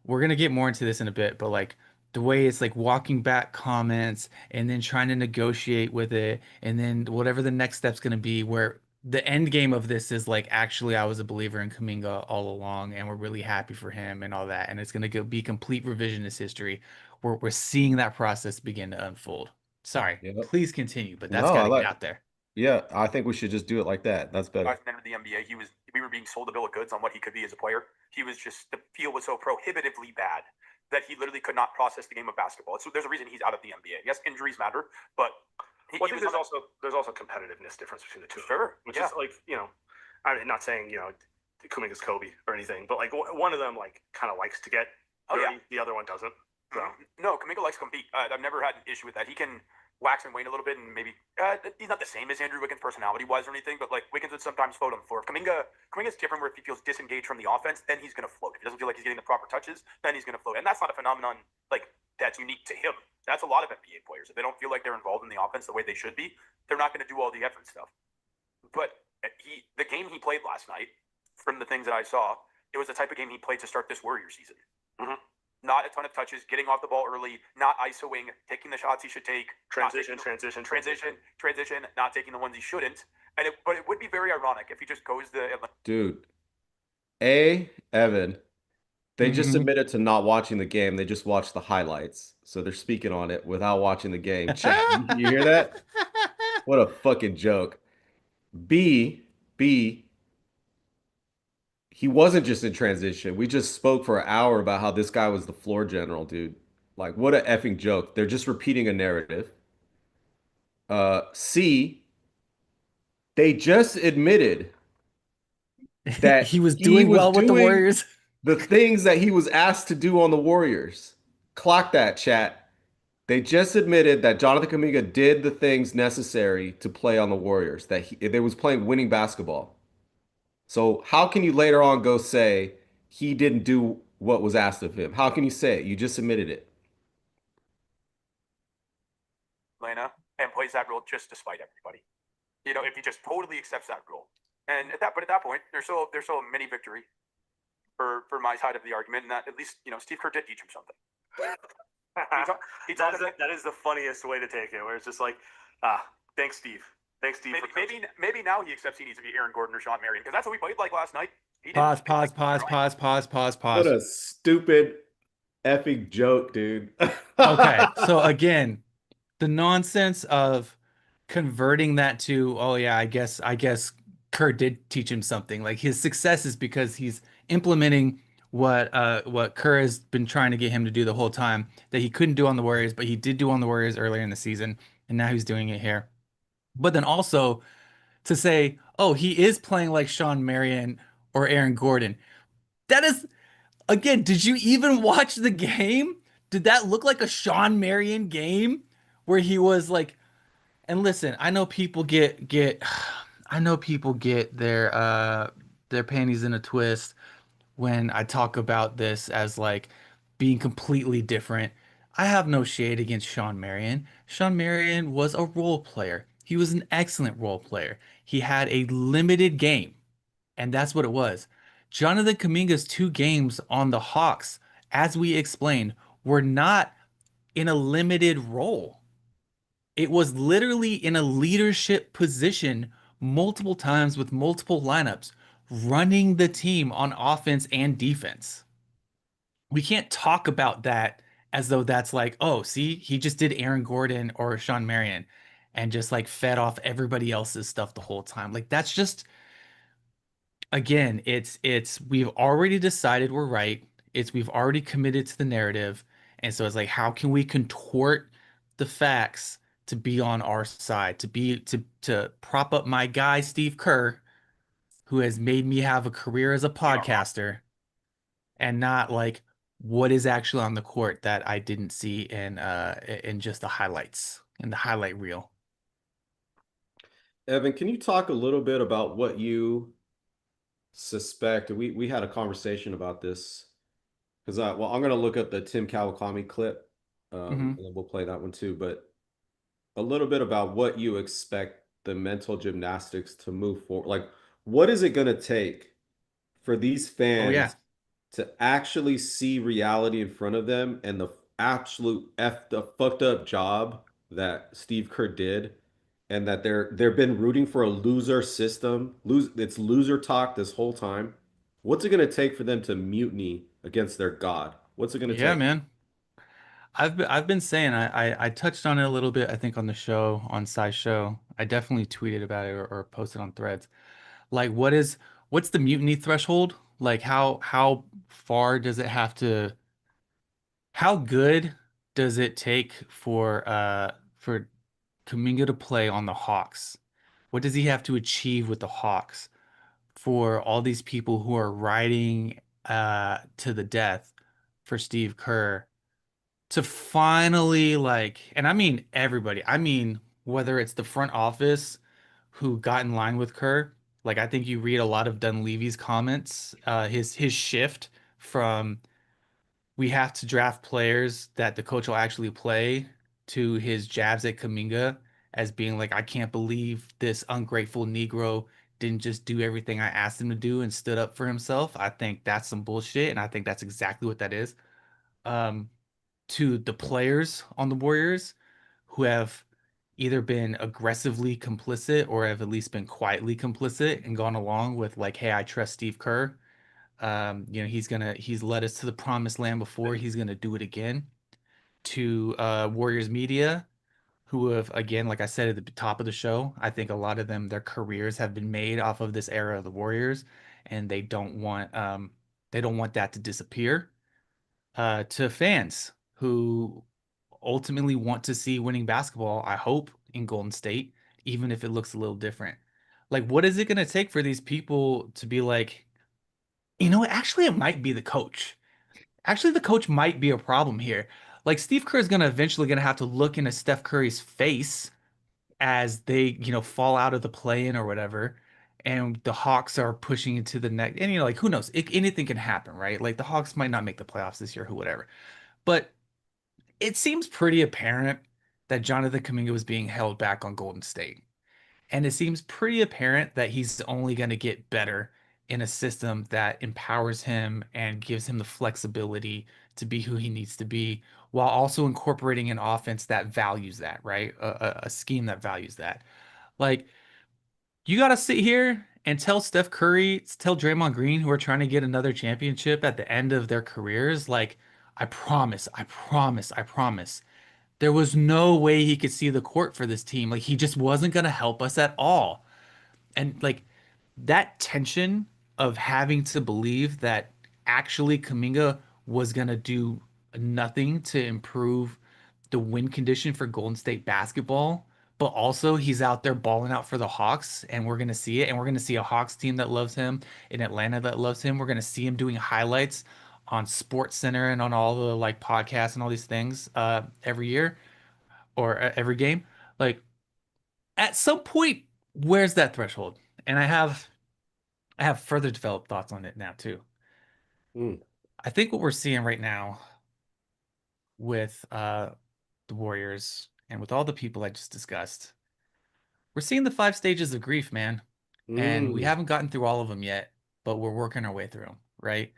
we're gonna get more into this in a bit, but like the way it's like walking back comments and then trying to negotiate with it, and then whatever the next step's gonna be, where the end game of this is like actually I was a believer in Kaminga all along, and we're really happy for him and all that, and it's gonna be complete revisionist history. We're seeing that process begin to unfold. Sorry, Yep. please continue, but that's No, got to get out there. Yeah, I think we should just do it like that. That's better. entered the NBA, we were being sold a bill of goods on what he could be as a player. He was just the field was so prohibitively bad that he literally could not process the game of basketball. So there's a reason he's out of the NBA. Yes, injuries matter, but Well, I think there's also competitiveness difference between the two. Sure, Which yeah. is like, I'm not saying, Kuminga's Kobe or anything, but like one of them like kind of likes to get Oh, dirty, yeah. the other one doesn't. So No, Kaminga likes to compete. I've never had an issue with that. He can wax and wane a little bit, and maybe he's not the same as Andrew Wiggins personality-wise or anything, but like Wiggins would sometimes float on the floor. Kaminga's different where if he feels disengaged from the offense, then he's going to float. If he doesn't feel like he's getting the proper touches, then he's going to float. And that's not a phenomenon like that's unique to him. That's a lot of NBA players. If they don't feel like they're involved in the offense the way they should be, they're not going to do all the effort stuff. But the game he played last night, from the things that I saw, it was the type of game he played to start this Warrior season. Mhm. Not a ton of touches, getting off the ball early, not ISOing, taking the shots he should take, transition, not taking the ones he shouldn't. But it would be very ironic if he just goes Dude, Evan, they just admitted to not watching the game. They just watched the highlights. So they're speaking on it without watching the game. Chat, you hear that? What a fucking joke. B, he wasn't just in transition. We just spoke for an hour about how this guy was the floor general, dude. Like, what a effing joke. They're just repeating a narrative. C, they just admitted that He was he doing was well with the doing Warriors. the things that he was asked to do on the Warriors. Clock that, chat. They just admitted that Jonathan Kaminga did the things necessary to play on the Warriors, that they was playing winning basketball. So how can you later on go say he didn't do what was asked of him? How can you say it? You just admitted it. Atlanta and plays that role just despite everybody. If he just totally accepts that role. And at that point, there's still a mini victory for my side of the argument, and that at least Steve Kerr did teach him something. That is the funniest way to take it, where it's just like, thanks, Steve. Thanks, Steve. Maybe now he accepts he needs to be Aaron Gordon or Sean Marion, because that's what we played like last night. Pause. What a stupid effing joke, dude. Okay, so again, the nonsense of converting that to, oh yeah, I guess Kerr did teach him something. Like his success is because he's implementing what Kerr has been trying to get him to do the whole time that he couldn't do on the Warriors, but he did do on the Warriors earlier in the season, and now he's doing it here. But then also to say, oh, he is playing like Sean Marion or Aaron Gordon. That is, again, did you even watch the game? Did that look like a Sean Marion game where he was like, and listen, I know people get I know people get their panties in a twist when I talk about this as like being completely different. I have no shade against Sean Marion. Sean Marion was a role player. He was an excellent role player. He had a limited game, and that's what it was. Jonathan Kaminga's 2 games on the Hawks, as we explained, were not in a limited role. It was literally in a leadership position multiple times with multiple lineups, running the team on offense and defense. We can't talk about that as though that's like, oh, see, he just did Aaron Gordon or Sean Marion and just like fed off everybody else's stuff the whole time. Like that's just again, it's we've already decided we're right. It's we've already committed to the narrative. And so it's like, how can we contort the facts to be on our side, to prop up my guy Steve Kerr, who has made me have a career as a podcaster, and not like what is actually on the court that I didn't see in just the highlights in the highlight reel. Evan, can you talk a little bit about what you suspect? We had a conversation about this because I'm gonna look up the Tim Kawakami clip, Hmm. and then we'll play that one too. But a little bit about what you expect the mental gymnastics to move forward. Like, what is it gonna take for these Oh yeah. fans to actually see reality in front of them and the absolute the fucked up job that Steve Kerr did, and that they've been rooting for a loser system. It's loser talk this whole time. What's it gonna take for them to mutiny against their god? What's it gonna Yeah, take? man. I've been saying I touched on it a little bit, I think, on the show on Sideshow. I definitely tweeted about it or posted on threads. Like what's the mutiny threshold? Like how far does it have to how good does it take for Kuminga to play on the Hawks? What does he have to achieve with the Hawks for all these people who are riding to the death for Steve Kerr to finally like, and I mean everybody. I mean whether it's the front office who got in line with Kerr, like I think you read a lot of Dunleavy's comments, his shift from we have to draft players that the coach will actually play to his jabs at Kaminga as being like, I can't believe this ungrateful Negro didn't just do everything I asked him to do and stood up for himself. I think that's some bullshit, and I think that's exactly what that is. Um, to the players on the Warriors who have either been aggressively complicit or have at least been quietly complicit and gone along with like, hey, I trust Steve Kerr. He's led us to the promised land before. He's gonna do it again. To Warriors media, who have again, like I said at the top of the show, I think a lot of them, their careers have been made off of this era of the Warriors, and they don't want that to disappear. To fans who ultimately want to see winning basketball, I hope, in Golden State, even if it looks a little different. Like, what is it gonna take for these people to be like, actually, it might be the coach. Actually, the coach might be a problem here. Like Steve Kerr is gonna eventually gonna have to look into Steph Curry's face as they, fall out of the play-in or whatever, and the Hawks are pushing into the next. And like who knows? Anything can happen, right? Like the Hawks might not make the playoffs this year, who whatever. But it seems pretty apparent that Jonathan Kuminga was being held back on Golden State. And it seems pretty apparent that he's only going to get better in a system that empowers him and gives him the flexibility to be who he needs to be, while also incorporating an offense that values that, right? A scheme that values that. Like, you got to sit here and tell Steph Curry, tell Draymond Green, who are trying to get another championship at the end of their careers, like, I promise, I promise, I promise. There was no way he could see the court for this team. Like, he just wasn't going to help us at all. And like that tension of having to believe that actually Kaminga was gonna do nothing to improve the win condition for Golden State basketball, but also he's out there balling out for the Hawks, and we're gonna see it, and we're gonna see a Hawks team that loves him, in Atlanta that loves him. We're gonna see him doing highlights on Sports Center and on all the like podcasts and all these things every year or every game. Like at some point, where's that threshold? And I have further developed thoughts on it now too. Mm, I think what we're seeing right now with the Warriors and with all the people I just discussed, we're seeing the five stages of grief, man. And we mm, haven't gotten through all of them yet, but we're working our way through them, right?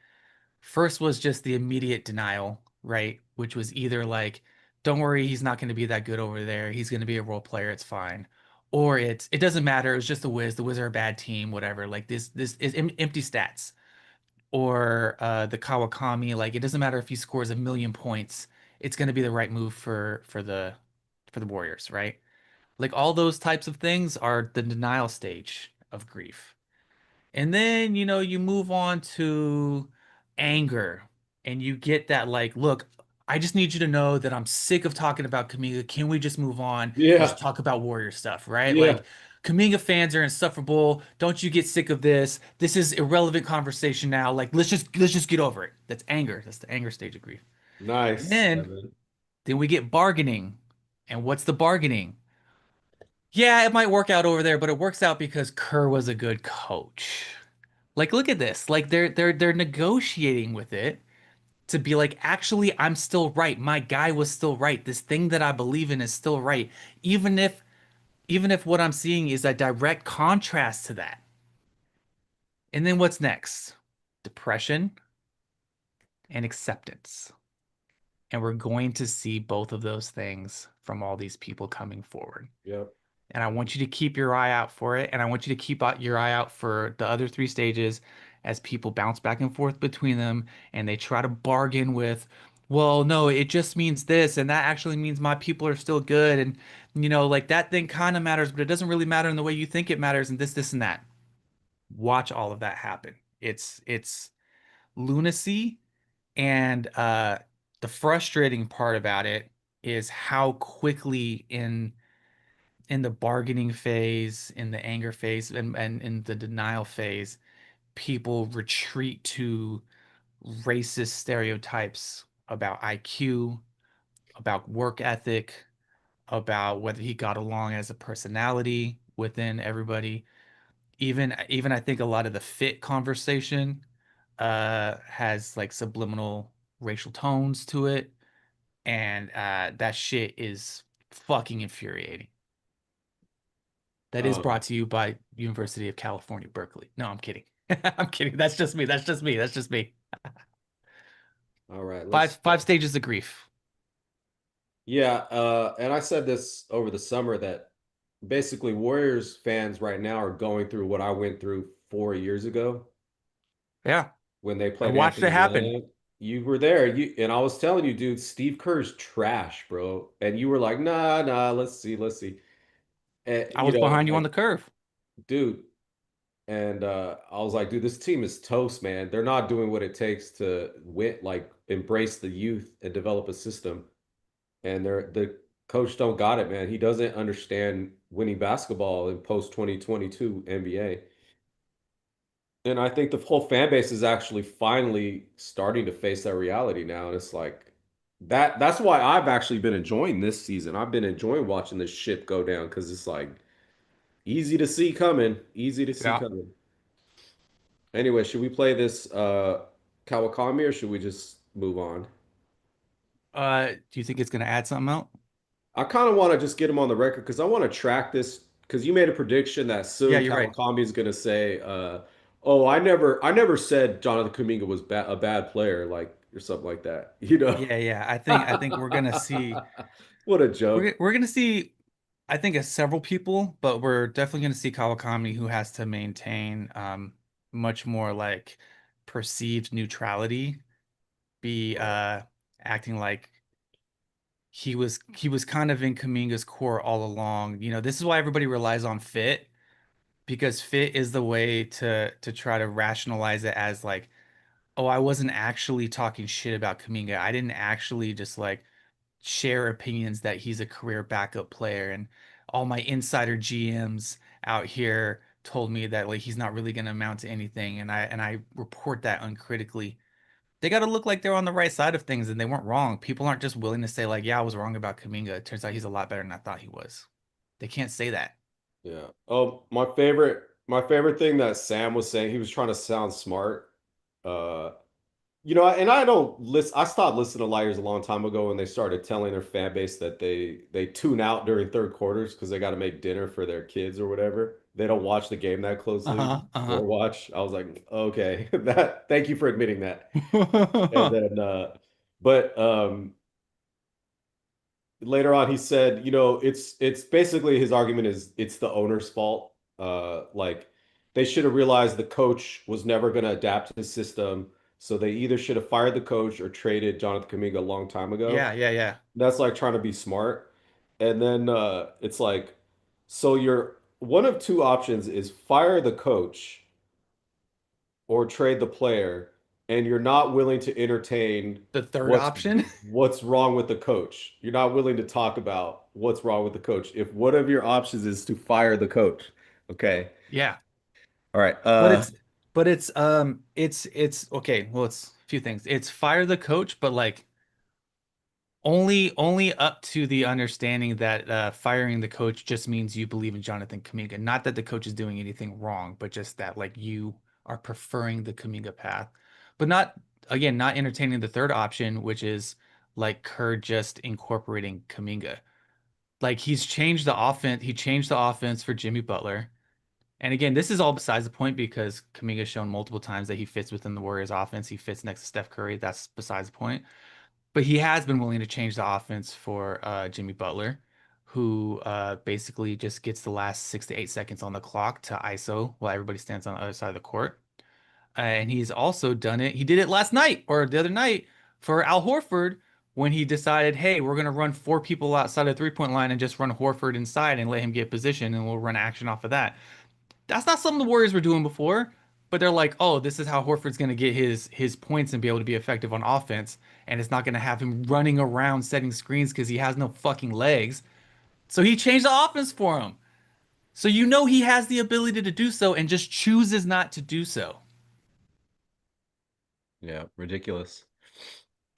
First was just the immediate denial, right? Which was either like don't worry, he's not going to be that good over there. He's going to be a role player. It's fine. Or it doesn't matter. It's just the Wiz. The Wiz are a bad team, whatever. Like this is empty stats. Or the Kawakami, like it doesn't matter if he scores 1,000,000 points. It's going to be the right move for the Warriors, right? Like all those types of things are the denial stage of grief. And then, you move on to anger and you get that like, look, I just need you to know that I'm sick of talking about Kaminga. Can we just move on and just Yeah, talk about Warrior stuff, right? yeah, Like Kaminga fans are insufferable. Don't you get sick of this? This is irrelevant conversation now. Like let's just get over it. That's anger. That's the anger stage of grief. And nice, then Evan. then we get bargaining. And what's the bargaining? Yeah, it might work out over there, but it works out because Kerr was a good coach. Like, look at this. Like they're negotiating with it to be like, actually, I'm still right. My guy was still right. This thing that I believe in is still right. Even if even if what I'm seeing is a direct contrast to that. And then what's next? Depression and acceptance. And we're going to see both of those things from all these people coming forward. Yep. And I want you to keep your eye out for it. And I want you to keep your eye out for the other three stages as people bounce back and forth between them and they try to bargain with, well, no, it just means this. And that actually means my people are still good. And, like that thing kind of matters, but it doesn't really matter in the way you think it matters. And this, and that. Watch all of that happen. It's lunacy. And the frustrating part about it is how quickly in the bargaining phase, in the anger phase, and in the denial phase, people retreat to racist stereotypes about IQ, about work ethic, about whether he got along as a personality within everybody. Even I think a lot of the fit conversation has like subliminal racial tones to it, and that shit is fucking infuriating. That is brought Um, to you by University of California, Berkeley. No, I'm kidding. I'm kidding. That's just me. That's just me. That's just me. all right, Five let's. five stages of grief. Yeah, and I said this over the summer that basically Warriors fans right now are going through what I went through 4 years ago Yeah. when they I played watched it Anthony happen. Lamb. You were there, and I was telling you, dude, Steve Kerr's trash, bro. And you were like, nah, nah, let's see. And I was behind you on the like, curve. dude, and I was like, dude, this team is toast, man. They're not doing what it takes to win, like embrace the youth and develop a system. And the coach don't got it, man. He doesn't understand winning basketball in post 2022 NBA. And I think the whole fan base is actually finally starting to face that reality now. And it's like that's why I've actually been enjoying this season. I've been enjoying watching this ship go down because it's like easy to see coming, easy to see Yeah. coming. Anyway, should we play this Kawakami or should we just move on? Do you think it's gonna add something out? I kind of want to just get him on the record because I want to track this because you made a prediction that Yeah, soon you're right. Kawakami is going to say, "Oh, I never said Jonathan Kuminga was a bad player," like or something like that. You know, Yeah, yeah. I think we're gonna see what a we're joke. we're gonna see I think several people, but we're definitely gonna see Kawakami who has to maintain much more like perceived neutrality, be Right. acting like he was kind of in Kaminga's core all along. This is why everybody relies on fit because fit is the way to try to rationalize it as like, oh, I wasn't actually talking shit about Kaminga. I didn't actually just like share opinions that he's a career backup player and all my insider GMs out here told me that like he's not really going to amount to anything and I report that uncritically. They got to look like they're on the right side of things and they weren't wrong. People aren't just willing to say like, yeah, I was wrong about Kaminga. It turns out he's a lot better than I thought he was. They can't say that. Yeah. Oh, my favorite thing that Sam was saying, he was trying to sound smart. Uh, and I don't listen. I stopped listening to Liars a long time ago when they started telling their fan base that they tune out during third quarters because they got to make dinner for their kids or whatever. They don't watch the game that closely Uh-huh. Uh-huh. or watch. I was like, okay, that. Thank you for admitting that. And then, but later on he said, it's basically his argument is it's the owner's fault. Like they should have realized the coach was never going to adapt his system, so they either should have fired the coach or traded Jonathan Kuminga a long time ago. Yeah, yeah, yeah. That's like trying to be smart. And then it's like, so you're one of two options is fire the coach or trade the player, and you're not willing to entertain The third what's option. what's wrong with the coach. You're not willing to talk about what's wrong with the coach. If one of your options is to fire the coach, okay. Yeah. All right. But it's okay. Well, it's a few things. It's fire the coach, but like only up to the understanding that firing the coach just means you believe in Jonathan Kaminga. Not that the coach is doing anything wrong, but just that like you are preferring the Kaminga path. But not again, not entertaining the third option, which is like Kerr just incorporating Kaminga. Like he's changed the offense, he changed the offense for Jimmy Butler. And again, this is all besides the point because Kaminga's shown multiple times that he fits within the Warriors offense. He fits next to Steph Curry. That's besides the point. But he has been willing to change the offense for Jimmy Butler, who basically just gets the last 6 to 8 seconds on the clock to ISO while everybody stands on the other side of the court. And he's also done it. He did it last night or the other night for Al Horford when he decided, hey, we're going to run four people outside the three-point line and just run Horford inside and let him get position and we'll run action off of that. That's not something the Warriors were doing before, but they're like, oh, this is how Horford's going to get his points and be able to be effective on offense, and it's not going to have him running around setting screens because he has no fucking legs. So he changed the offense for him. So you know he has the ability to do so and just chooses not to do so. Yeah, ridiculous.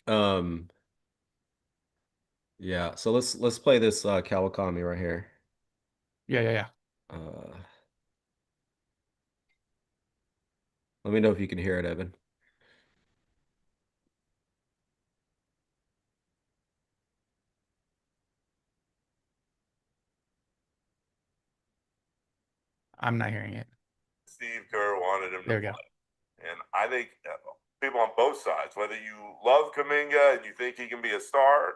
Um, yeah, so let's play this Kawakami right here. Yeah, yeah, yeah. Uh, let me know if you can hear it, Evan. I'm not hearing it. Steve Kerr wanted him There to we go. play. And I think people on both sides, whether you love Kaminga and you think he can be a star,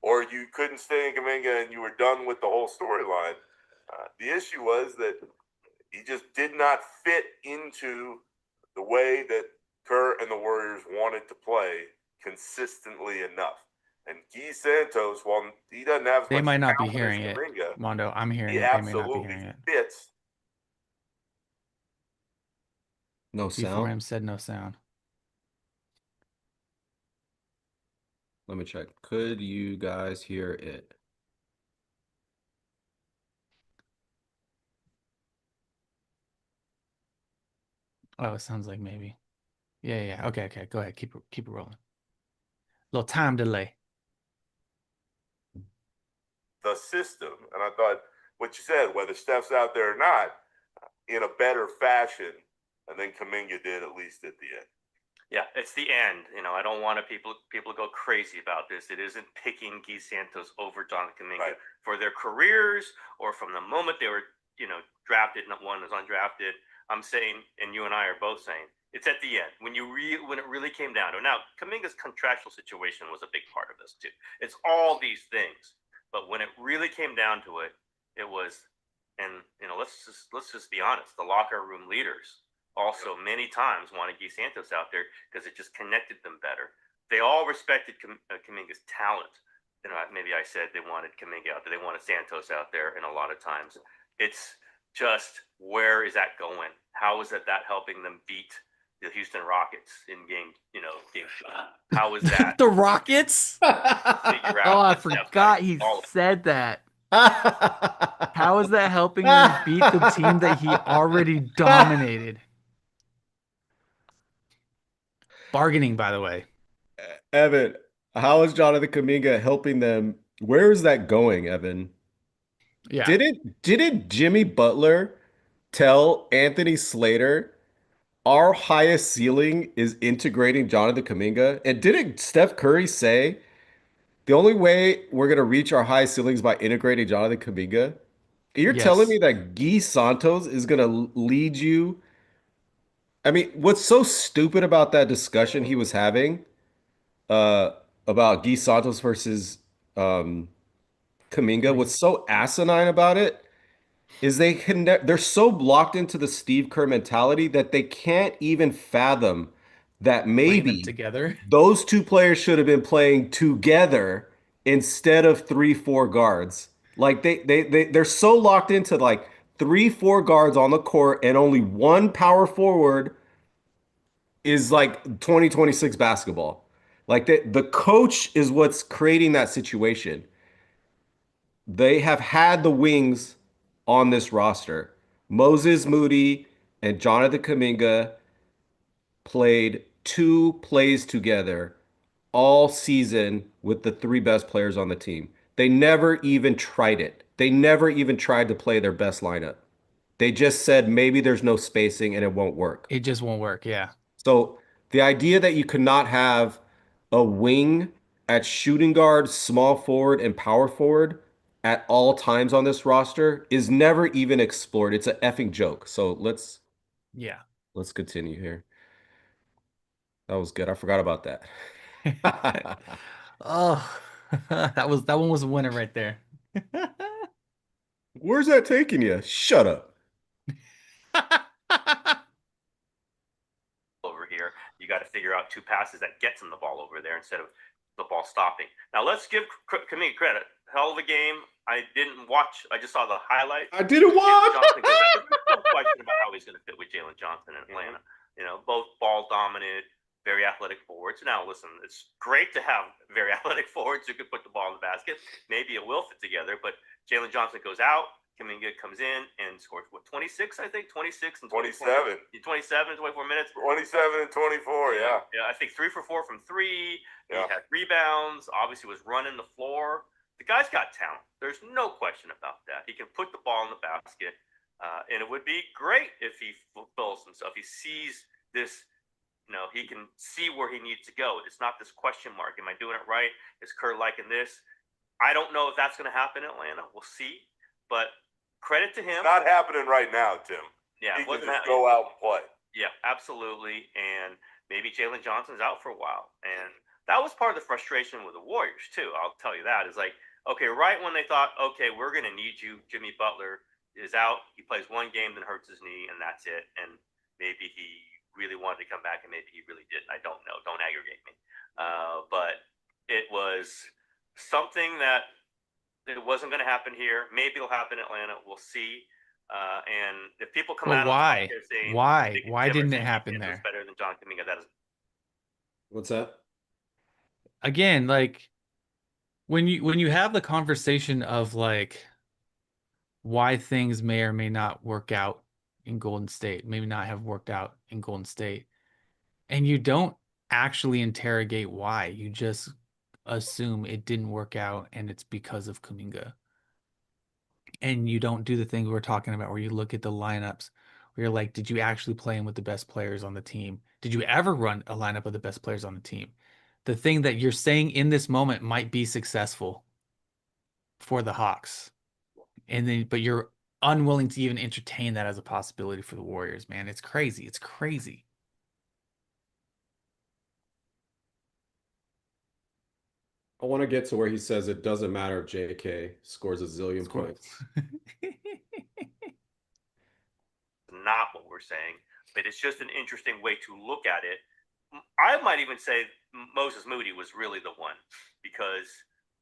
or you couldn't stay in Kaminga and you were done with the whole storyline, the issue was that he just did not fit into the way that Kerr and the Warriors wanted to play consistently enough. And Guy Santos, while he doesn't have as They much might not be talent hearing as it, Kaminga, Mondo. I'm hearing he it. They may not be absolutely hearing it. fits. No sound. C4M said no sound. Let me check. Could you guys hear it? Oh, it sounds like maybe. Yeah, yeah. Okay, okay. Go ahead. Keep it rolling. Little time delay. The system. And I thought what you said, whether Steph's out there or not, in a better fashion than Kaminga did, at least at the end. Yeah, it's the end. I don't want people to go crazy about this. It isn't picking Guy Santos over Jonathan Kaminga for their careers or from the moment they were, drafted. Not one is undrafted. I'm saying, and you and I are both saying, it's at the end when when it really came down to it. Now, Kaminga's contractual situation was a big part of this too. It's all these things, but when it really came down to it, it was, and let's just be honest, the locker room leaders also many times wanted Guy Santos out there because it just connected them better. They all respected Kaminga's talent. Maybe I said they wanted Kaminga out there. They wanted Santos out there, and a lot of times it's just where is that going? How is that helping them beat the Houston Rockets in game 7? How is that? The Rockets? Figure Oh, out I that Steph's forgot got he all of said that. How is that helping them beat the team that he already dominated? Bargaining, by the way. Evan, how is Jonathan Kaminga helping them? Where is that going, Evan? Yeah. Didn't Jimmy Butler tell Anthony Slater our highest ceiling is integrating Jonathan Kaminga? And didn't Steph Curry say the only way we're gonna reach our high ceilings by integrating Jonathan Kaminga? You're telling Yes. me that Guy Santos is gonna lead you? I mean, what's so stupid about that discussion he was having uh about Guy Santos versus um Kaminga, what's so asinine about it is they're so locked into the Steve Kerr mentality that they can't even fathom that Playing them maybe together. those two players should have been playing together instead of 3-4 guards. Like they're so locked into like 3-4 guards on the court and only one power forward is like 2026 basketball. Like the coach is what's creating that situation. They have had the wings on this roster. Moses Moody and Jonathan Kuminga played 2 plays together all season with the 3 best players on the team. They never even tried it. They never even tried to play their best lineup. They just said maybe there's no spacing and it won't work. It just won't work. Yeah. So the idea that you could not have a wing at shooting guard, small forward, and power forward at all times on this roster is never even explored. It's a effing joke. So Yeah. let's continue here. That was good. I forgot about that. Oh, that one was a winner right there. Where's that taking you? Shut up. Over here, you got to figure out 2 passes that gets him the ball over there instead of the ball stopping. Now let's give Kaminga credit. Hell of a game. I didn't watch. I just saw the highlight. I didn't watch. There's no question about how he's going to fit with Jalen Johnson in Atlanta. You know, both ball dominant, very athletic forwards. Now, listen, it's great to have very athletic forwards who can put the ball in the basket. Maybe it will fit together, but Jalen Johnson goes out. Kaminga comes in and scores, what, 26, I think? 26 and 27. 27 in 24 minutes. 27 and 24, yeah. Yeah, I think 3 for 4 from 3. Yeah. He had rebounds. Obviously was running the floor. The guy's got talent. There's no question about that. He can put the ball in the basket. And it would be great if he fulfills himself. He sees this, you know, he can see where he needs to go. It's not this question mark. Am I doing it right? Is Kerr liking this? I don't know if that's going to happen in Atlanta. We'll see. But credit to him. It's not happening right now, Tim. Yeah, he can just go out and play. Yeah, absolutely. And maybe Jalen Johnson's out for a while. And that was part of the frustration with the Warriors, too. I'll tell you that. Is like, okay, right when they thought, okay, we're going to need you, Jimmy Butler is out. He plays one game, then hurts his knee, and that's it. And maybe he really wanted to come back, and maybe he really didn't. I don't know. Don't aggregate me. But it was something that it wasn't going to happen here. Maybe it'll happen in Atlanta. We'll see. And if people come out why? saying, Why didn't it happen there? Better than John Kaminga, that is. What's that? Again, like when you have the conversation of like why things may or may not work out in Golden State, maybe not have worked out in Golden State, and you don't actually interrogate why, you just assume it didn't work out and it's because of Kuminga. And you don't do the thing we're talking about where you look at the lineups where you're like, did you actually play him with the best players on the team? Did you ever run a lineup of the best players on the team? The thing that you're saying in this moment might be successful for the Hawks. And then, but you're unwilling to even entertain that as a possibility for the Warriors, man. It's crazy. It's crazy. I want to get to where he says it doesn't matter if JK scores a zillion points. Not what we're saying, but it's just an interesting way to look at it. I might even say Moses Moody was really the one, because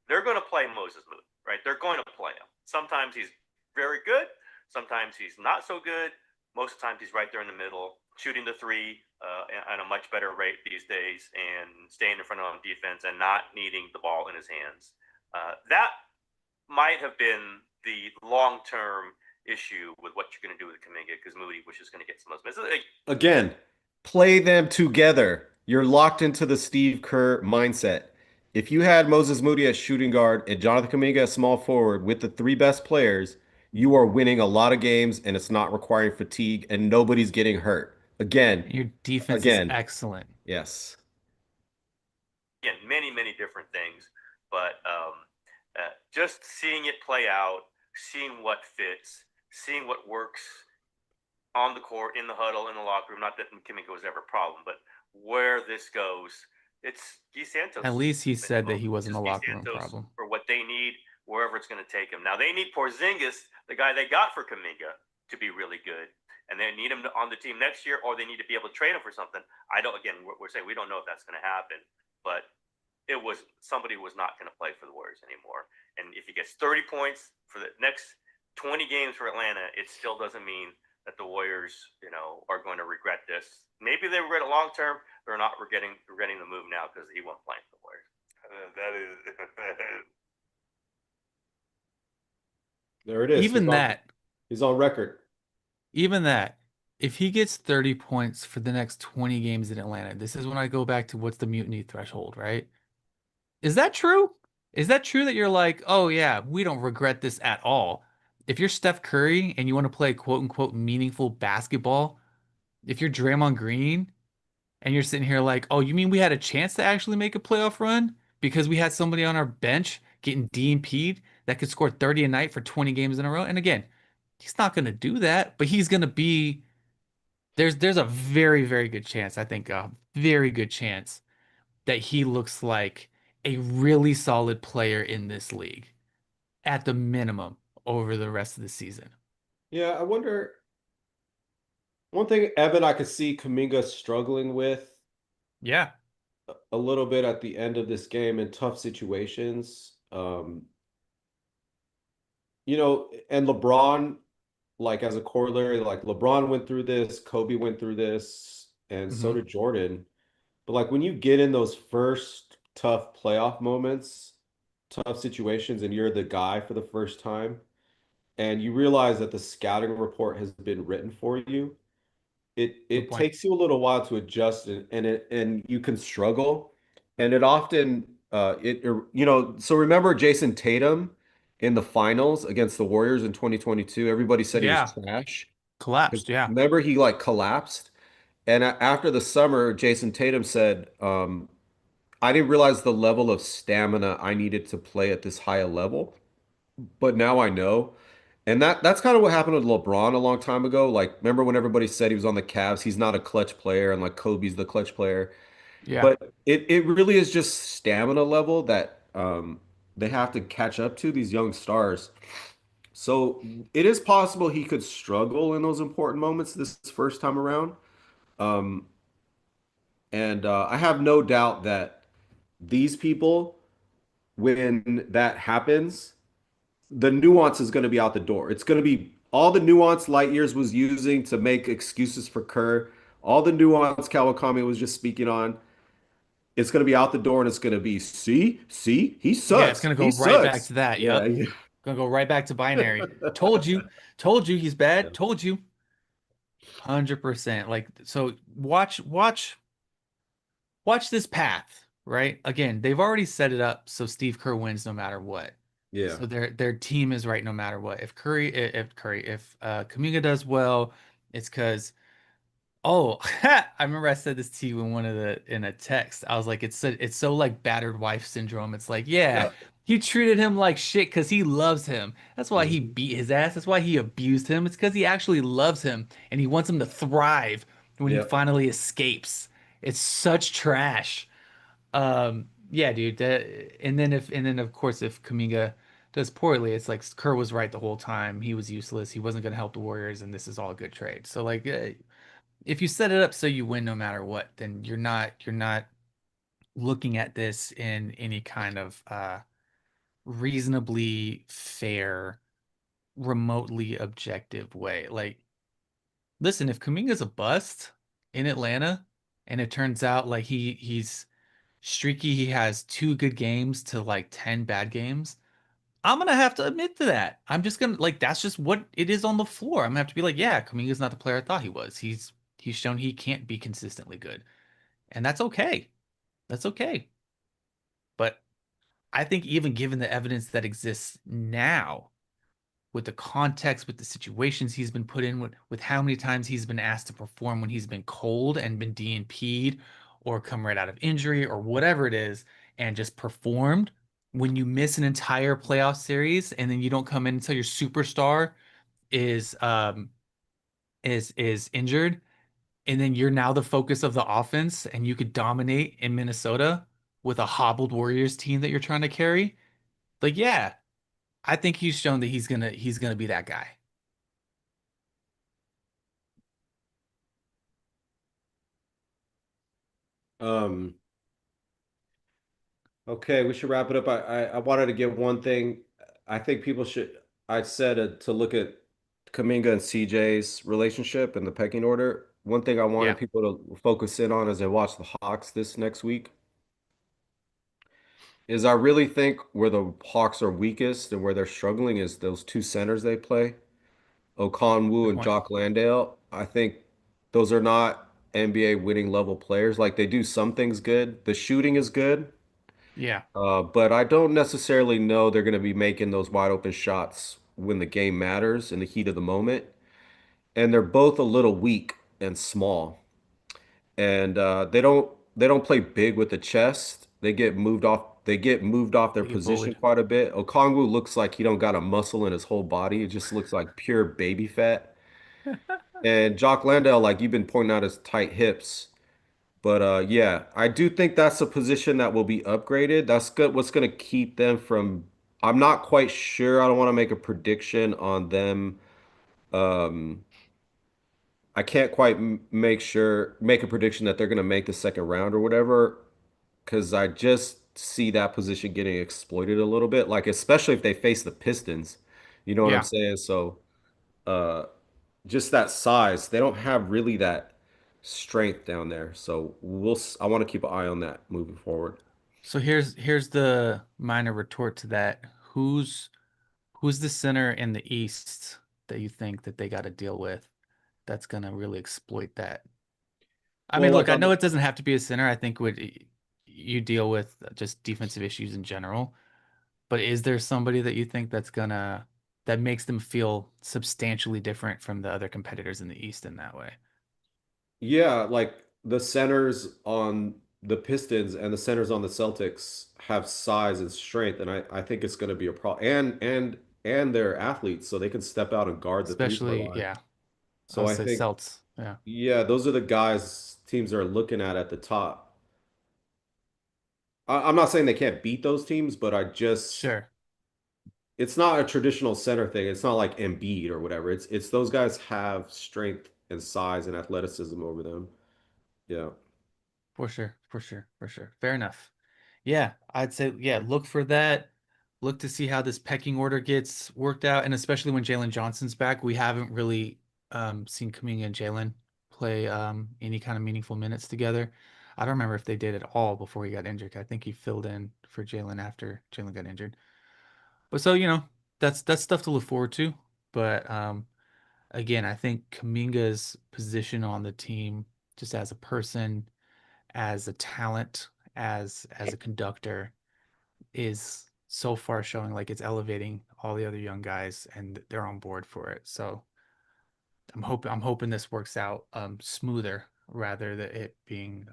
they're going to play Moses Moody, right? They're going to play him. Sometimes he's very good. Sometimes he's not so good. Most of the time he's right there in the middle, shooting the 3 at a much better rate these days and staying in front of defense and not needing the ball in his hands. That might have been the long-term issue with what you're going to do with Kaminga, because Moody was just going to get some of those. Again, play them together. You're locked into the Steve Kerr mindset. If you had Moses Moody as shooting guard and Jonathan Kuminga as small forward with the 3 best players, you are winning a lot of games and it's not requiring fatigue and nobody's getting hurt. Again, your defense is excellent. Yes. Again, many, many different things, but just seeing it play out, seeing what fits, seeing what works on the court, in the huddle, in the locker room. Not that Kuminga was ever a problem, but where this goes, it's Guy Santos. At least he said that he wasn't a locker room problem. For what they need, wherever it's going to take him. Now they need Porzingis, the guy they got for Kaminga, to be really good, and they need him on the team next year, or they need to be able to trade him for something. I don't. Again, we're saying we don't know if that's going to happen, but it was somebody who was not going to play for the Warriors anymore. And if he gets 30 points for the next 20 games for Atlanta, it still doesn't mean that the Warriors, are going to regret this. Maybe they regret it long term. They're not regretting the move now because he won't play for the Warriors. That is. There it is. Even that, He's on record. even that, if he gets 30 points for the next 20 games in Atlanta, this is when I go back to what's the mutiny threshold, right? Is that true? Is that true that you're like, oh yeah, we don't regret this at all? If you're Steph Curry and you want to play quote unquote meaningful basketball, if you're Draymond Green and you're sitting here like, oh, you mean we had a chance to actually make a playoff run because we had somebody on our bench getting DNP'd that could score 30 a night for 20 games in a row? And again, he's not going to do that, but he's going to be there's a very, very good chance, I think a very good chance that he looks like a really solid player in this league at the minimum over the rest of the season. Yeah, I wonder. One thing, Evan, I could see Kuminga struggling with Yeah. a little bit at the end of this game in tough situations. And LeBron, like as a corollary, like LeBron went through this, Kobe went through this, and so Hmm. did Jordan. But like when you get in those first tough playoff moments, tough situations, and you're the guy for the first time, and you realize that the scouting report has been written for you, it Good it point. takes you a little while to adjust, and you can struggle, and it often so remember Jason Tatum in the finals against the Warriors in 2022, everybody said he was Yeah. trash because Collapsed. Yeah. remember he like collapsed, and after the summer Jason Tatum said, I didn't realize the level of stamina I needed to play at this high a level, but now I know. And that's kind of what happened with LeBron a long time ago. Like, remember when everybody said he was on the Cavs, he's not a clutch player, and like Kobe's the clutch player. Yeah. But it really is just stamina level that they have to catch up to these young stars. So it is possible he could struggle in those important moments this first time around. Um, and I have no doubt that these people, when that happens, the nuance is going to be out the door. It's going to be all the nuance Light Years was using to make excuses for Kerr, all the nuance Kawakami was just speaking on. It's going to be out the door, and it's going to be, see, he Yeah. It's sucks. gonna go He right back sucks. to that. Yeah, Yep. yeah. Gonna go right back to binary. Told you. Told you he's bad. Told you. 100%. Like, so watch this path, right? Again, they've already set it up so Steve Kerr wins no matter what. Yeah. So their team is right no matter what. If Kaminga does well, it's because oh, I remember I said this to you in in a text. I was like, it's so like battered wife syndrome. It's like, yeah, Yeah. he treated him like shit because he loves him. That's why he Mhm. beat his ass. That's why he abused him. It's because he actually loves him and he wants him to thrive when he Yeah. finally escapes. It's such trash. Yeah, dude. And then of course if Kaminga does poorly, it's like Kerr was right the whole time. He was useless. He wasn't gonna help the Warriors, and this is all a good trade. So like, if you set it up so you win no matter what, then you're not looking at this in any kind of reasonably fair, remotely objective way. Like, listen, if Kuminga's a bust in Atlanta, and it turns out like he's streaky, he has 2 good games to like 10 bad games. I'm gonna have to admit to that. I'm just gonna like that's just what it is on the floor. I'm gonna have to be like, yeah, Kuminga's not the player I thought he was. He's shown he can't be consistently good. And that's okay. That's okay. But I think even given the evidence that exists now, with the context, with the situations he's been put in, with how many times he's been asked to perform when he's been cold and been DNP'd or come right out of injury or whatever it is, and just performed, when you miss an entire playoff series and then you don't come in until your superstar is is injured, and then you're now the focus of the offense and you could dominate in Minnesota with a hobbled Warriors team that you're trying to carry. Like, yeah, I think he's shown that he's gonna be that guy. Um, okay, we should wrap it up. I wanted to give one thing. I think people should. I said to look at Kaminga and CJ's relationship and the pecking order. One thing I wanted Yeah, people to focus in on as they watch the Hawks this next week is I really think where the Hawks are weakest and where they're struggling is those two centers they play, Okonwu good and point. Jock Landale. I think those are not NBA winning level players. Like they do some things good. The shooting is good. Yeah, But I don't necessarily know they're going to be making those wide open shots when the game matters in the heat of the moment. And they're both a little weak and small. And they don't play big with the chest. They get moved off. They get moved off their they get position bullied. quite a bit. Okongwu looks like he don't got a muscle in his whole body. It just looks like pure baby fat. And Jock Landale, like you've been pointing out his tight hips. But yeah, I do think that's a position that will be upgraded. That's good. What's going to keep them from? I'm not quite sure. I don't want to make a prediction on them. Um, I can't quite make a prediction that they're going to make the second round or whatever, because I just see that position getting exploited a little bit. Like especially if they face the Pistons, you know what I'm Yeah. saying? So uh, just that size, they don't have really that strength down there. So I want to keep an eye on that moving forward. So here's the minor retort to that. Who's the center in the East that you think that they got to deal with that's gonna really exploit that? I Well, mean, look, like I on know the it doesn't have to be a center. I think would you deal with just defensive issues in general, but is there somebody that you think that makes them feel substantially different from the other competitors in the East in that way? yeah, like the centers on the Pistons and the centers on the Celtics have size and strength, and I think it's going to be a problem. And they're athletes, so they can step out and guard the three-point Especially, line. yeah, So I'll I say think, Celts. Yeah, yeah, those are the guys teams are looking at the top. I'm not saying they can't beat those teams, but sure, it's not a traditional center thing. It's not like Embiid or whatever. It's those guys have strength and size and athleticism over them. Yeah. for sure, for sure, for sure. Fair enough. Yeah, I'd say yeah, look for that. Look to see how this pecking order gets worked out, and especially when Jalen Johnson's back, we haven't really seen Kuminga and Jalen play any kind of meaningful minutes together. I don't remember if they did at all before he got injured. I think he filled in for Jalen after Jalen got injured. But so, that's stuff to look forward to. But again, I think Kuminga's position on the team, just as a person, as a talent, as a conductor is so far showing like it's elevating all the other young guys and they're on board for it. So I'm hoping this works out smoother rather than it being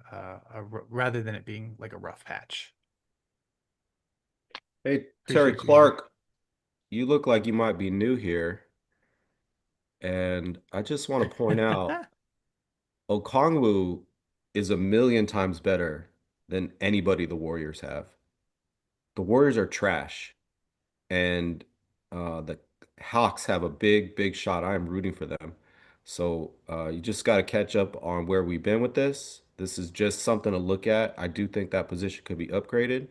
like a rough patch. Hey, Terry Appreciate you, Andrew. Clark, you look like you might be new here, and I just want to point out Okongwu is a million times better than anybody the Warriors have. The Warriors are trash, and the Hawks have a big, big shot. I am rooting for them. So you just got to catch up on where we've been with this. This is just something to look at. I do think that position could be upgraded.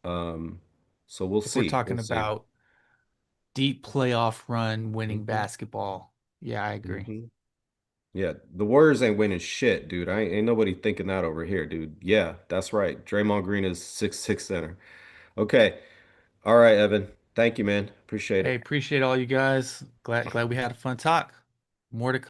Um, so we'll If we're see. We'll talking see. about deep playoff run winning hmm basketball, yeah, I agree. hmm Yeah, the Warriors ain't winning shit, dude. I ain't nobody thinking that over here, dude. Yeah, that's right. Draymond Green is 6'6" center. Okay. All right, Evan. Thank you, man. Appreciate Hey, it. appreciate all you guys. Glad we had a fun talk. More to